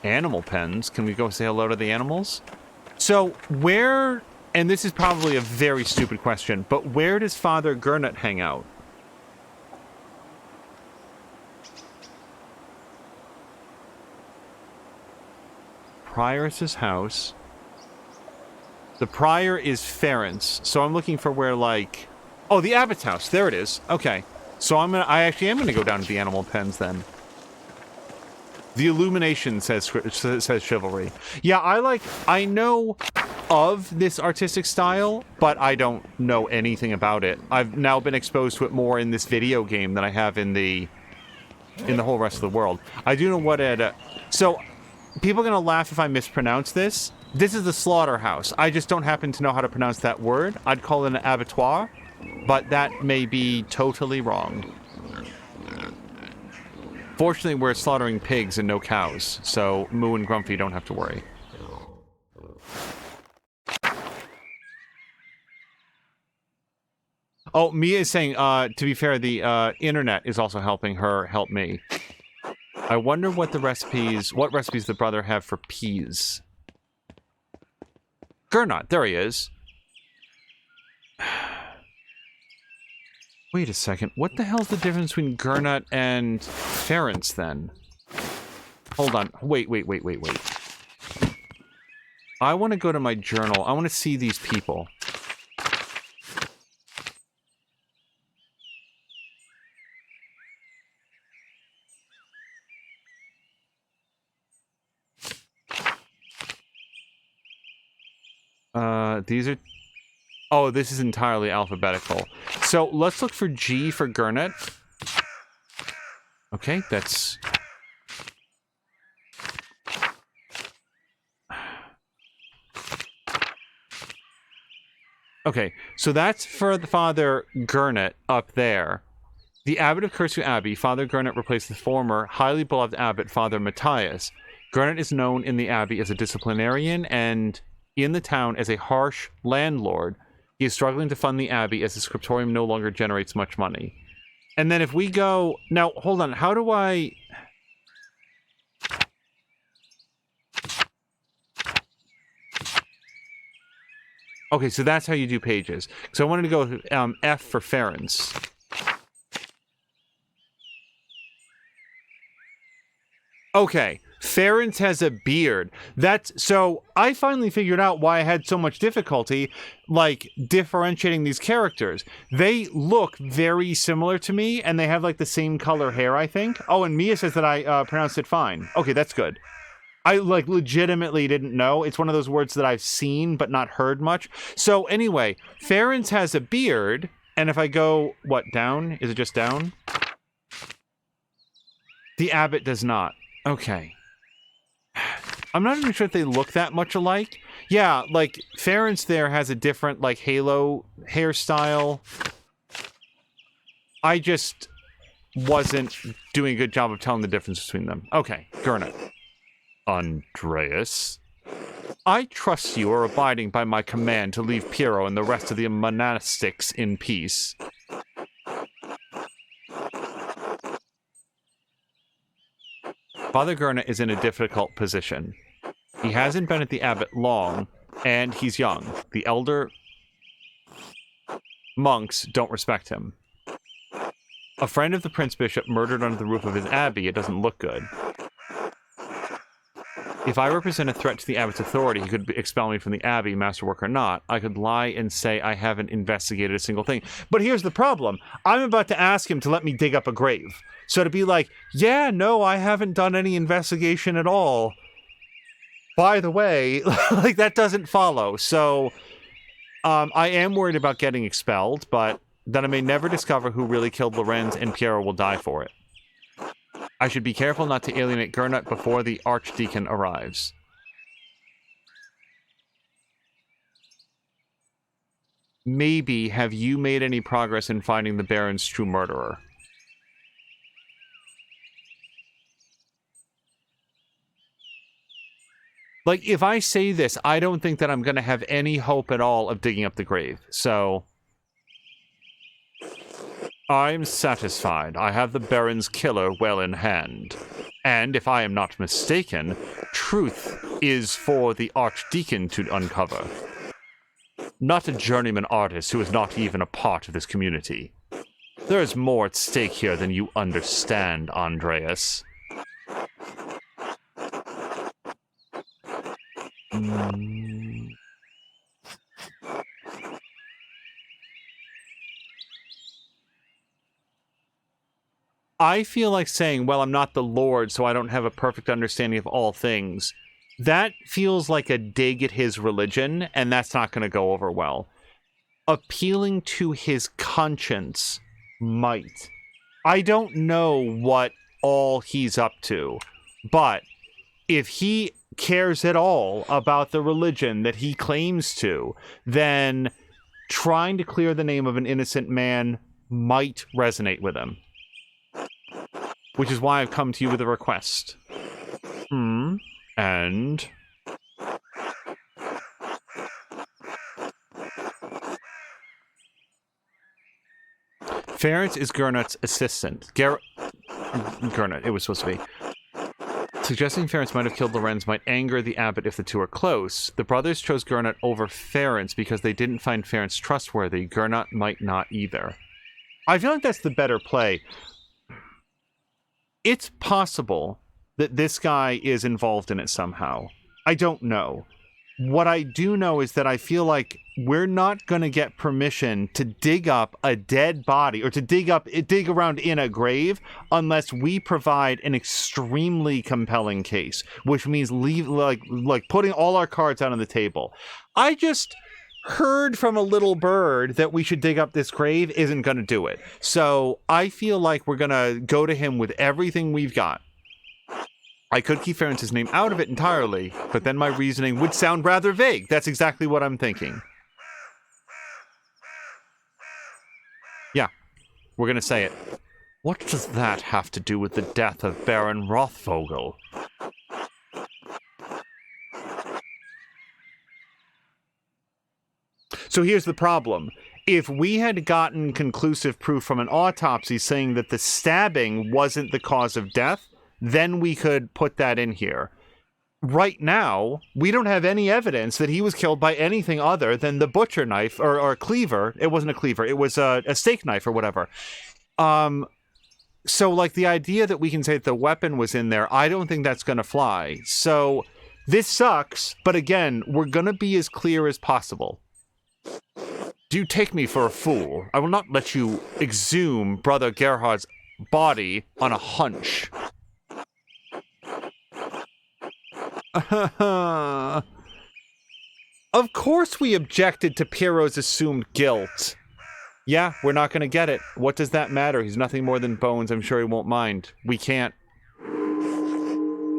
Animal pens. Can we go say hello to the animals? So, where... And this is probably a very stupid question, but where does Father Gurnet hang out? Prioress's house. The prior is Ference, so I'm looking for where, like... Oh, the abbot's house. There it is. Okay. So I actually am gonna go down to the animal pens then. The illumination says chivalry. Yeah, I know of this artistic style, but I don't know anything about it. I've now been exposed to it more in this video game than I have in the whole rest of the world. I do know what it... So, people are gonna laugh if I mispronounce this. This is the slaughterhouse. I just don't happen to know how to pronounce that word. I'd call it an abattoir, but that may be totally wrong. Fortunately, we're slaughtering pigs and no cows, so Moo and Grumpy don't have to worry. Oh, Mia is saying, to be fair, the internet is also helping her help me. I wonder what recipes the brother have for peas. Gernot, there he is. Wait a second, what the hell's the difference between Gernot and Ference, then? Hold on, wait. I want to go to my journal. I want to see these people. These are... Oh, this is entirely alphabetical. So, let's look for G for Gurnet. Okay, that's... Okay, so that's for the Father Gurnet up there. The abbot of Cursu Abbey, Father Gurnet replaced the former, highly beloved abbot, Father Matthias. Gurnet is known in the abbey as a disciplinarian and in the town as a harsh landlord. He is struggling to fund the abbey as the scriptorium no longer generates much money. And then if we go... Now, hold on. How do I... Okay, so that's how you do pages. So I wanted to go F for Ference. Okay. Ference has a beard. So I finally figured out why I had so much difficulty, like, differentiating these characters. They look very similar to me, and they have, like, the same color hair, I think. Oh, and Mia says that I pronounced it fine. Okay, that's good. I, like, legitimately didn't know. It's one of those words that I've seen, but not heard much. So, anyway, Ference has a beard, and if I go, what, down? Is it just down? The abbot does not. Okay. I'm not even sure if they look that much alike. Yeah, like, Ference there has a different, like, halo hairstyle. I just wasn't doing a good job of telling the difference between them. Okay, Gurnet. Andreas. I trust you are abiding by my command to leave Piero and the rest of the monastics in peace. Father Gurnet is in a difficult position. He hasn't been at the abbot long, and he's young. The elder monks don't respect him. A friend of the Prince Bishop murdered under the roof of his abbey. It doesn't look good. If I represent a threat to the abbot's authority, he could expel me from the abbey, masterwork or not. I could lie and say I haven't investigated a single thing. But here's the problem. I'm about to ask him to let me dig up a grave. So to be like, yeah, no, I haven't done any investigation at all. By the way, like, that doesn't follow. So I am worried about getting expelled, but that I may never discover who really killed Lorenz, and Piero will die for it. I should be careful not to alienate Gurnet before the archdeacon arrives. Maybe have you made any progress in finding the Baron's true murderer? Like, if I say this, I don't think that I'm going to have any hope at all of digging up the grave. So, I'm satisfied. I have the Baron's killer well in hand. And if I am not mistaken, truth is for the Archdeacon to uncover. Not a journeyman artist who is not even a part of this community. There is more at stake here than you understand, Andreas. I feel like saying, well, I'm not the Lord, so I don't have a perfect understanding of all things. That feels like a dig at his religion, and that's not going to go over well. Appealing to his conscience might. I don't know what all he's up to, but if he cares at all about the religion that he claims to, then trying to clear the name of an innocent man might resonate with him. Which is why I've come to you with a request. And... Ference is Gernot's assistant. Gernot, it was supposed to be. Suggesting Ference might have killed Lorenz might anger the abbot if the two are close. The brothers chose Gernot over Ference because they didn't find Ference trustworthy. Gernot might not either. I feel like that's the better play. It's possible that this guy is involved in it somehow. I don't know. What I do know is that I feel like we're not going to get permission to dig up a dead body or to dig around in a grave unless we provide an extremely compelling case, which means like putting all our cards out on the table. I just heard from a little bird that we should dig up this grave isn't going to do it. So I feel like we're going to go to him with everything we've got. I could keep Ference's name out of it entirely, but then my reasoning would sound rather vague. That's exactly what I'm thinking. Yeah, we're going to say it. What does that have to do with the death of Baron Rothvogel? So here's the problem. If we had gotten conclusive proof from an autopsy saying that the stabbing wasn't the cause of death, then we could put that in here. Right now, we don't have any evidence that he was killed by anything other than the butcher knife or cleaver. It wasn't a cleaver. It was a steak knife or whatever. So, like, the idea that we can say that the weapon was in there, I don't think that's going to fly. So, this sucks, but again, we're going to be as clear as possible. Do you take me for a fool? I will not let you exhume Brother Gerhard's body on a hunch. Of course we objected to Pierrot's assumed guilt. Yeah, we're not going to get it. What does that matter? He's nothing more than bones. I'm sure he won't mind. We can't.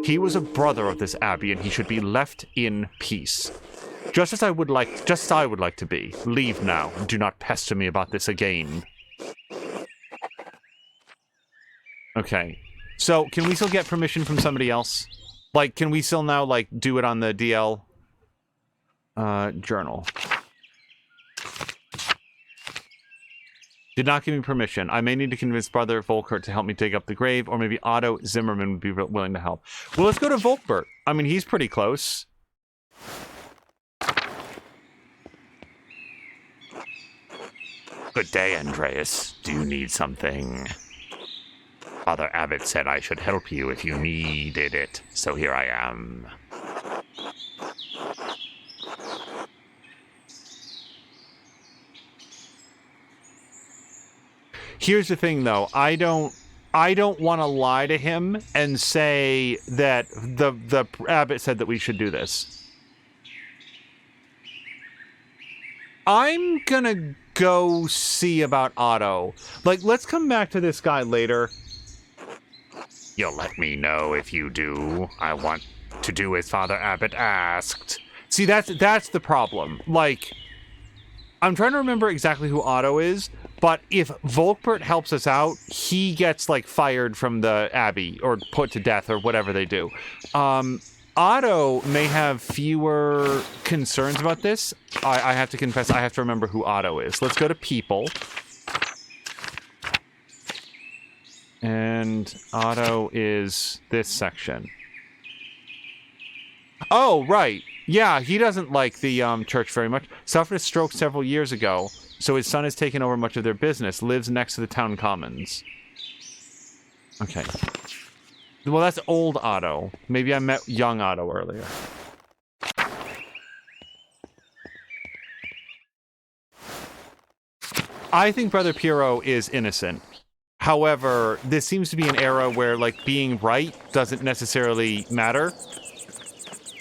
He was a brother of this abbey, and he should be left in peace. Just as I would like to be. Leave now, and do not pester me about this again. Okay. So, can we still get permission from somebody else? Like, can we still now, like, do it on the DL journal? Did not give me permission. I may need to convince Brother Volkert to help me dig up the grave, or maybe Otto Zimmerman would be willing to help. Well, let's go to Volkbert. I mean, he's pretty close. Good day, Andreas. Do you need something? Father Abbot said I should help you if you needed it, so here I am. Here's the thing, though. I don't want to lie to him and say that the abbot said that we should do this. I'm gonna go see about Otto. Like, let's come back to this guy later. You'll let me know if you do. I want to do as Father Abbot asked. See, that's the problem. Like, I'm trying to remember exactly who Otto is, but if Volkbert helps us out, he gets, like, fired from the abbey or put to death or whatever they do. Otto may have fewer concerns about this. I have to confess, I have to remember who Otto is. Let's go to people. And Otto is this section. Oh, right. Yeah, he doesn't like the church very much. Suffered a stroke several years ago, so his son has taken over much of their business. Lives next to the town commons. Okay. Well, that's old Otto. Maybe I met young Otto earlier. I think Brother Piero is innocent. However, this seems to be an era where, like, being right doesn't necessarily matter.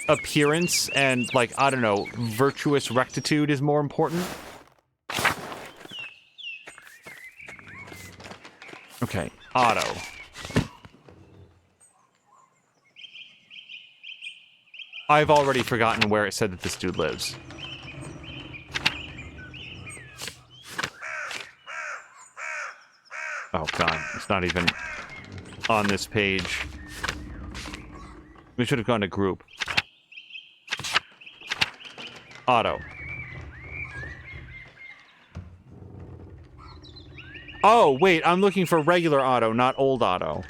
Appearance and, like, I don't know, virtuous rectitude is more important. Okay, Otto. I've already forgotten where it said that this dude lives. Oh god, it's not even on this page. We should have gone to group. Otto. Oh, wait, I'm looking for regular Otto, not old Otto.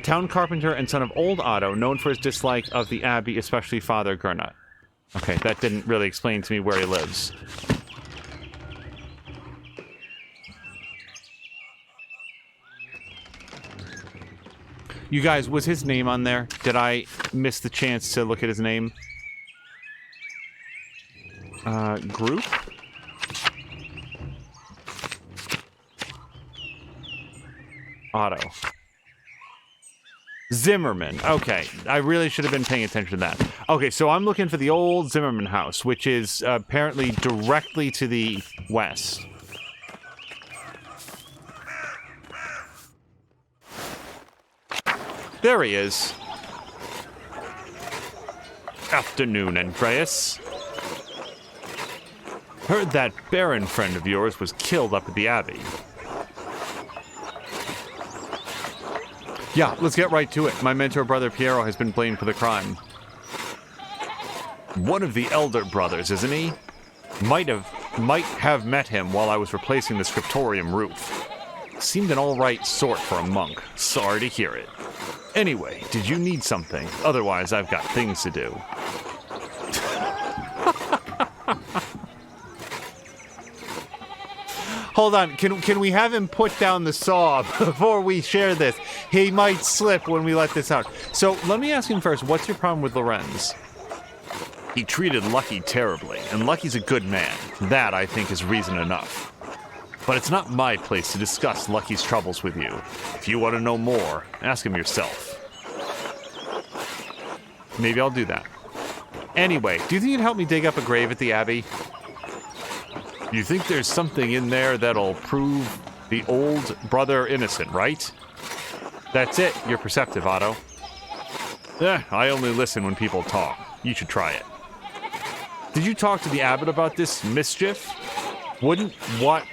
Town carpenter and son of old Otto, known for his dislike of the abbey, especially Father Gernot. Okay, that didn't really explain to me where he lives. You guys, was his name on there? Did I miss the chance to look at his name? Group? Otto. Zimmerman. Okay, I really should have been paying attention to that. Okay, so I'm looking for the old Zimmerman house, which is apparently directly to the west. There he is. Afternoon, Andreas. Heard that Baron friend of yours was killed up at the abbey. Yeah, let's get right to it. My mentor, Brother Piero, has been blamed for the crime. One of the elder brothers, isn't he? Might have met him while I was replacing the scriptorium roof. Seemed an alright sort for a monk. Sorry to hear it. Anyway, did you need something? Otherwise, I've got things to do. Hold on, can we have him put down the saw before we share this? He might slip when we let this out. So, let me ask him first, what's your problem with Lorenz? He treated Lucky terribly, and Lucky's a good man. That, I think, is reason enough. But it's not my place to discuss Lucky's troubles with you. If you want to know more, ask him yourself. Maybe I'll do that. Anyway, do you think you'd help me dig up a grave at the Abbey? You think there's something in there that'll prove the old brother innocent, right? That's it. You're perceptive, Otto. I only listen when people talk. You should try it. Did you talk to the abbot about this mischief? Wouldn't want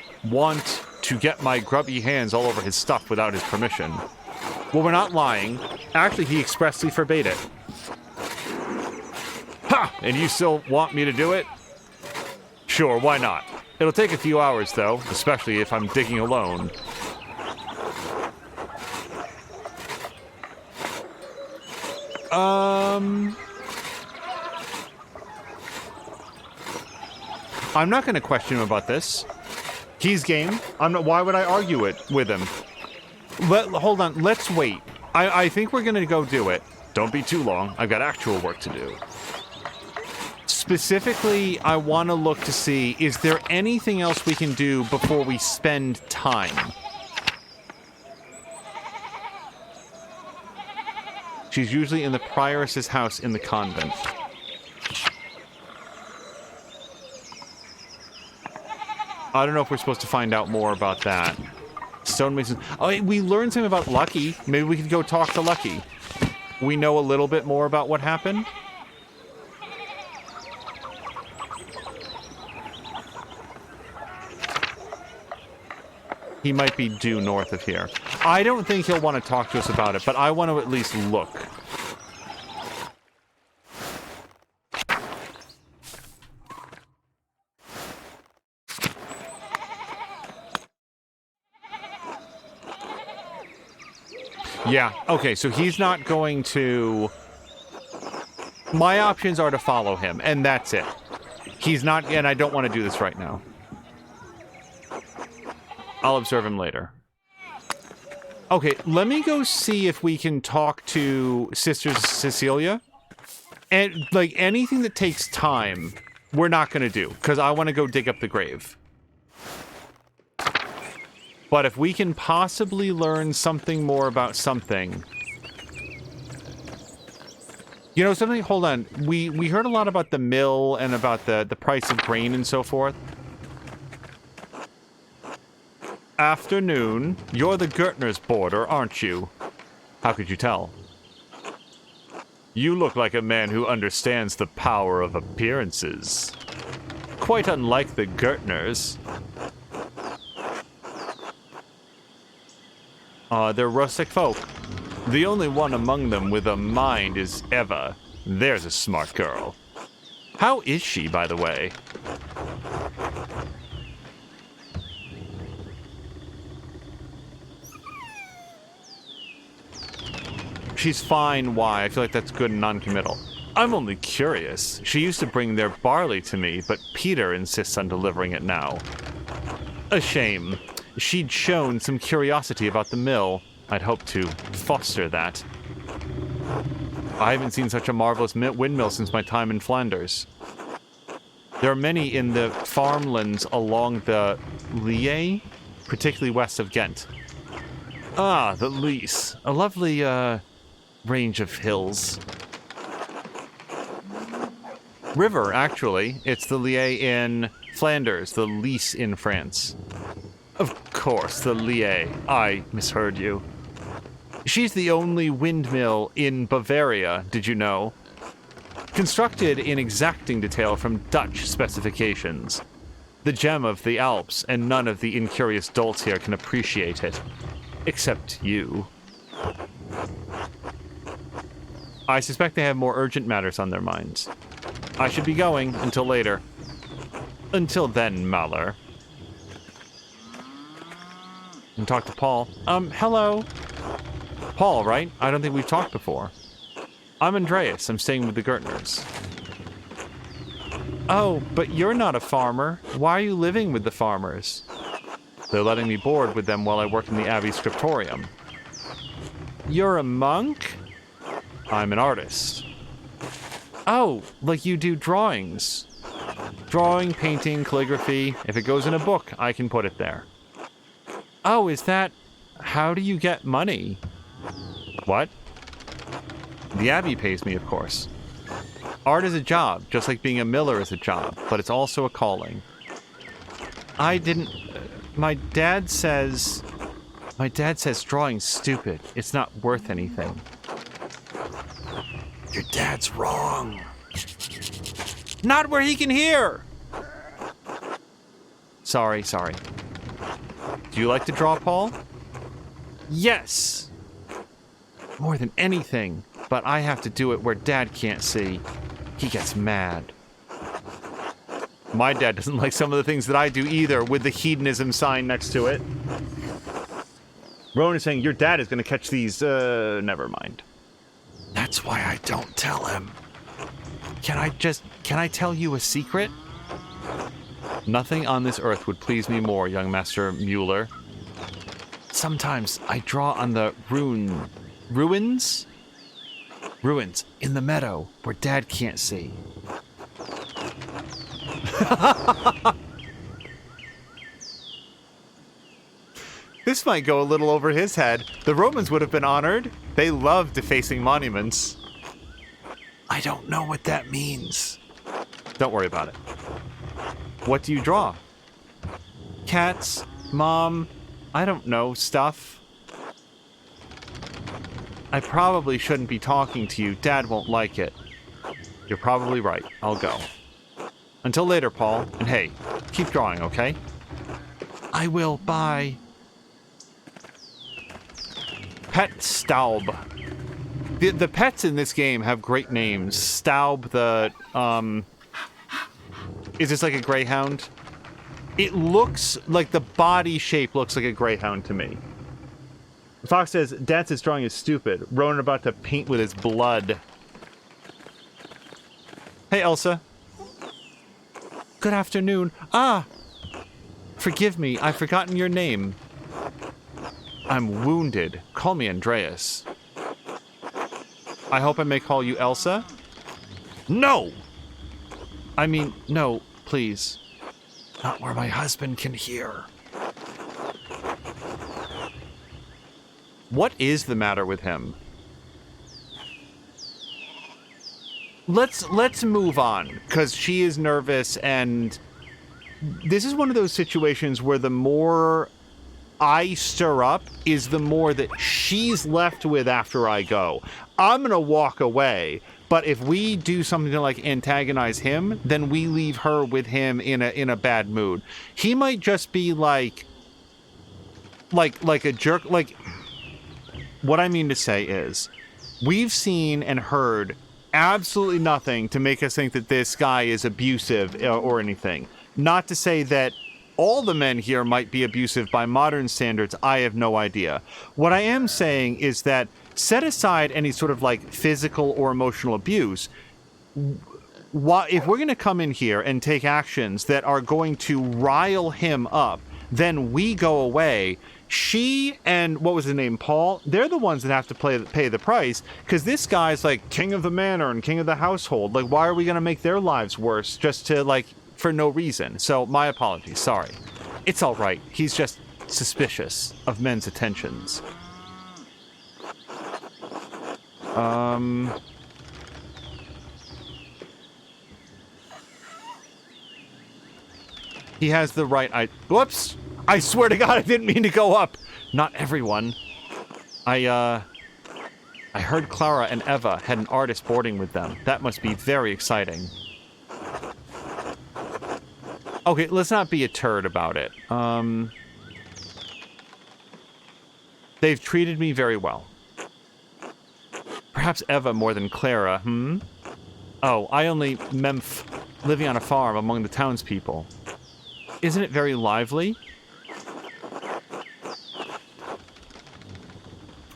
to get my grubby hands all over his stuff without his permission. Well, we're not lying. Actually, he expressly forbade it. Ha! And you still want me to do it? Sure, why not? It'll take a few hours, though, especially if I'm digging alone. I'm not going to question him about this. He's game. Why would I argue it with him? Hold on. Let's wait. I think we're going to go do it. Don't be too long. I've got actual work to do. Specifically, I want to look to see, is there anything else we can do before we spend time? She's usually in the prioress's house in the convent. I don't know if we're supposed to find out more about that. Stonemason. Oh, we learned something about Lucky. Maybe we could go talk to Lucky. We know a little bit more about what happened. He might be due north of here. I don't think he'll want to talk to us about it, but I want to at least look. Yeah, okay, so he's not going to... My options are to follow him, and that's it. He's not... And I don't want to do this right now. I'll observe him later. Okay, let me go see if we can talk to Sister Cecilia. And, like, anything that takes time, we're not going to do, because I want to go dig up the grave. But if we can possibly learn something more about something... You know, something... Hold on. We heard a lot about the mill and about the price of grain and so forth. Afternoon. You're the Gertner's boarder, aren't you? How could you tell? You look like a man who understands the power of appearances. Quite unlike the Gertners. They're rustic folk. The only one among them with a mind is Eva. There's a smart girl. How is she, by the way? She's fine, why? I feel like that's good and non-committal. I'm only curious. She used to bring their barley to me, but Peter insists on delivering it now. A shame. She'd shown some curiosity about the mill. I'd hoped to foster that. I haven't seen such a marvelous windmill since my time in Flanders. There are many in the farmlands along the Lier, particularly west of Ghent. Ah, the Lys. A lovely, range of hills. River, actually. It's the Lier in Flanders, the Lys in France. Of course, the Lier. I misheard you. She's the only windmill in Bavaria, did you know? Constructed in exacting detail from Dutch specifications. The gem of the Alps, and none of the incurious dolts here can appreciate it. Except you. I suspect they have more urgent matters on their minds. I should be going until later. Until then, Mahler. And talk to Paul. Hello. Paul, right? I don't think we've talked before. I'm Andreas. I'm staying with the Gertners. Oh, but you're not a farmer. Why are you living with the farmers? They're letting me board with them while I work in the abbey scriptorium. You're a monk? I'm an artist. Oh, like you do drawings. Drawing, painting, calligraphy. If it goes in a book, I can put it there. Oh, is that... How do you get money? What? The abbey pays me, of course. Art is a job, just like being a miller is a job, but it's also a calling. I didn't... My dad says drawing's stupid. It's not worth anything. Your dad's wrong. Not where he can hear! Sorry. Do you like to draw, Paul? Yes! More than anything, but I have to do it where Dad can't see. He gets mad. My dad doesn't like some of the things that I do either, with the hedonism sign next to it. Rowan is saying, your dad is going to catch these, never mind. That's why I don't tell him. Can I tell you a secret? Nothing on this earth would please me more, young Master Mueller. Sometimes I draw on the ruins? Ruins in the meadow where Dad can't see. This might go a little over his head. The Romans would have been honored. They love defacing monuments. I don't know what that means. Don't worry about it. What do you draw? Cats, mom, I don't know, stuff. I probably shouldn't be talking to you. Dad won't like it. You're probably right. I'll go. Until later, Paul. And hey, keep drawing, okay? I will. Bye. Pet Staub. The pets in this game have great names. Staub, is this like a greyhound? It looks like the body shape looks like a greyhound to me. Fox says, Dance's drawing is stupid. Ronan about to paint with his blood. Hey, Elsa. Good afternoon. Ah! Forgive me, I've forgotten your name. I'm wounded. Call me Andreas. I hope I may call you Elsa? No! I mean, no, please. Not where my husband can hear. What is the matter with him? Let's move on, because she is nervous, and this is one of those situations where the more I stir up is the more that she's left with after I go. I'm gonna walk away, but if we do something to like antagonize him, then we leave her with him in a bad mood. He might just be like a jerk. Like, what I mean to say is, we've seen and heard absolutely nothing to make us think that this guy is abusive or anything. Not to say that all the men here might be abusive by modern standards. I have no idea. What I am saying is that set aside any sort of like physical or emotional abuse. If we're going to come in here and take actions that are going to rile him up, then we go away. She and, what was his name, Paul, they're the ones that have to pay the price, because this guy's like king of the manor and king of the household. Like, why are we going to make their lives worse just to, like, for no reason? So, my apologies, sorry. It's all right. He's just suspicious of men's attentions. He has the right... Whoops! I swear to God, I didn't mean to go up. Not everyone. I heard Clara and Eva had an artist boarding with them. That must be very exciting. Okay, let's not be a turd about it. They've treated me very well. Perhaps Eva more than Clara, Oh, I only memph living on a farm among the townspeople. Isn't it very lively?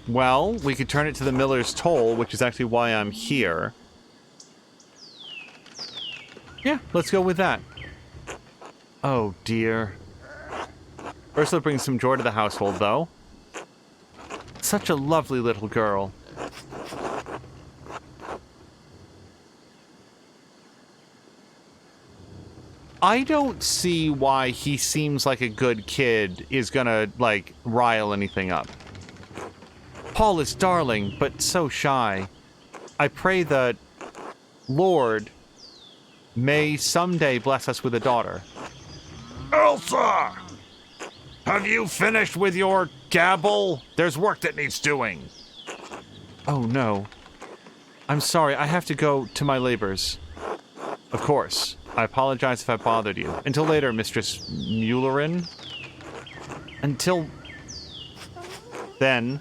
Well, we could turn it to the miller's toll, which is actually why I'm here. Yeah, let's go with that. Oh, dear. Ursula brings some joy to the household, though. Such a lovely little girl. I don't see why he seems like a good kid is gonna, like, rile anything up. Paul is darling, but so shy. I pray the Lord may someday bless us with a daughter. Elsa! Have you finished with your gabble? There's work that needs doing. Oh, no. I'm sorry, I have to go to my labors. Of course. I apologize if I bothered you. Until later, Mistress Mullerin. Until then.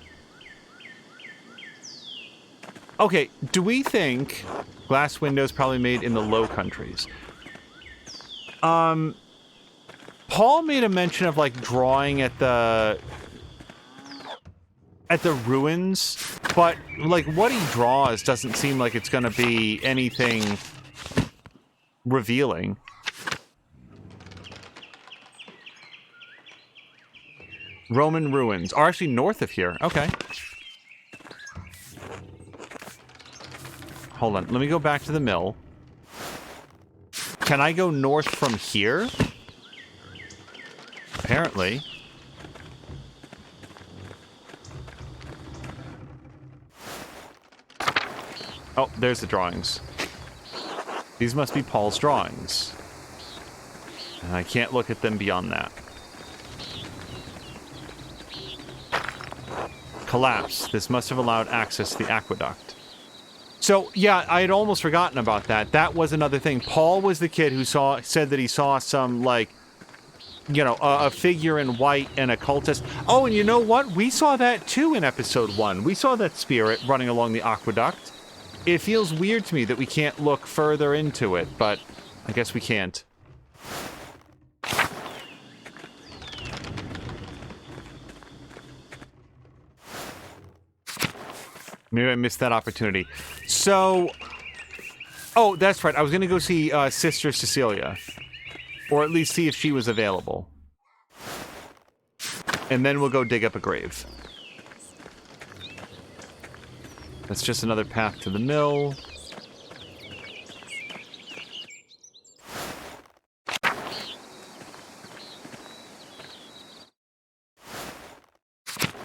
Okay, do we think glass windows probably made in the Low Countries? Paul made a mention of like drawing at the ruins, but like what he draws doesn't seem like it's gonna be anything revealing. Roman ruins are actually north of here. Okay. Hold on. Let me go back to the mill. Can I go north from here? Apparently. Oh, there's the drawings. These must be Paul's drawings. And I can't look at them beyond that. Collapse. This must have allowed access to the aqueduct. So, yeah, I had almost forgotten about that. That was another thing. Paul was the kid who said that he saw some, like, you know, a figure in white and a cultist. Oh, and you know what? We saw that too in episode 1. We saw that spirit running along the aqueduct. It feels weird to me that we can't look further into it, but I guess we can't. Maybe I missed that opportunity. So... Oh, that's right. I was going to go see Sister Cecilia. Or at least see if she was available. And then we'll go dig up a grave. That's just another path to the mill.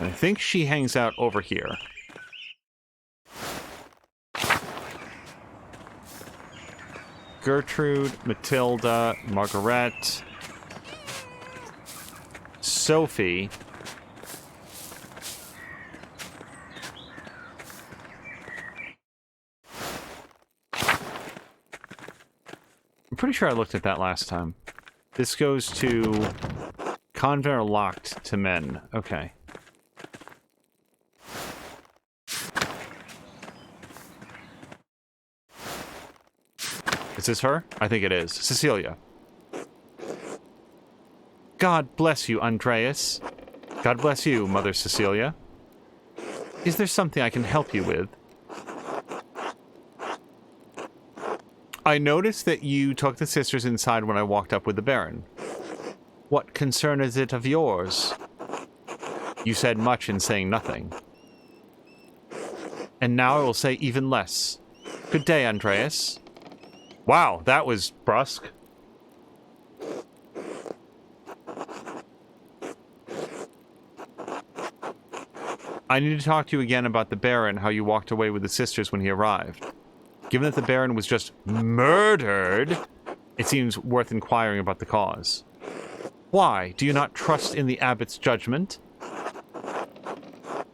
And I think she hangs out over here. Gertrude, Matilda, Margaret, Sophie. I'm pretty sure I looked at that last time. This goes to convent or locked to men. Okay. Is this her? I think it is. Cecilia. God bless you, Andreas. God bless you, Mother Cecilia. Is there something I can help you with? I noticed that you took the sisters inside when I walked up with the Baron. What concern is it of yours? You said much in saying nothing. And now I will say even less. Good day, Andreas. Wow, that was brusque. I need to talk to you again about the Baron, how you walked away with the sisters when he arrived. Given that the Baron was just murdered, it seems worth inquiring about the cause. Why? Do you not trust in the abbot's judgment?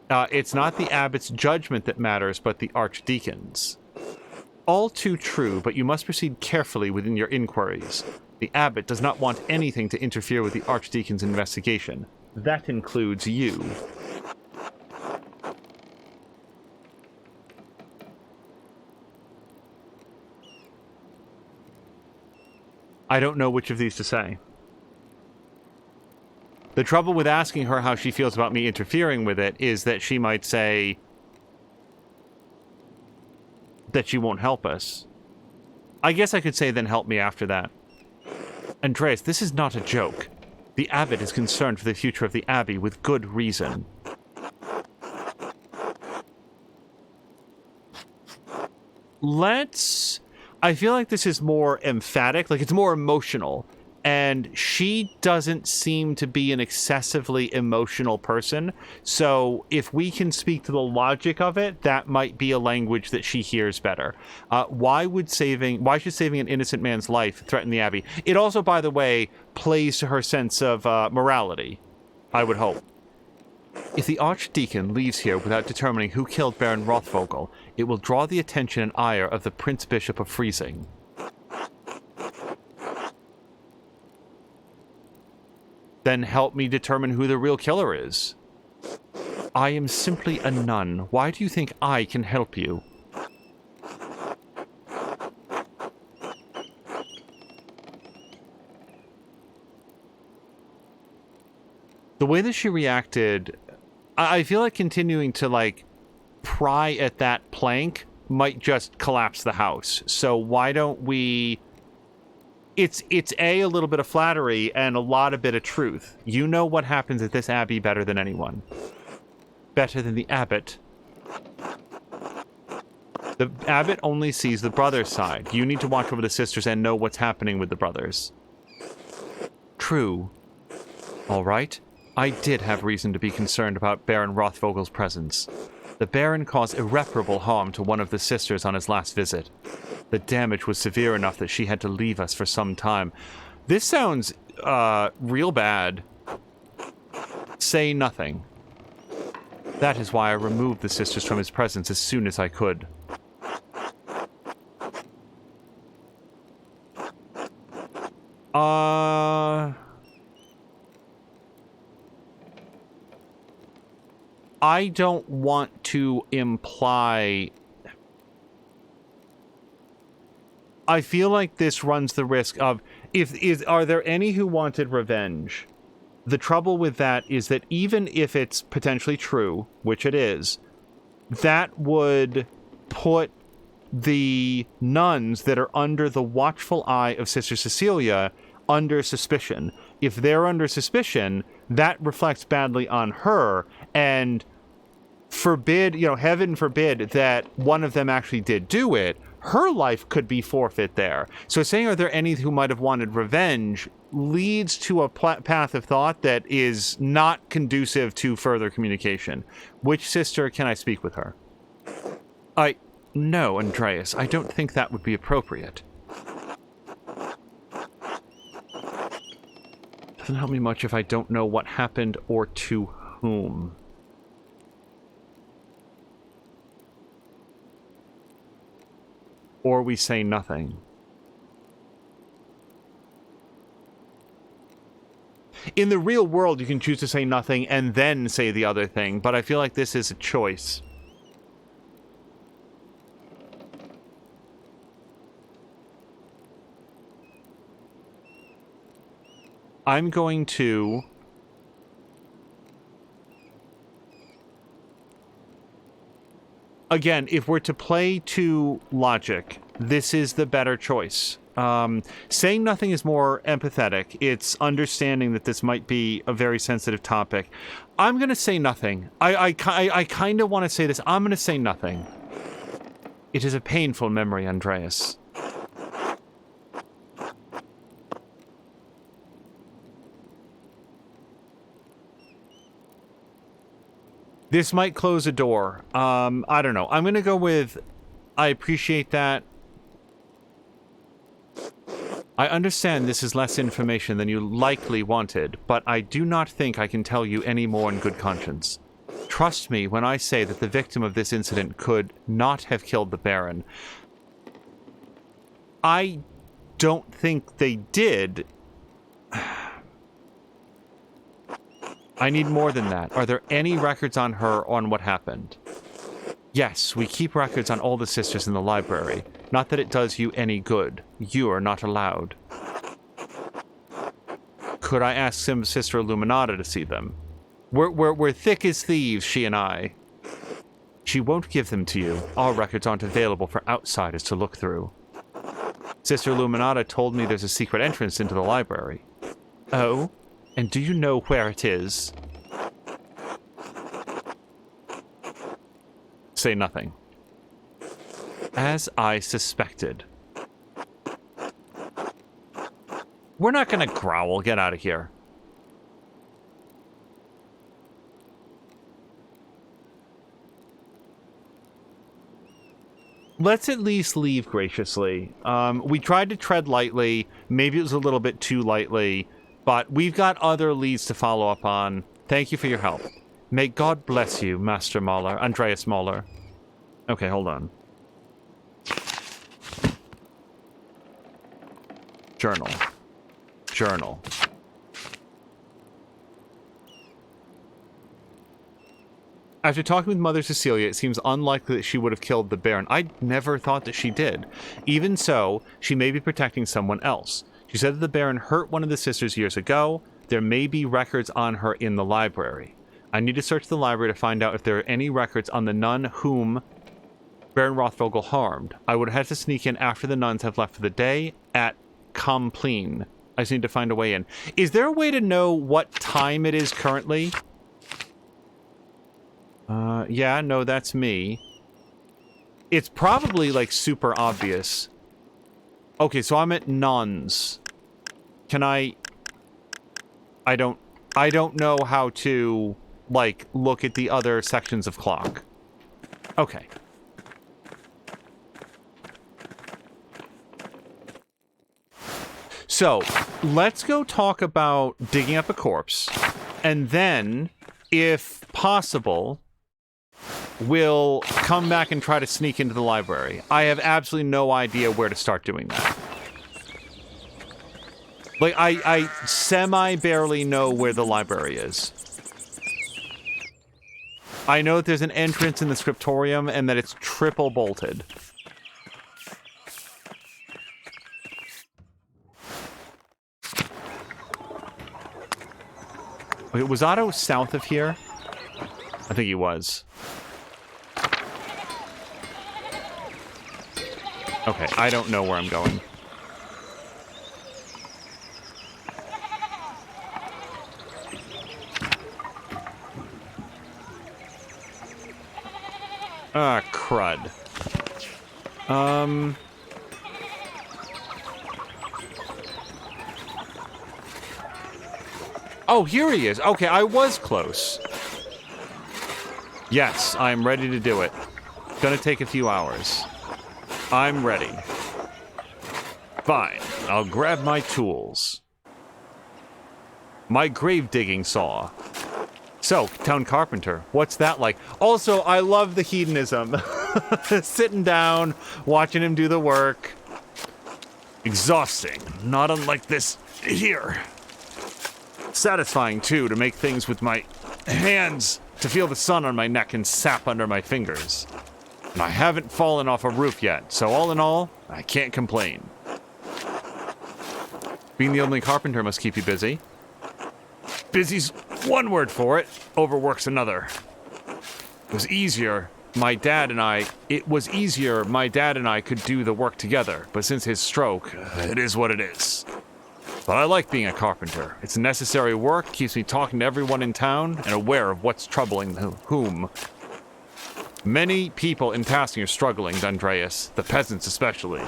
It's not the abbot's judgment that matters, but the archdeacon's. All too true, but you must proceed carefully within your inquiries. The abbot does not want anything to interfere with the archdeacon's investigation. That includes you. I don't know which of these to say. The trouble with asking her how she feels about me interfering with it is that she might say that she won't help us. I guess I could say then help me after that. Andreas, this is not a joke. The abbot is concerned for the future of the abbey with good reason. I feel like this is more emphatic, like it's more emotional. And she doesn't seem to be an excessively emotional person. So if we can speak to the logic of it, that might be a language that she hears better. Why should saving an innocent man's life threaten the abbey? It also, by the way, plays to her sense of morality, I would hope. If the Archdeacon leaves here without determining who killed Baron Rothvogel, it will draw the attention and ire of the Prince Bishop of Freising. Then help me determine who the real killer is. I am simply a nun. Why do you think I can help you? The way that she reacted, I feel like continuing to, like, pry at that plank might just collapse the house. So why don't we... It's a little bit of flattery and a lot of bit of truth. You know what happens at this abbey better than anyone. Better than the abbot. The abbot only sees the brother's side. You need to watch over the sisters and know what's happening with the brothers. True. All right. I did have reason to be concerned about Baron Rothvogel's presence. The Baron caused irreparable harm to one of the sisters on his last visit. The damage was severe enough that she had to leave us for some time. This sounds, real bad. Say nothing. That is why I removed the sisters from his presence as soon as I could. I don't want to imply... I feel like this runs the risk of... Are there any who wanted revenge? The trouble with that is that even if it's potentially true, which it is, that would put the nuns that are under the watchful eye of Sister Cecilia under suspicion. If they're under suspicion, that reflects badly on her, and forbid, heaven forbid that one of them actually did do it, her life could be forfeit there. So saying, are there any who might have wanted revenge, leads to a path of thought that is not conducive to further communication. Which sister can I speak with her? No, Andreas, I don't think that would be appropriate. Doesn't help me much if I don't know what happened or to whom. Or we say nothing. In the real world, you can choose to say nothing and then say the other thing, but I feel like this is a choice. I'm going to... Again, if we're to play to logic, this is the better choice. Saying nothing is more empathetic. It's understanding that this might be a very sensitive topic. I'm going to say nothing. I kind of want to say this. I'm going to say nothing. It is a painful memory, Andreas. This might close a door. I don't know. I'm going to go with, I appreciate that. I understand this is less information than you likely wanted, but I do not think I can tell you any more in good conscience. Trust me when I say that the victim of this incident could not have killed the Baron. I don't think they did. I need more than that. Are there any records on her on what happened? Yes, we keep records on all the sisters in the library. Not that it does you any good. You are not allowed. Could I ask Sister Illuminata to see them? We're thick as thieves, she and I. She won't give them to you. Our records aren't available for outsiders to look through. Sister Illuminata told me there's a secret entrance into the library. Oh? And do you know where it is? Say nothing. As I suspected. We're not gonna growl. Get out of here. Let's at least leave graciously. We tried to tread lightly. Maybe it was a little bit too lightly. But we've got other leads to follow up on. Thank you for your help. May God bless you, Master Mahler. Andreas Mahler. Okay, hold on. Journal. Journal. After talking with Mother Cecilia, it seems unlikely that she would have killed the Baron. I never thought that she did. Even so, she may be protecting someone else. She said that the Baron hurt one of the sisters years ago. There may be records on her in the library. I need to search the library to find out if there are any records on the nun whom Baron Rothvogel harmed. I would have to sneak in after the nuns have left for the day at Compline. I just need to find a way in. Is there a way to know what time it is currently? Yeah, no, that's me. It's probably, like, super obvious. Okay, so I'm at nuns. Can I don't know how to, like, look at the other sections of clock. Okay. So, let's go talk about digging up a corpse, and then, if possible, we'll come back and try to sneak into the library. I have absolutely no idea where to start doing that. Like, I semi-barely know where the library is. I know that there's an entrance in the scriptorium and that it's triple bolted. Wait, was Otto south of here? I think he was. Okay, I don't know where I'm going. Ah, crud. Oh, here he is. Okay, I was close. Yes, I'm ready to do it. Gonna take a few hours. I'm ready. Fine, I'll grab my tools. My grave digging saw. So, town carpenter, what's that like? Also, I love the hedonism. Sitting down, watching him do the work. Exhausting, not unlike this here. Satisfying, too, to make things with my hands, to feel the sun on my neck and sap under my fingers. And I haven't fallen off a roof yet, so all in all, I can't complain. Being the only carpenter must keep you busy. Busy's one word for it, overwork's another. It was easier, my dad and I could do the work together, but since his stroke, It is what it is. but I like being a carpenter. It's necessary work, keeps me talking to everyone in town, and aware of what's troubling whom. Many people in passing are struggling, Andreas, the peasants especially.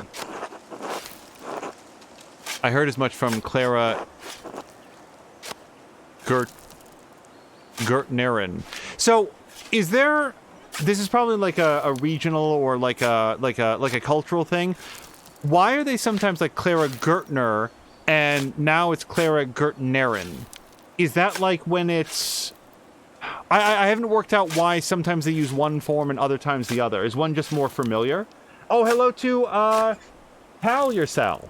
I heard as much from Clara Gertnerin. So, is there? This is probably like a regional or like a cultural thing. Why are they sometimes like Clara Gertner and now it's Clara Gertnerin? Is that like when it's? I haven't worked out why sometimes they use one form and other times the other. Is one just more familiar? Oh, hello to Pal Yourself.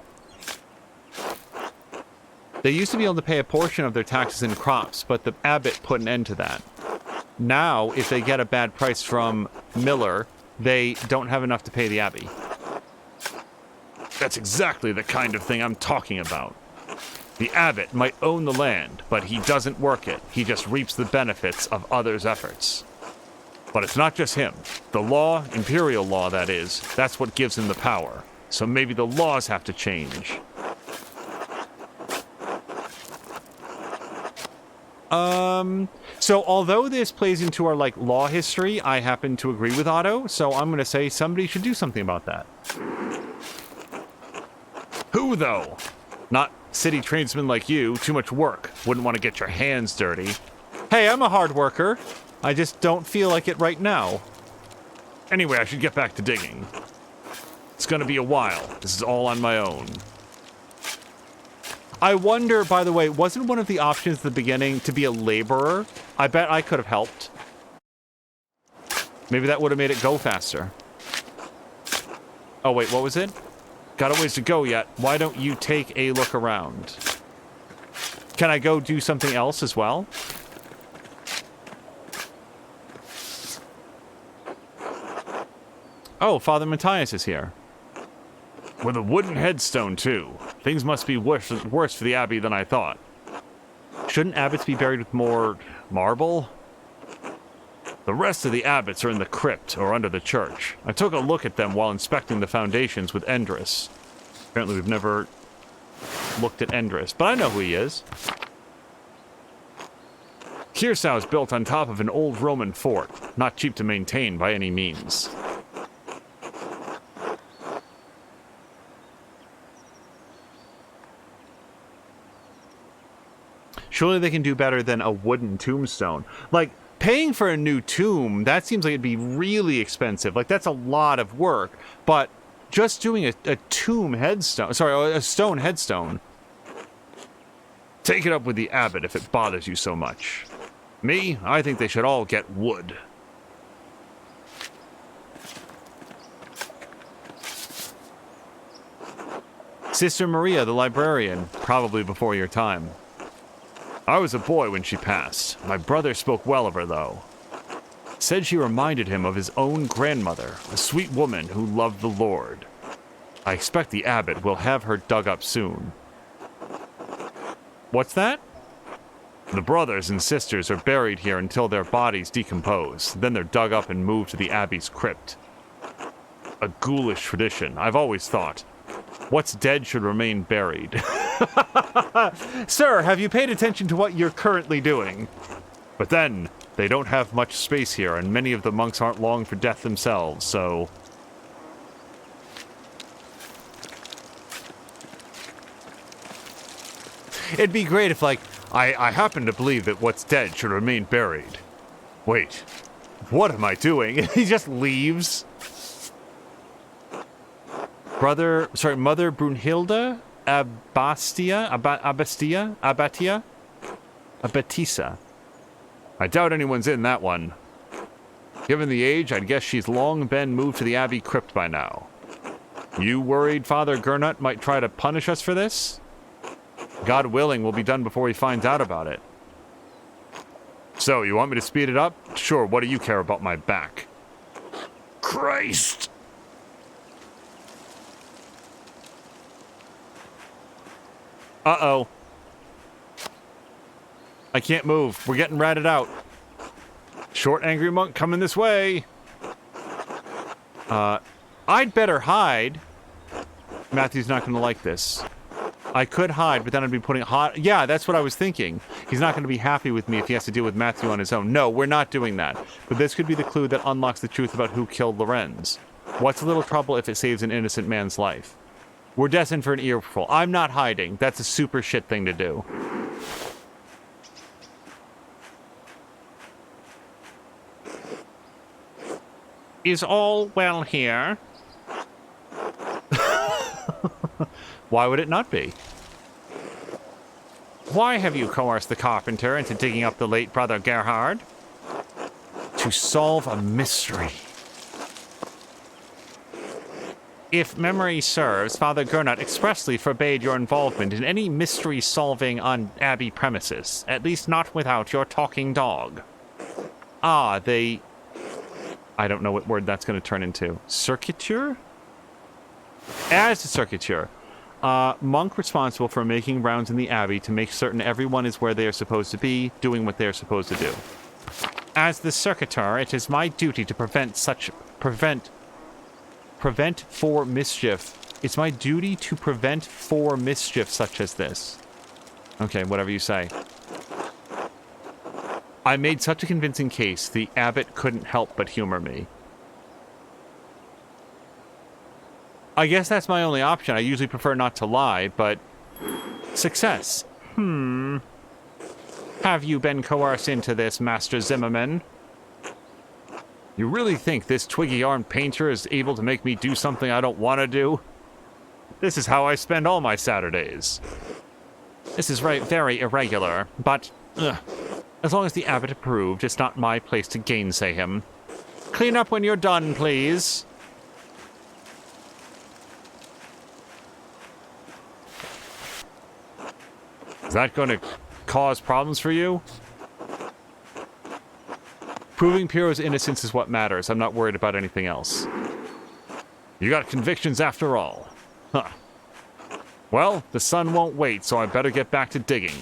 They used to be able to pay a portion of their taxes in crops, but the abbot put an end to that. Now, if they get a bad price from Miller, they don't have enough to pay the abbey. That's exactly the kind of thing I'm talking about. The abbot might own the land, but he doesn't work it. He just reaps the benefits of others' efforts. But it's not just him. The law, imperial law that is, that's what gives him the power. So maybe the laws have to change. So although this plays into our, like, law history, I happen to agree with Otto, so I'm gonna say somebody should do something about that. Who, though? Not city tradesmen like you, too much work. Wouldn't want to get your hands dirty. Hey, I'm a hard worker. I just don't feel like it right now. Anyway, I should get back to digging. It's gonna be a while. This is all on my own. I wonder, by the way, wasn't one of the options at the beginning to be a laborer? I bet I could have helped. Maybe that would have made it go faster. Oh, wait, what was it? Got a ways to go yet. Why don't you take a look around? Can I go do something else as well? Oh, Father Matthias is here. With a wooden headstone, too. Things must be worse for the abbey than I thought. Shouldn't abbots be buried with more marble? The rest of the abbots are in the crypt or under the church. I took a look at them while inspecting the foundations with Andreas. Apparently we've never looked at Andreas, but I know who he is. Kirsau is built on top of an old Roman fort, not cheap to maintain by any means. Surely they can do better than a wooden tombstone. Like, paying for a new tomb, that seems like it'd be really expensive. Like, that's a lot of work. But just doing a tomb headstone, sorry, a stone headstone. Take it up with the abbot if it bothers you so much. Me, I think they should all get wood. Sister Maria, the librarian, probably before your time. I was a boy when she passed. My brother spoke well of her, though. Said she reminded him of his own grandmother, a sweet woman who loved the Lord. I expect the abbot will have her dug up soon. What's that? The brothers and sisters are buried here until their bodies decompose. Then they're dug up and moved to the abbey's crypt. a ghoulish tradition. I've always thought, what's dead should remain buried. Sir, have you paid attention to what you're currently doing? But then, they don't have much space here, and many of the monks aren't long for death themselves, so... It'd be great if, like, I happen to believe that what's dead should remain buried. Wait, what am I doing? He just leaves. Mother Brunhilde Abatisa. I doubt anyone's in that one. Given the age, I'd guess she's long been moved to the abbey crypt by now. You worried Father Gernot might try to punish us for this? God willing, we'll be done before he finds out about it. So, you want me to speed it up? Sure, what do you care about my back? Christ! Uh-oh. I can't move. We're getting ratted out. Short, angry monk coming this way. I'd better hide. Matthew's not going to like this. I could hide, but then I'd be putting hot... Yeah, that's what I was thinking. He's not going to be happy with me if he has to deal with Matthew on his own. No, we're not doing that. But this could be the clue that unlocks the truth about who killed Lorenz. What's a little trouble if it saves an innocent man's life? We're destined for an earful. I'm not hiding. That's a super shit thing to do. Is all well here? Why would it not be? Why have you coerced the carpenter into digging up the late brother Gerhard? To solve a mystery. If memory serves, Father Gernot expressly forbade your involvement in any mystery solving on Abbey premises, at least not without your talking dog. Ah, they... I don't know what word that's going to turn into. Circuiture? As a circuiture. Monk responsible for making rounds in the Abbey to make certain everyone is where they are supposed to be, doing what they are supposed to do. As the circuitor, it is my duty to prevent for mischief. It's my duty to prevent for mischief such as this. Okay, whatever you say. I made such a convincing case, the abbot couldn't help but humor me. I guess that's my only option. I usually prefer not to lie, but... Success. Have you been coerced into this, Master Zimmerman? You really think this twiggy-armed painter is able to make me do something I don't want to do? This is how I spend all my Saturdays. This is very irregular, but... as long as the abbot approved, it's not my place to gainsay him. Clean up when you're done, please. Is that going to cause problems for you? Proving Piero's innocence is what matters. I'm not worried about anything else. You got convictions after all. Huh. Well, the sun won't wait, so I better get back to digging.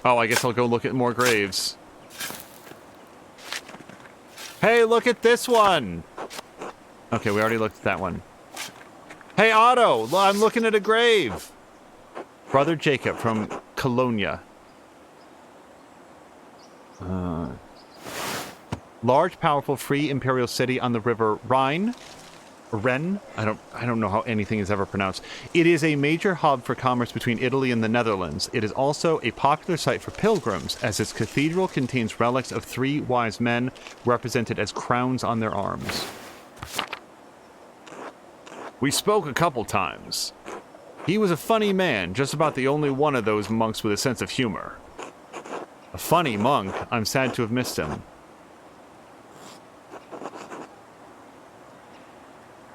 Oh, I guess I'll go look at more graves. Hey, look at this one! Okay, we already looked at that one. Hey, Otto! I'm looking at a grave! Brother Jacob from Colonia. Large, powerful, free imperial city on the river Rhine. Ren? I don't know how anything is ever pronounced. It is a major hub for commerce between Italy and the Netherlands. It is also a popular site for pilgrims, as its cathedral contains relics of 3 wise men represented as crowns on their arms. We spoke a couple times. He was a funny man, just about the only one of those monks with a sense of humor. A funny monk. I'm sad to have missed him.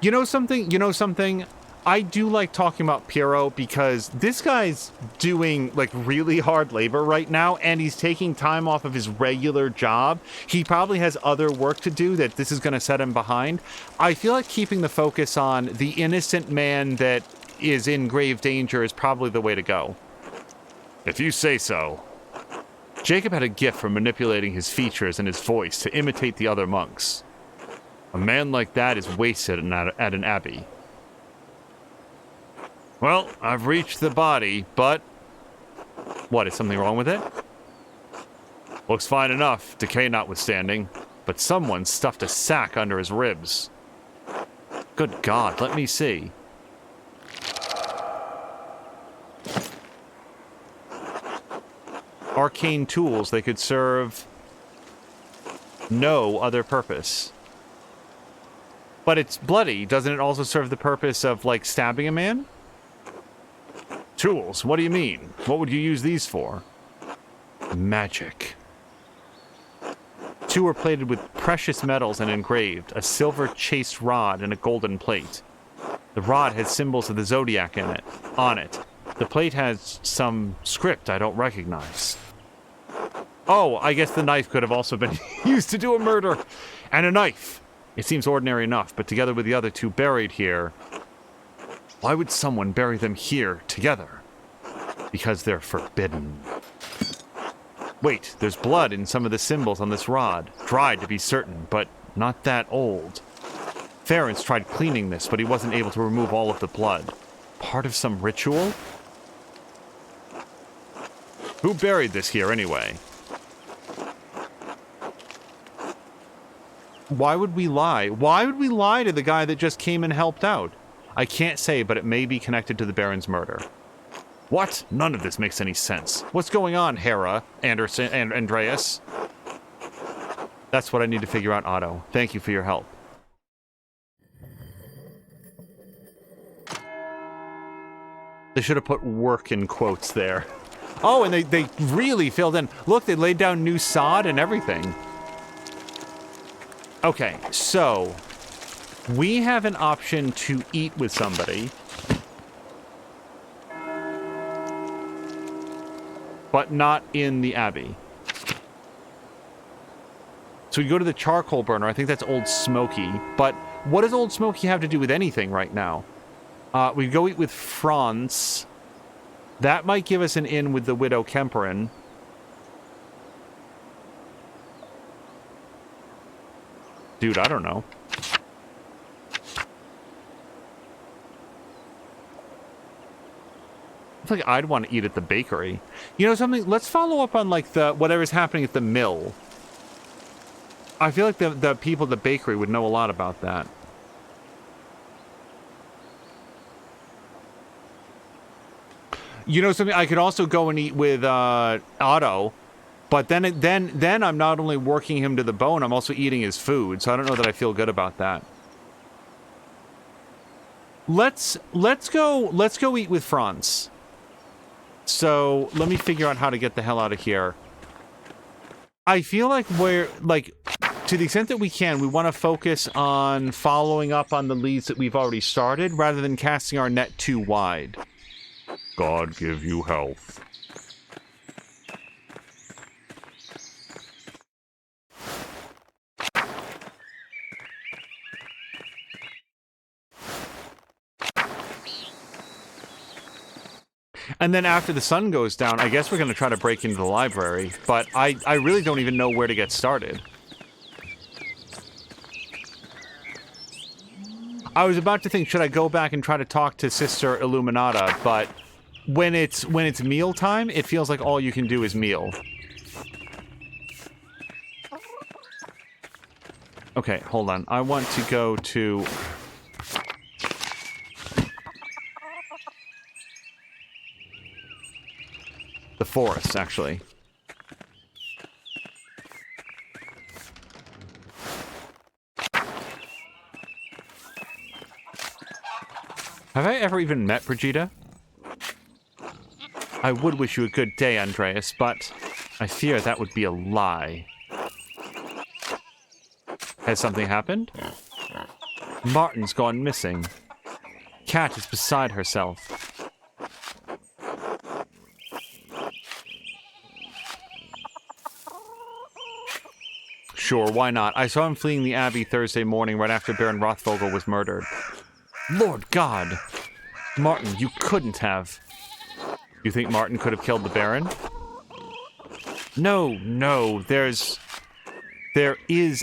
You know something? I do like talking about Piero because this guy's doing, like, really hard labor right now, and he's taking time off of his regular job. He probably has other work to do that this is going to set him behind. I feel like keeping the focus on the innocent man that is in grave danger is probably the way to go. If you say so. Jacob had a gift for manipulating his features and his voice to imitate the other monks. A man like that is wasted at an abbey. Well, I've reached the body, but... What, is something wrong with it? Looks fine enough, decay notwithstanding, but someone stuffed a sack under his ribs. Good God, let me see. Arcane tools, they could serve no other purpose. But it's bloody. Doesn't it also serve the purpose of, like, stabbing a man? Tools? What do you mean? What would you use these for? Magic. Two were plated with precious metals and engraved, a silver chased rod and a golden plate. The rod had symbols of the zodiac on it. The plate has some script I don't recognize. Oh, I guess the knife could have also been used to do a murder. And a knife. It seems ordinary enough, but together with the other two buried here... Why would someone bury them here together? Because they're forbidden. Wait, there's blood in some of the symbols on this rod. Dried to be certain, but not that old. Ferenc tried cleaning this, but he wasn't able to remove all of the blood. Part of some ritual? Who buried this here anyway? Why would we lie? Why would we lie to the guy that just came and helped out? I can't say, but it may be connected to the Baron's murder. What? None of this makes any sense. What's going on, Hera, Anderson, and Andreas? That's what I need to figure out, Otto. Thank you for your help. They should have put work in quotes there. Oh, and they really filled in. Look, they laid down new sod and everything. Okay, so we have an option to eat with somebody, but not in the Abbey. So we go to the charcoal burner. I think that's Old Smoky. But what does Old Smoky have to do with anything right now? We go eat with Franz. That might give us an in with the Widow Kemperin. Dude, I don't know. I feel like I'd want to eat at the bakery. You know something? Let's follow up on, like, the whatever's happening at the mill. I feel like the people at the bakery would know a lot about that. You know something? I could also go and eat with Otto. But then I'm not only working him to the bone, I'm also eating his food, so I don't know that I feel good about that. Let's go eat with Franz. So let me figure out how to get the hell out of here. I feel like we're to the extent that we can, we want to focus on following up on the leads that we've already started rather than casting our net too wide. God give you health. And then after the sun goes down, I guess we're going to try to break into the library. But I really don't even know where to get started. I was about to think, should I go back and try to talk to Sister Illuminata? But when it's meal time, it feels like all you can do is meal. Okay, hold on. I want to go to... the forest, actually. Have I ever even met Brigitte? I would wish you a good day, Andreas, but I fear that would be a lie. Has something happened? Martin's gone missing. Cat is beside herself. Sure, why not? I saw him fleeing the Abbey Thursday morning right after Baron Rothvogel was murdered. Lord God! Martin, you couldn't have. You think Martin could have killed the Baron? No, there is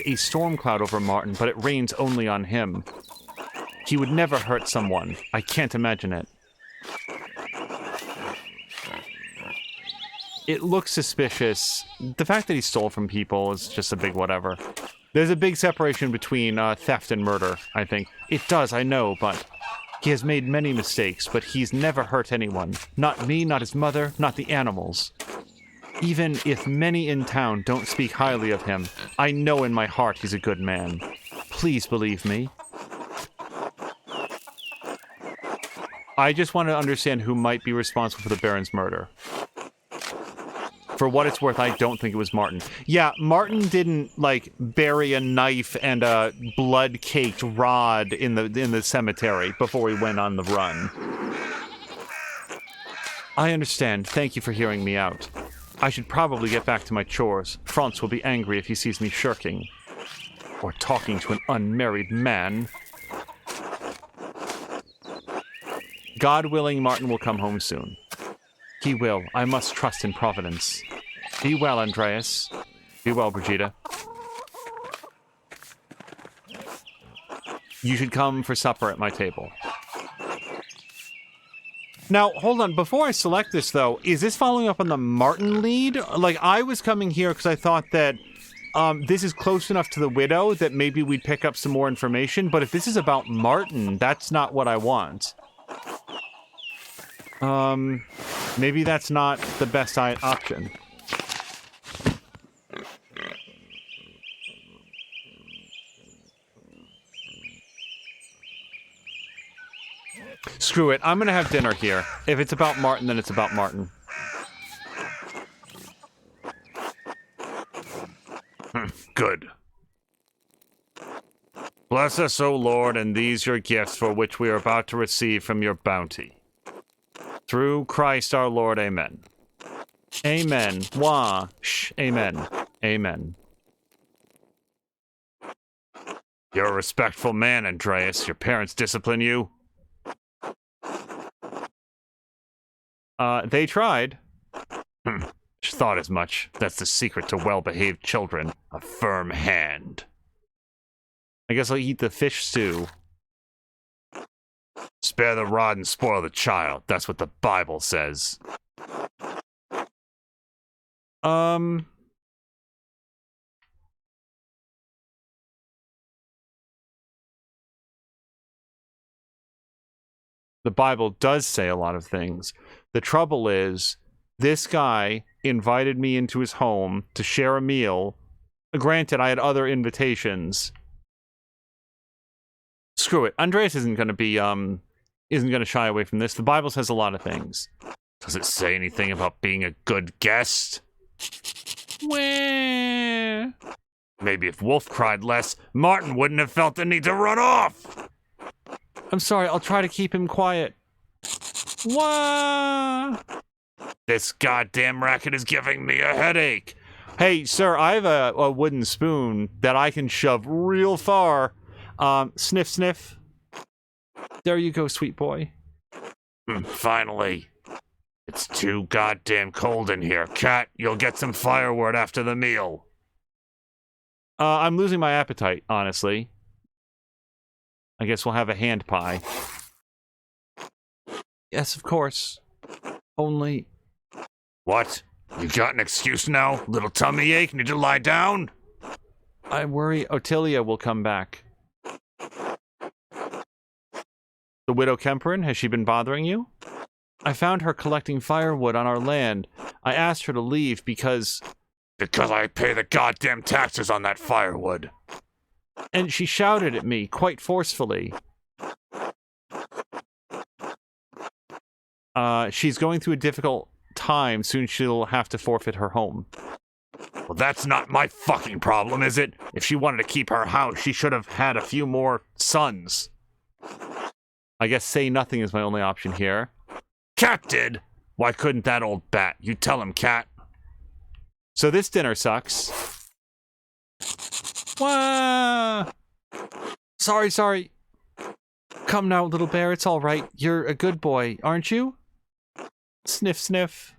a storm cloud over Martin, but it rains only on him. He would never hurt someone. I can't imagine it. It looks suspicious. The fact that he stole from people is just a big whatever. There's a big separation between theft and murder, I think. It does, I know, but he has made many mistakes, but he's never hurt anyone. Not me, not his mother, not the animals. Even if many in town don't speak highly of him, I know in my heart he's a good man. Please believe me. I just want to understand who might be responsible for the Baron's murder. For what it's worth, I don't think it was Martin. Yeah, Martin didn't, like, bury a knife and a blood-caked rod in the cemetery before he went on the run. I understand. Thank you for hearing me out. I should probably get back to my chores. Franz will be angry if he sees me shirking. Or talking to an unmarried man. God willing, Martin will come home soon. He will. I must trust in Providence. Be well, Andreas. Be well, Brigida. You should come for supper at my table. Now, hold on. Before I select this, though, is this following up on the Martin lead? Like, I was coming here because I thought that this is close enough to the widow that maybe we'd pick up some more information, but if this is about Martin, that's not what I want. Maybe that's not the best option. Screw it. I'm gonna have dinner here. If it's about Martin, then it's about Martin. Good. Bless us, O Lord, and these your gifts for which we are about to receive from your bounty. Through Christ our Lord, amen. Amen. Wah. Shh. Amen. Amen. You're a respectful man, Andreas. Your parents discipline you? They tried. Just thought as much. That's the secret to well-behaved children. A firm hand. I guess I'll eat the fish stew. Spare the rod and spoil the child. That's what the Bible says. The Bible does say a lot of things. The trouble is, this guy invited me into his home to share a meal. Granted, I had other invitations. Screw it. Andreas isn't going to be, isn't going to shy away from this. The Bible says a lot of things. Does it say anything about being a good guest? Wah. Maybe if Wolf cried less, Martin wouldn't have felt the need to run off! I'm sorry, I'll try to keep him quiet. Wah. This goddamn racket is giving me a headache. Hey, sir, I have a wooden spoon that I can shove real far. Sniff, sniff. There you go, sweet boy. Finally. It's too goddamn cold in here. Cat, you'll get some firewood after the meal. I'm losing my appetite, honestly. I guess we'll have a hand pie. Yes, of course. Only... What? You got an excuse now? Little tummy ache? Need to lie down? I worry Ottilia will come back. The widow Kemperin, has she been bothering you? I found her collecting firewood on our land. I asked her to leave because... Because I pay the goddamn taxes on that firewood. And she shouted at me, quite forcefully. She's going through a difficult time. Soon she'll have to forfeit her home. Well, that's not my fucking problem, is it? If she wanted to keep her house, she should have had a few more sons. I guess say nothing is my only option here. Cat did! Why couldn't that old bat? You tell him, Cat. So this dinner sucks. Wah! Sorry. Come now, little bear, it's all right. You're a good boy, aren't you? Sniff, sniff.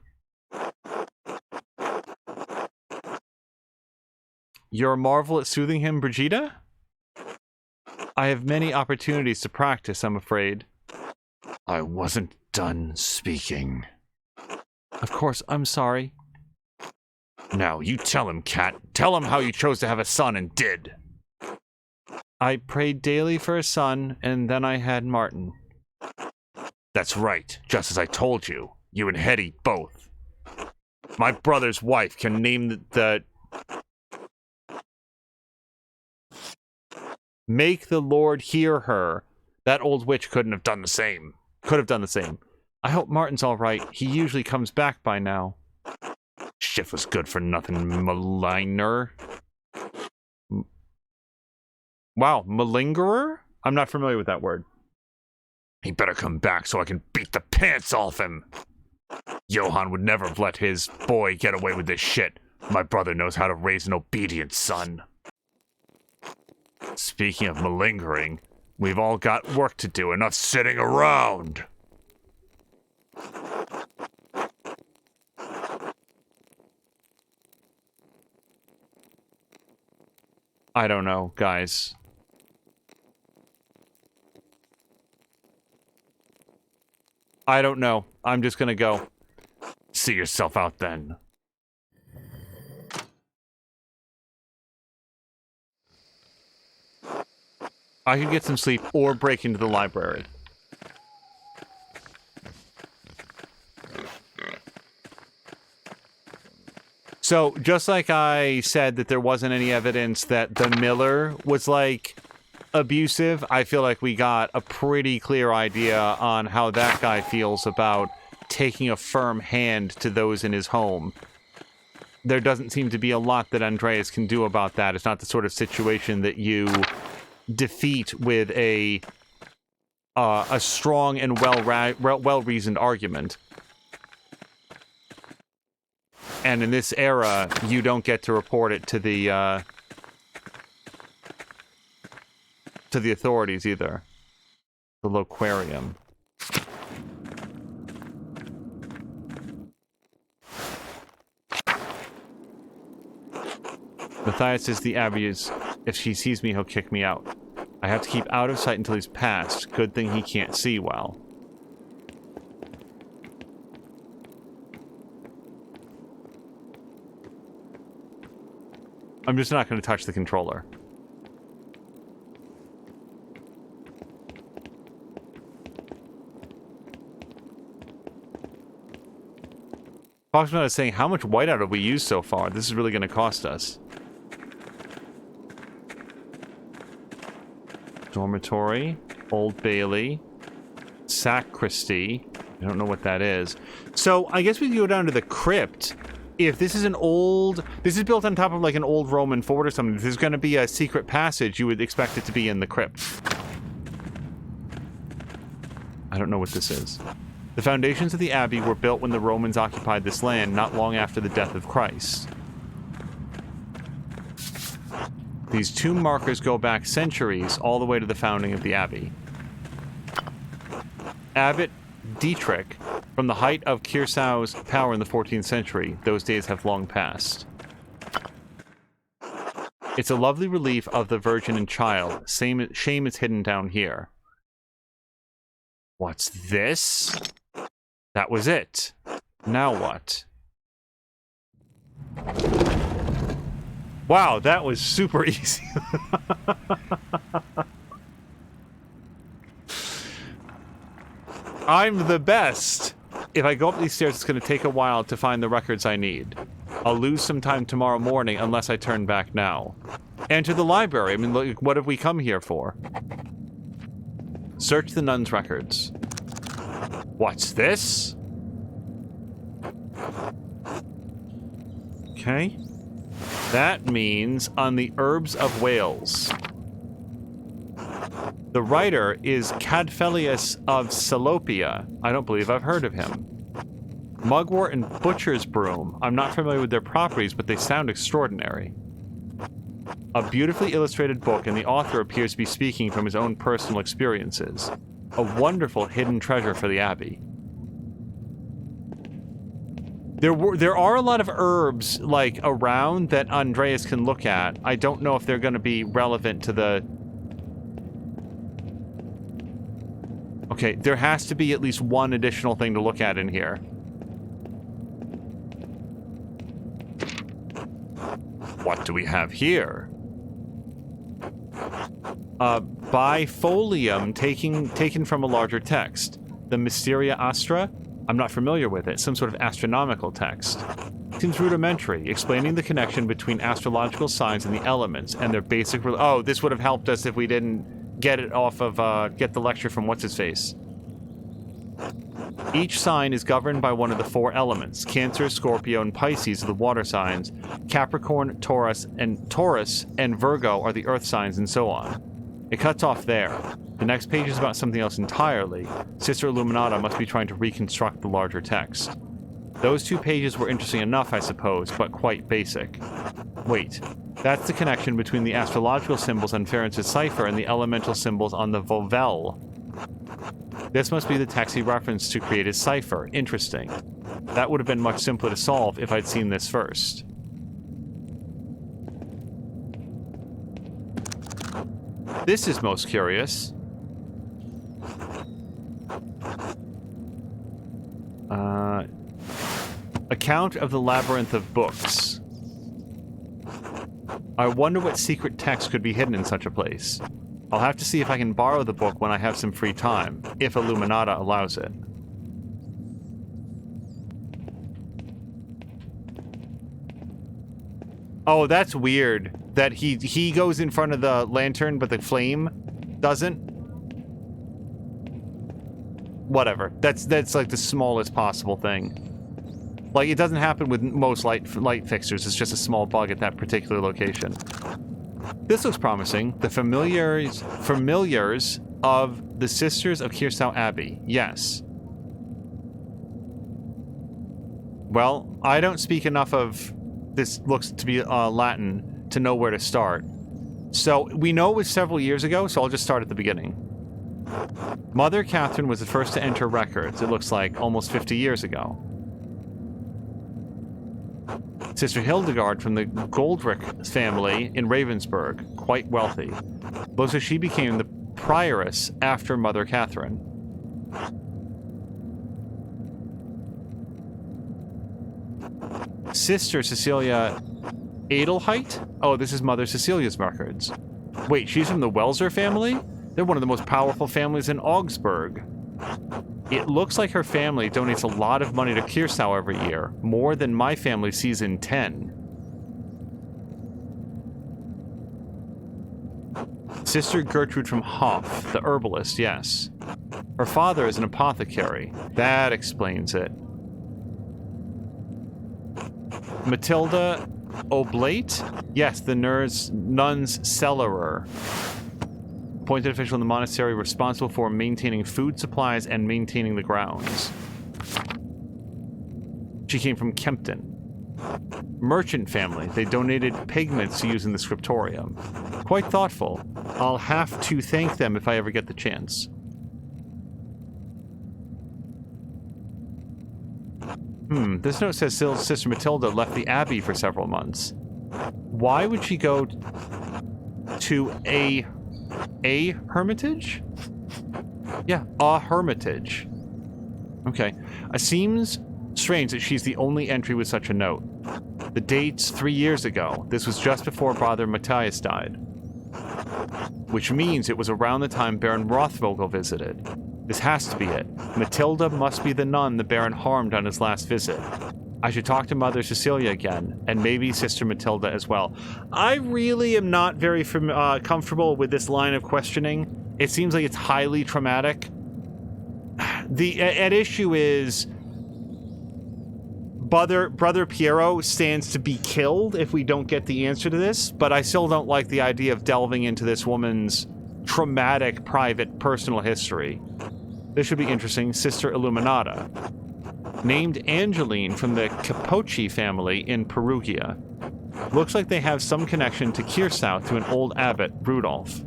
You're a marvel at soothing him, Brigida? I have many opportunities to practice, I'm afraid. I wasn't done speaking. Of course, I'm sorry. Now, you tell him, Cat. Tell him how you chose to have a son and did. I prayed daily for a son, and then I had Martin. That's right, just as I told you. You and Hetty both. My brother's wife can name the... Make the Lord hear her. That old witch couldn't have done the same. Could have done the same. I hope Martin's all right. He usually comes back by now. Shiftless good for nothing maligner. Wow, malingerer? I'm not familiar with that word. He better come back so I can beat the pants off him. Johann would never have let his boy get away with this shit. My brother knows how to raise an obedient son. Speaking of malingering, we've all got work to do, enough sitting around. I don't know, guys. I don't know. I'm just gonna go. See yourself out then. I could get some sleep or break into the library. So, just like I said that there wasn't any evidence that the miller was, like, abusive, I feel like we got a pretty clear idea on how that guy feels about taking a firm hand to those in his home. There doesn't seem to be a lot that Andreas can do about that. It's not the sort of situation that you defeat with a strong and well-reasoned argument. And in this era, you don't get to report it to the authorities either. The Loquarium. Matthias says the Abbey is... If she sees me, he'll kick me out. I have to keep out of sight until he's passed. Good thing he can't see well. I'm just not going to touch the controller. Foxman is saying, how much whiteout have we used so far? This is really going to cost us. Dormitory, Old Bailey, Sacristy. I don't know what that is. So I guess we can go down to the crypt. If this is an old... This is built on top of like an old Roman fort or something. If there's going to be a secret passage, you would expect it to be in the crypt. I don't know what this is. The foundations of the Abbey were built when the Romans occupied this land, not long after the death of Christ. These tomb markers go back centuries, all the way to the founding of the Abbey. Abbot Dietrich, from the height of Kirsau's power in the 14th century, those days have long passed. It's a lovely relief of the Virgin and Child. Shame it's hidden down here. What's this? That was it. Now what? Wow, that was super easy. I'm the best. If I go up these stairs, it's going to take a while to find the records I need. I'll lose some time tomorrow morning unless I turn back now. Enter the library. I mean, look, what have we come here for? Search the nuns' records. What's this? Okay. That means on the Herbs of Wales. The writer is Cadfelius of Salopia. I don't believe I've heard of him. Mugwort and Butcher's Broom. I'm not familiar with their properties, but they sound extraordinary. A beautifully illustrated book, and the author appears to be speaking from his own personal experiences. A wonderful hidden treasure for the Abbey. There are a lot of herbs, like, around that Andreas can look at. I don't know if they're going to be relevant to the... Okay, there has to be at least one additional thing to look at in here. What do we have here? Bifolium taken from a larger text. The Mysteria Astra? I'm not familiar with it. Some sort of astronomical text. Seems rudimentary, explaining the connection between astrological signs and the elements, and their basic... Oh, this would have helped us if we didn't get it off of, get the lecture from What's-His-Face. Each sign is governed by one of the 4 elements. Cancer, Scorpio, and Pisces are the water signs. Capricorn, Taurus, and Virgo are the earth signs, and so on. It cuts off there. The next page is about something else entirely. Sister Illuminata must be trying to reconstruct the larger text. Those 2 pages were interesting enough, I suppose, but quite basic. Wait, that's the connection between the astrological symbols on Ferentz's cipher and the elemental symbols on the Vovell. This must be the text he referenced to create his cipher. Interesting. That would have been much simpler to solve if I'd seen this first. This is most curious. Account of the Labyrinth of Books. I wonder what secret text could be hidden in such a place. I'll have to see if I can borrow the book when I have some free time, if Illuminata allows it. Oh, that's weird. That he goes in front of the lantern, but the flame doesn't. Whatever. That's like the smallest possible thing. Like, it doesn't happen with most light fixtures. It's just a small bug at that particular location. This looks promising. The familiars of the Sisters of Kierstow Abbey. Yes. Well, I don't speak enough of this looks to be Latin to know where to start. So, we know it was several years ago, so I'll just start at the beginning. Mother Catherine was the first to enter records, it looks like almost 50 years ago. Sister Hildegard from the Goldrick family in Ravensburg, quite wealthy. Looks like she became the prioress after Mother Catherine. Sister Cecilia Adelheit? Oh, this is Mother Cecilia's records. Wait, she's from the Welser family? They're one of the most powerful families in Augsburg. It looks like her family donates a lot of money to Kierstow every year, more than my family sees in 10. Sister Gertrude from Hoff, the herbalist, yes. Her father is an apothecary. That explains it. Matilda Oblate? Yes, the nun's cellarer. Appointed official in the monastery responsible for maintaining food supplies and maintaining the grounds. She came from Kempton. Merchant family. They donated pigments to use in the scriptorium. Quite thoughtful. I'll have to thank them if I ever get the chance. This note says Sister Matilda left the Abbey for several months. Why would she go to a hermitage? Yeah, a hermitage. Okay. It seems strange that she's the only entry with such a note. The date's 3 years ago. This was just before Father Matthias died. Which means it was around the time Baron Rothvogel visited. This has to be it. Matilda must be the nun the Baron harmed on his last visit. I should talk to Mother Cecilia again, and maybe Sister Matilda as well. I really am not very comfortable with this line of questioning. It seems like it's highly traumatic. At issue is Brother Piero stands to be killed if we don't get the answer to this, but I still don't like the idea of delving into this woman's traumatic, private, personal history. This should be interesting. Sister Illuminata. Named Angeline from the Capocci family in Perugia. Looks like they have some connection to Kierstow through an old abbot, Rudolph.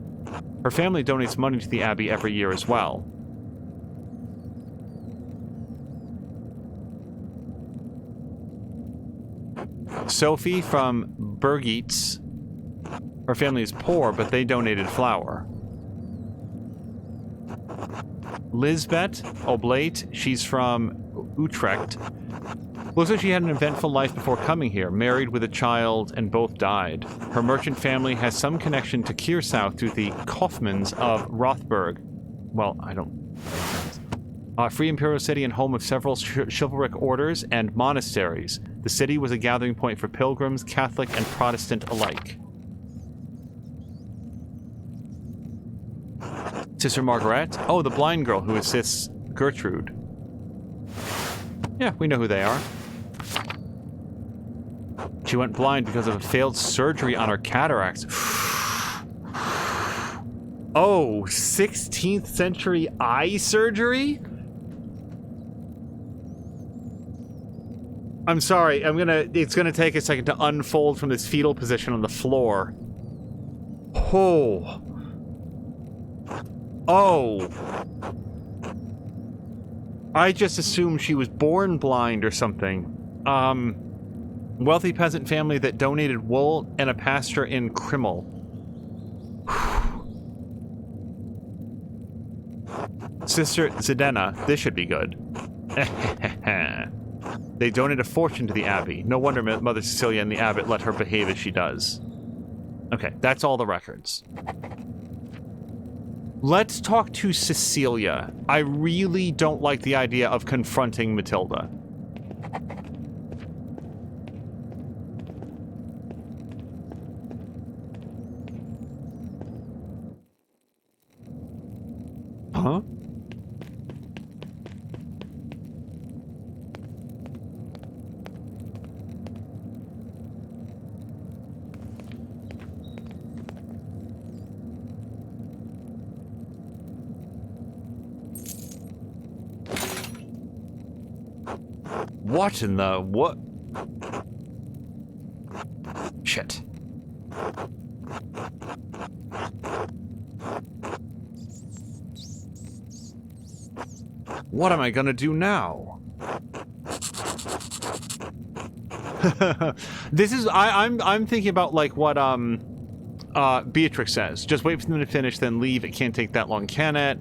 Her family donates money to the abbey every year as well. Sophie from Bergeets. Her family is poor, but they donated flour. Lisbeth Oblate, she's from Utrecht. Looks like she had an eventful life before coming here, married with a child, and both died. Her merchant family has some connection to Kiersau through the Kaufmans of Rothberg. Well, I don't... free imperial city and home of several chivalric orders and monasteries. The city was a gathering point for pilgrims, Catholic and Protestant alike. Sister Margaret? Oh, the blind girl who assists Gertrude. Yeah, we know who they are. She went blind because of a failed surgery on her cataracts. Oh, 16th century eye surgery? I'm sorry, it's gonna take a second to unfold from this fetal position on the floor. Oh. Oh. I just assumed she was born blind or something. Wealthy peasant family that donated wool and a pasture in Krimmel. Sister Zedena, this should be good. They donate a fortune to the abbey. No wonder Mother Cecilia and the abbot let her behave as she does. Okay, that's all the records. Let's talk to Cecilia. I really don't like the idea of confronting Matilda. Huh? What in the... what? Shit. What am I gonna do now? This is... I'm thinking about, like, what, Beatrix says. Just wait for them to finish, then leave. It can't take that long, can it?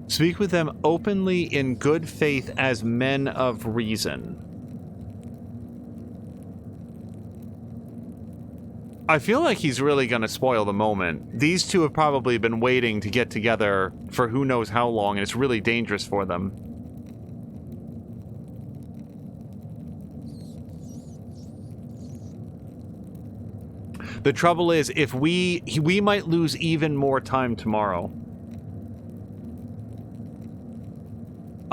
Speak with them openly in good faith as men of reason. I feel like he's really gonna spoil the moment. These two have probably been waiting to get together for who knows how long, and it's really dangerous for them. The trouble is, if we might lose even more time tomorrow.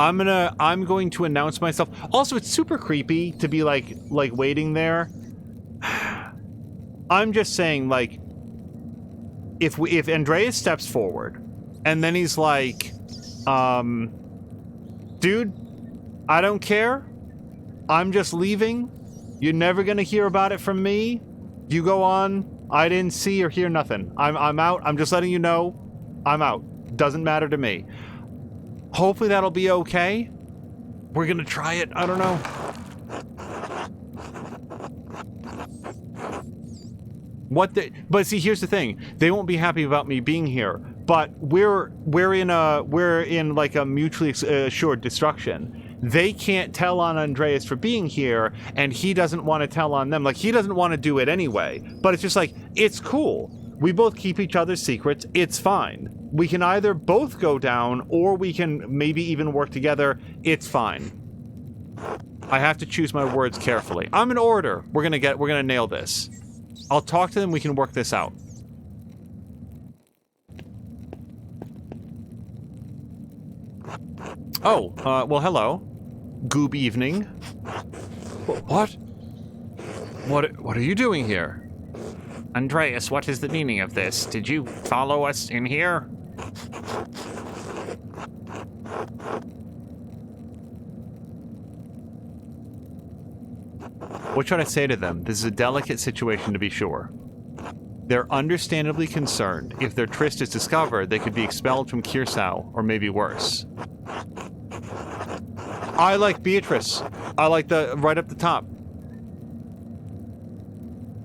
I'm going to announce myself. Also, it's super creepy to be like waiting there. I'm just saying, like, if Andreas steps forward and then he's like, dude, I don't care. I'm just leaving. You're never gonna hear about it from me. You go on. I didn't see or hear nothing. I'm out. I'm just letting you know. I'm out. Doesn't matter to me. Hopefully that'll be okay. We're gonna try it. I don't know. But see, here's the thing. They won't be happy about me being here. But we're in like a mutually assured destruction. They can't tell on Andreas for being here, and he doesn't want to tell on them. Like, he doesn't want to do it anyway. But it's just like, it's cool. We both keep each other's secrets. It's fine. We can either both go down, or we can maybe even work together. It's fine. I have to choose my words carefully. I'm an orator. We're gonna nail this. I'll talk to them. We can work this out. Oh, well, hello. Goob evening. What? What are you doing here? Andreas, what is the meaning of this? Did you follow us in here? What should I say to them? This is a delicate situation, to be sure. They're understandably concerned. If their tryst is discovered, they could be expelled from Kiersau, or maybe worse. I like Beatrice. I like the right up the top.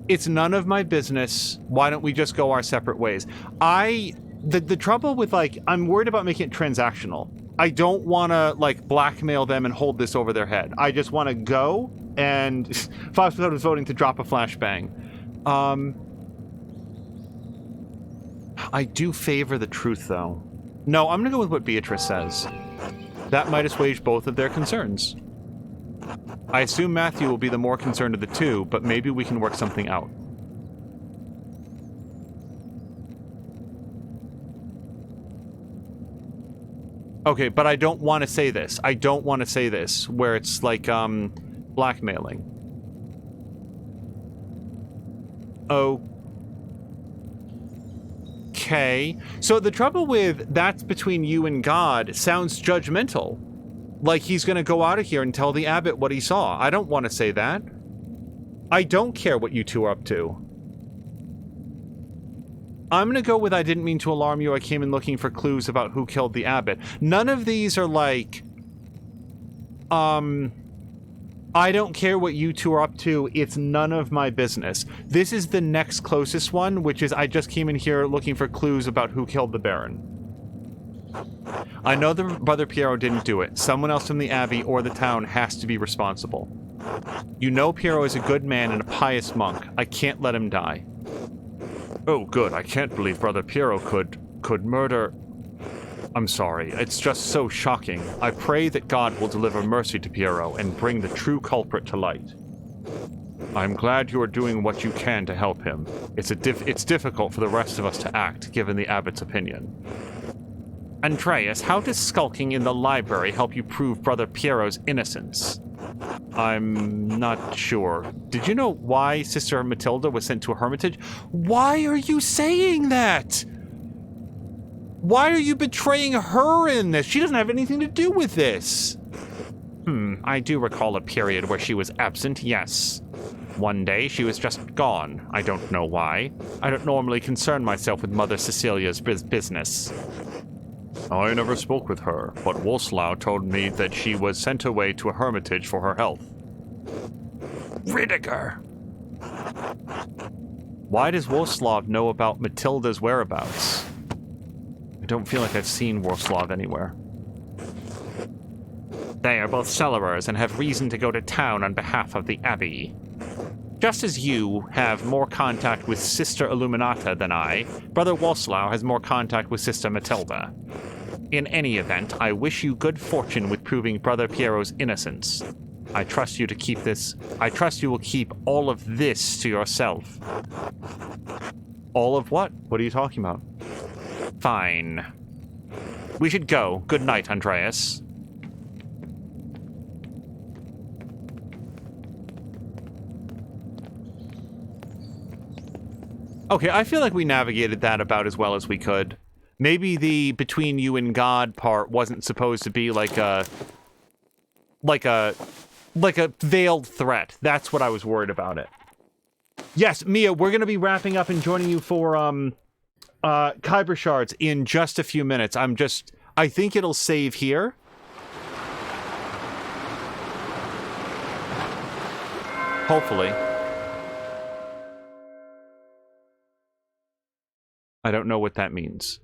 It's none of my business. Why don't we just go our separate ways? The trouble with, like, I'm worried about making it transactional. I don't want to, like, blackmail them and hold this over their head. I just want to go, and 5% is voting to drop a flashbang. I do favor the truth, though. No, I'm going to go with what Beatrice says. That might assuage both of their concerns. I assume Matthew will be the more concerned of the two, but maybe we can work something out. Okay, but I don't want to say this. I don't want to say this, where it's like, blackmailing. Okay. So the trouble with that's between you and God sounds judgmental. Like he's going to go out of here and tell the abbot what he saw. I don't want to say that. I don't care what you two are up to. I'm going to go with I didn't mean to alarm you. I came in looking for clues about who killed the abbot. None of these are like, I don't care what you two are up to. It's none of my business. This is the next closest one, which is I just came in here looking for clues about who killed the Baron. I know that Brother Piero didn't do it. Someone else from the Abbey or the town has to be responsible. You know Piero is a good man and a pious monk. I can't let him die. Oh, good. I can't believe Brother Piero could murder... I'm sorry. It's just so shocking. I pray that God will deliver mercy to Piero and bring the true culprit to light. I'm glad you are doing what you can to help him. It's difficult for the rest of us to act, given the abbot's opinion. Andreas, how does skulking in the library help you prove Brother Piero's innocence? I'm not sure. Did you know why Sister Matilda was sent to a hermitage? Why are you saying that? Why are you betraying her in this? She doesn't have anything to do with this. I do recall a period where she was absent, yes. One day, she was just gone. I don't know why. I don't normally concern myself with Mother Cecilia's business. I never spoke with her, but Wolslaw told me that she was sent away to a hermitage for her health. Ridiger! Why does Wolslaw know about Matilda's whereabouts? I don't feel like I've seen Wolslaw anywhere. They are both cellars and have reason to go to town on behalf of the Abbey. Just as you have more contact with Sister Illuminata than I, Brother Wolslaw has more contact with Sister Matilda. In any event, I wish you good fortune with proving Brother Piero's innocence. I trust you to keep this... I trust you will keep all of this to yourself. All of what? What are you talking about? Fine. We should go. Good night, Andreas. Okay, I feel like we navigated that about as well as we could. Maybe the between you and God part wasn't supposed to be like a veiled threat. That's what I was worried about it. Yes, Mia, we're going to be wrapping up and joining you for Kyber Shards in just a few minutes. I think it'll save here. Hopefully. I don't know what that means.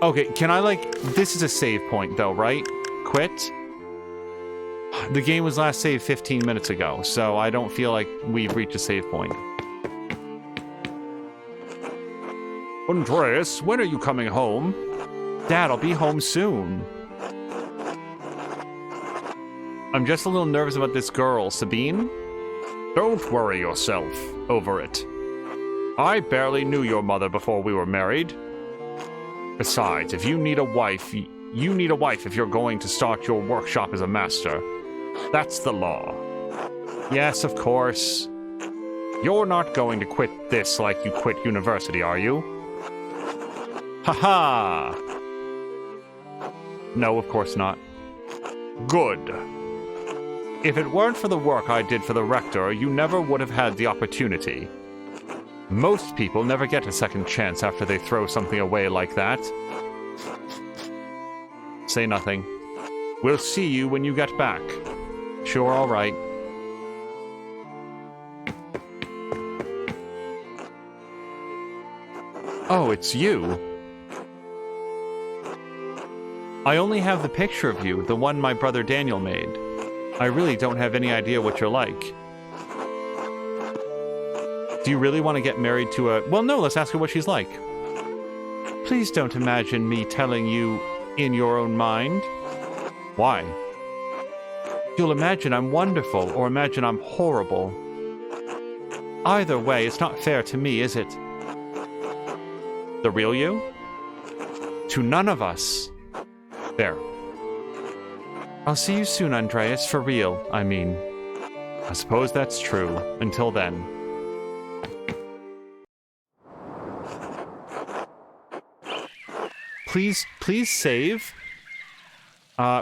Okay, can I, like... This is a save point, though, right? Quit? The game was last saved 15 minutes ago, so I don't feel like we've reached a save point. Andreas, when are you coming home? Dad, I'll be home soon. I'm just a little nervous about this girl, Sabine. Don't worry yourself over it. I barely knew your mother before we were married. Besides, if you need a wife, you need a wife if you're going to start your workshop as a master. That's the law. Yes, of course. You're not going to quit this like you quit university, are you? Haha! No, of course not. Good. If it weren't for the work I did for the rector, you never would have had the opportunity. Most people never get a second chance after they throw something away like that. Say nothing. We'll see you when you get back. Sure, all right. Oh, it's you. I only have the picture of you, the one my brother Daniel made. I really don't have any idea what you're like. Do you really want to get married to a... Well, no, let's ask her what she's like. Please don't imagine me telling you in your own mind. Why? You'll imagine I'm wonderful, or imagine I'm horrible. Either way, it's not fair to me, is it? The real you? To none of us. There. I'll see you soon, Andreas, for real, I mean. I suppose that's true. Until then. Please save.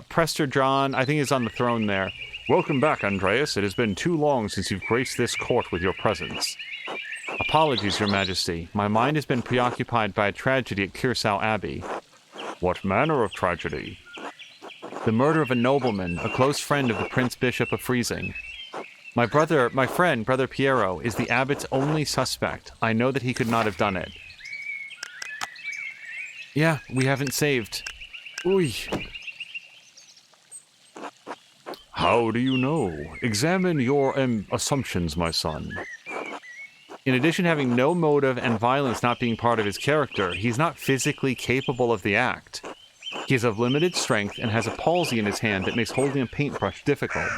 Prester John, I think is on the throne there. Welcome back, Andreas. It has been too long since you've graced this court with your presence. Apologies, Your Majesty. My mind has been preoccupied by a tragedy at Kirsau Abbey. What manner of tragedy? The murder of a nobleman, a close friend of the Prince Bishop of Freising. My friend, Brother Piero, is the abbot's only suspect. I know that he could not have done it. Yeah, we haven't saved. Oy. How do you know? Examine your assumptions, my son. In addition to having no motive and violence not being part of his character, he's not physically capable of the act. He is of limited strength and has a palsy in his hand that makes holding a paintbrush difficult.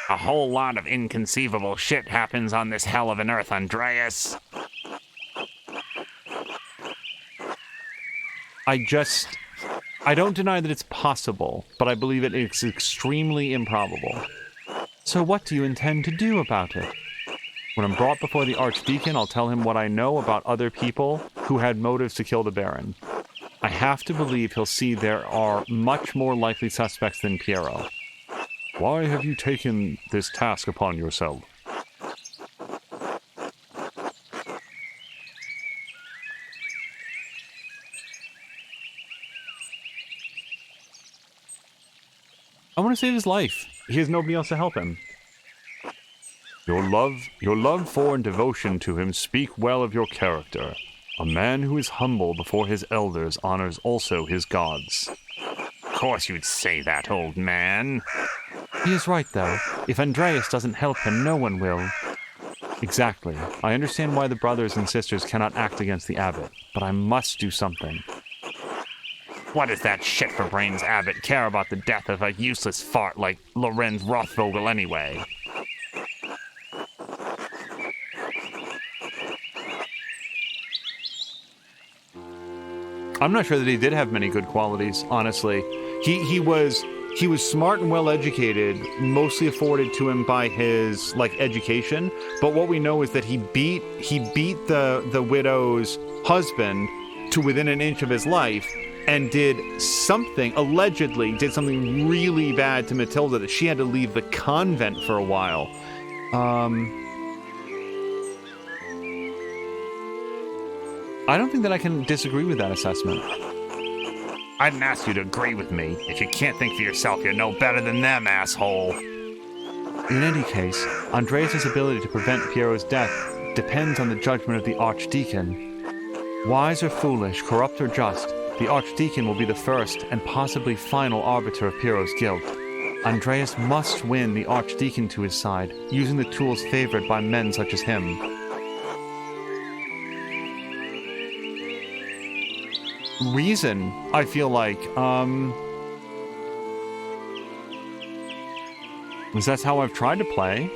A whole lot of inconceivable shit happens on this hell of an earth, Andreas. I don't deny that it's possible, but I believe it is extremely improbable. So what do you intend to do about it? When I'm brought before the Archdeacon, I'll tell him what I know about other people who had motives to kill the Baron. I have to believe he'll see there are much more likely suspects than Piero. Why have you taken this task upon yourself? I want to save his life. He has nobody else to help him. Your love for and devotion to him speak well of your character. A man who is humble before his elders honors also his gods. Of course you'd say that, old man. He is right, though. If Andreas doesn't help him, no one will. Exactly. I understand why the brothers and sisters cannot act against the abbot, but I must do something. What does that shit-for-brains abbot care about the death of a useless fart like Lorenz Rothvogel anyway? I'm not sure that he did have many good qualities, honestly. He was smart and well educated, mostly afforded to him by his education. But what we know is that he beat the widow's husband to within an inch of his life, and allegedly did something really bad to Matilda that she had to leave the convent for a while. I don't think that I can disagree with that assessment. I didn't ask you to agree with me. If you can't think for yourself, you're no better than them, asshole. In any case, Andreas' ability to prevent Piero's death depends on the judgment of the Archdeacon. Wise or foolish, corrupt or just, the Archdeacon will be the first and possibly final arbiter of Piero's guilt. Andreas must win the Archdeacon to his side, using the tools favored by men such as him. Reason, I feel like, because that's how I've tried to play.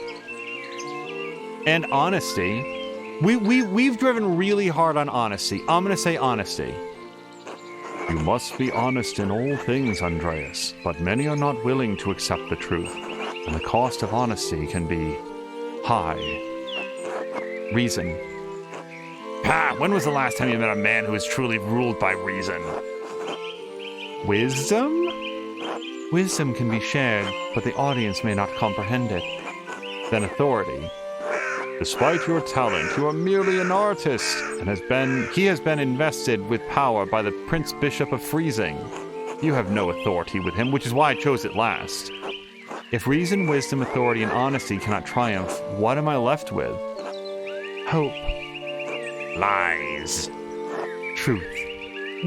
And honesty. We've driven really hard on honesty. I'm gonna say honesty. You must be honest in all things, Andreas, but many are not willing to accept the truth, and the cost of honesty can be high. Reason. Pa, when was the last time you met a man who was truly ruled by reason? Wisdom? Wisdom can be shared, but the audience may not comprehend it. Then authority. Despite your talent, you are merely an artist, and he has been invested with power by the Prince Bishop of Freezing. You have no authority with him, which is why I chose it last. If reason, wisdom, authority, and honesty cannot triumph, what am I left with? Hope. Lies. Truth.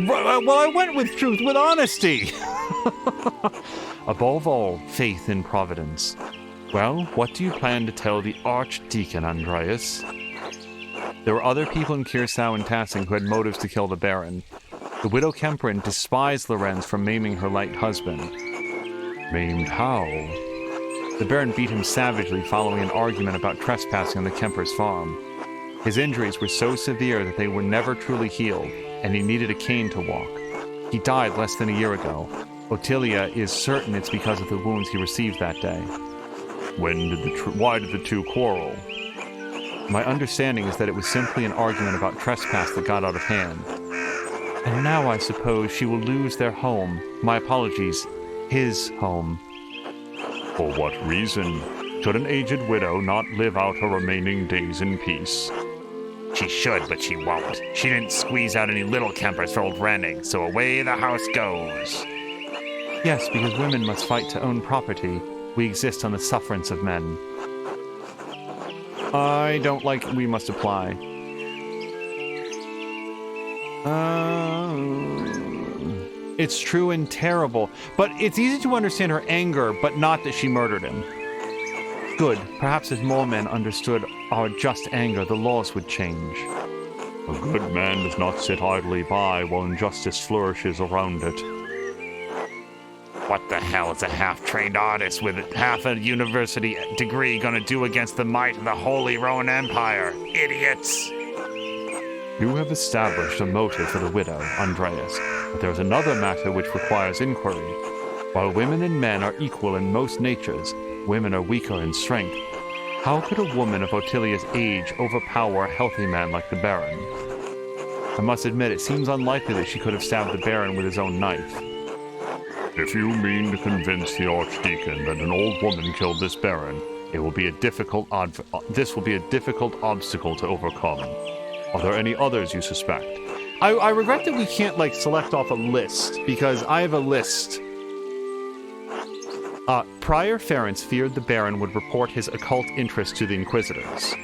Well, I went with truth, with honesty! Above all, faith in Providence. Well, what do you plan to tell the Archdeacon, Andreas? There were other people in Curacao and Tassing who had motives to kill the Baron. The widow Kemperin despised Lorenz for maiming her late husband. Maimed how? The Baron beat him savagely following an argument about trespassing on the Kemper's farm. His injuries were so severe that they were never truly healed, and he needed a cane to walk. He died less than a year ago. Ottilia is certain it's because of the wounds he received that day. Why did the two quarrel? My understanding is that it was simply an argument about trespass that got out of hand. And now I suppose she will lose their home. My apologies. His home. For what reason? Should an aged widow not live out her remaining days in peace? She should, but she won't. She didn't squeeze out any little Kempers for old Renning, so away the house goes. Yes, because women must fight to own property. We exist on the sufferance of men. I don't like we must apply. It's true and terrible, but it's easy to understand her anger, but not that she murdered him. Good. Perhaps if more men understood our just anger, the laws would change. A good man does not sit idly by while injustice flourishes around it. What the hell is a half-trained artist with half a university degree gonna do against the might of the Holy Roman Empire? Idiots! You have established a motive for the widow, Andreas, but there is another matter which requires inquiry. While women and men are equal in most natures, women are weaker in strength. How could a woman of Ottilia's age overpower a healthy man like the Baron? I must admit, it seems unlikely that she could have stabbed the Baron with his own knife. If you mean to convince the Archdeacon that an old woman killed this Baron, this will be a difficult obstacle to overcome. Are there any others you suspect? I regret that we can't, select off a list, because I have a list. Prior Ferenc feared the Baron would report his occult interest to the Inquisitors.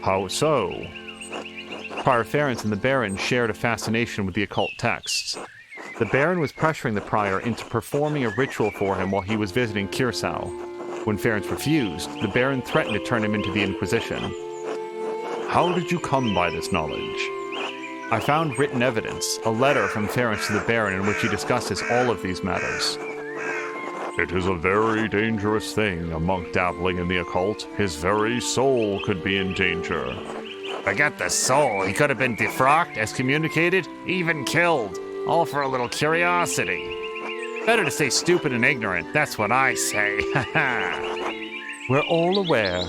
How so? Prior Ferenc and the Baron shared a fascination with the occult texts. The Baron was pressuring the Prior into performing a ritual for him while he was visiting Curacao. When Ferenc refused, the Baron threatened to turn him into the Inquisition. How did you come by this knowledge? I found written evidence, a letter from Ferenc to the Baron in which he discusses all of these matters. It is a very dangerous thing, a monk dabbling in the occult. His very soul could be in danger. Forget the soul. He could have been defrocked, excommunicated, even killed. All for a little curiosity. Better to stay stupid and ignorant, that's what I say. We're all aware.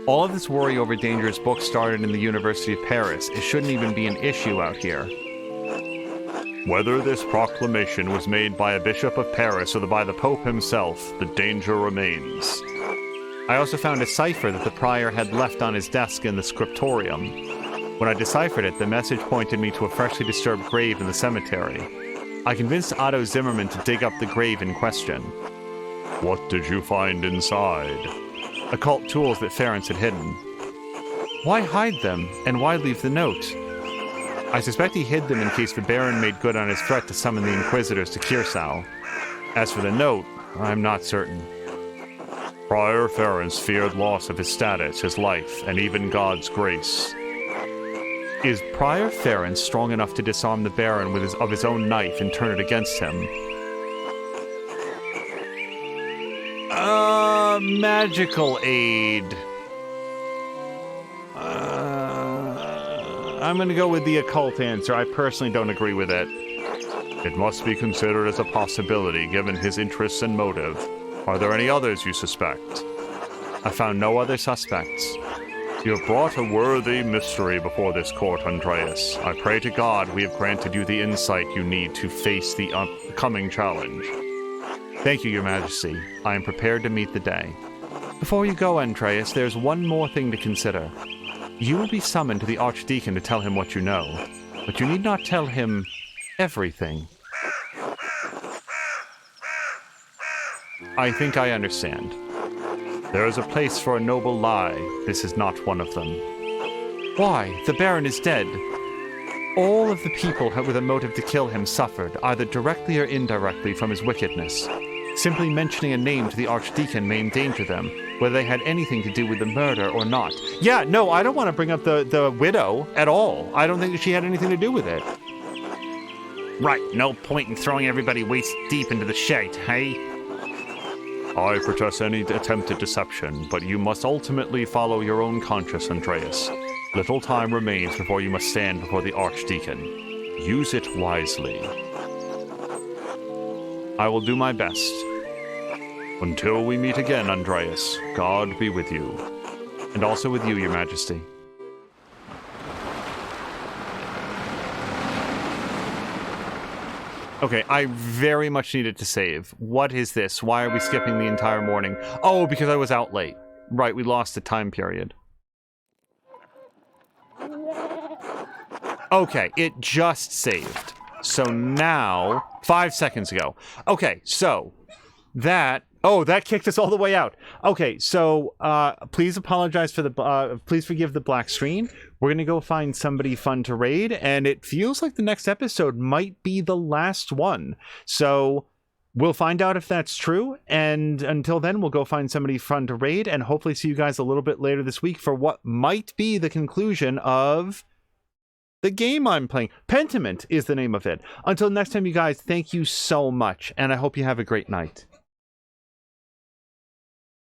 All of this worry over dangerous books started in the University of Paris. It shouldn't even be an issue out here. Whether this proclamation was made by a bishop of Paris or by the Pope himself, the danger remains. I also found a cipher that the prior had left on his desk in the scriptorium. When I deciphered it, the message pointed me to a freshly disturbed grave in the cemetery. I convinced Otto Zimmermann to dig up the grave in question. What did you find inside? Occult tools that Ferenc had hidden. Why hide them, and why leave the note? I suspect he hid them in case the Baron made good on his threat to summon the Inquisitors to Curacao. As for the note, I'm not certain. Prior Ferenc feared loss of his status, his life, and even God's grace. Is Prior Ferenc strong enough to disarm the Baron with his own knife and turn it against him? Magical aid. I'm gonna go with the occult answer. I personally don't agree with it. It must be considered as a possibility given his interests and motive. Are there any others you suspect? I found no other suspects. You have brought a worthy mystery before this court, Andreas. I pray to God we have granted you the insight you need to face the upcoming challenge. Thank you, Your Majesty. I am prepared to meet the day. Before you go, Andreas, there's one more thing to consider. You will be summoned to the Archdeacon to tell him what you know, but you need not tell him everything. I think I understand. There is a place for a noble lie. This is not one of them. Why? The Baron is dead. All of the people with a motive to kill him suffered, either directly or indirectly, from his wickedness. Simply mentioning a name to the Archdeacon may endanger them, whether they had anything to do with the murder or not. Yeah, no, I don't want to bring up the widow at all. I don't think that she had anything to do with it. Right, no point in throwing everybody waist deep into the shade, hey? I protest any attempt at deception, but you must ultimately follow your own conscience, Andreas. Little time remains before you must stand before the Archdeacon. Use it wisely. I will do my best. Until we meet again, Andreas, God be with you. And also with you, Your Majesty. Okay, I very much needed to save. What is this? Why are we skipping the entire morning? Oh, because I was out late. Right, we lost the time period. Okay, it just saved. So now, 5 seconds ago. Okay, so that... Oh, that kicked us all the way out. Okay, so please apologize for the... please forgive the black screen. We're going to go find somebody fun to raid, and it feels like the next episode might be the last one. So we'll find out if that's true, and until then, we'll go find somebody fun to raid, and hopefully see you guys a little bit later this week for what might be the conclusion of the game I'm playing. Pentiment is the name of it. Until next time, you guys, thank you so much, and I hope you have a great night.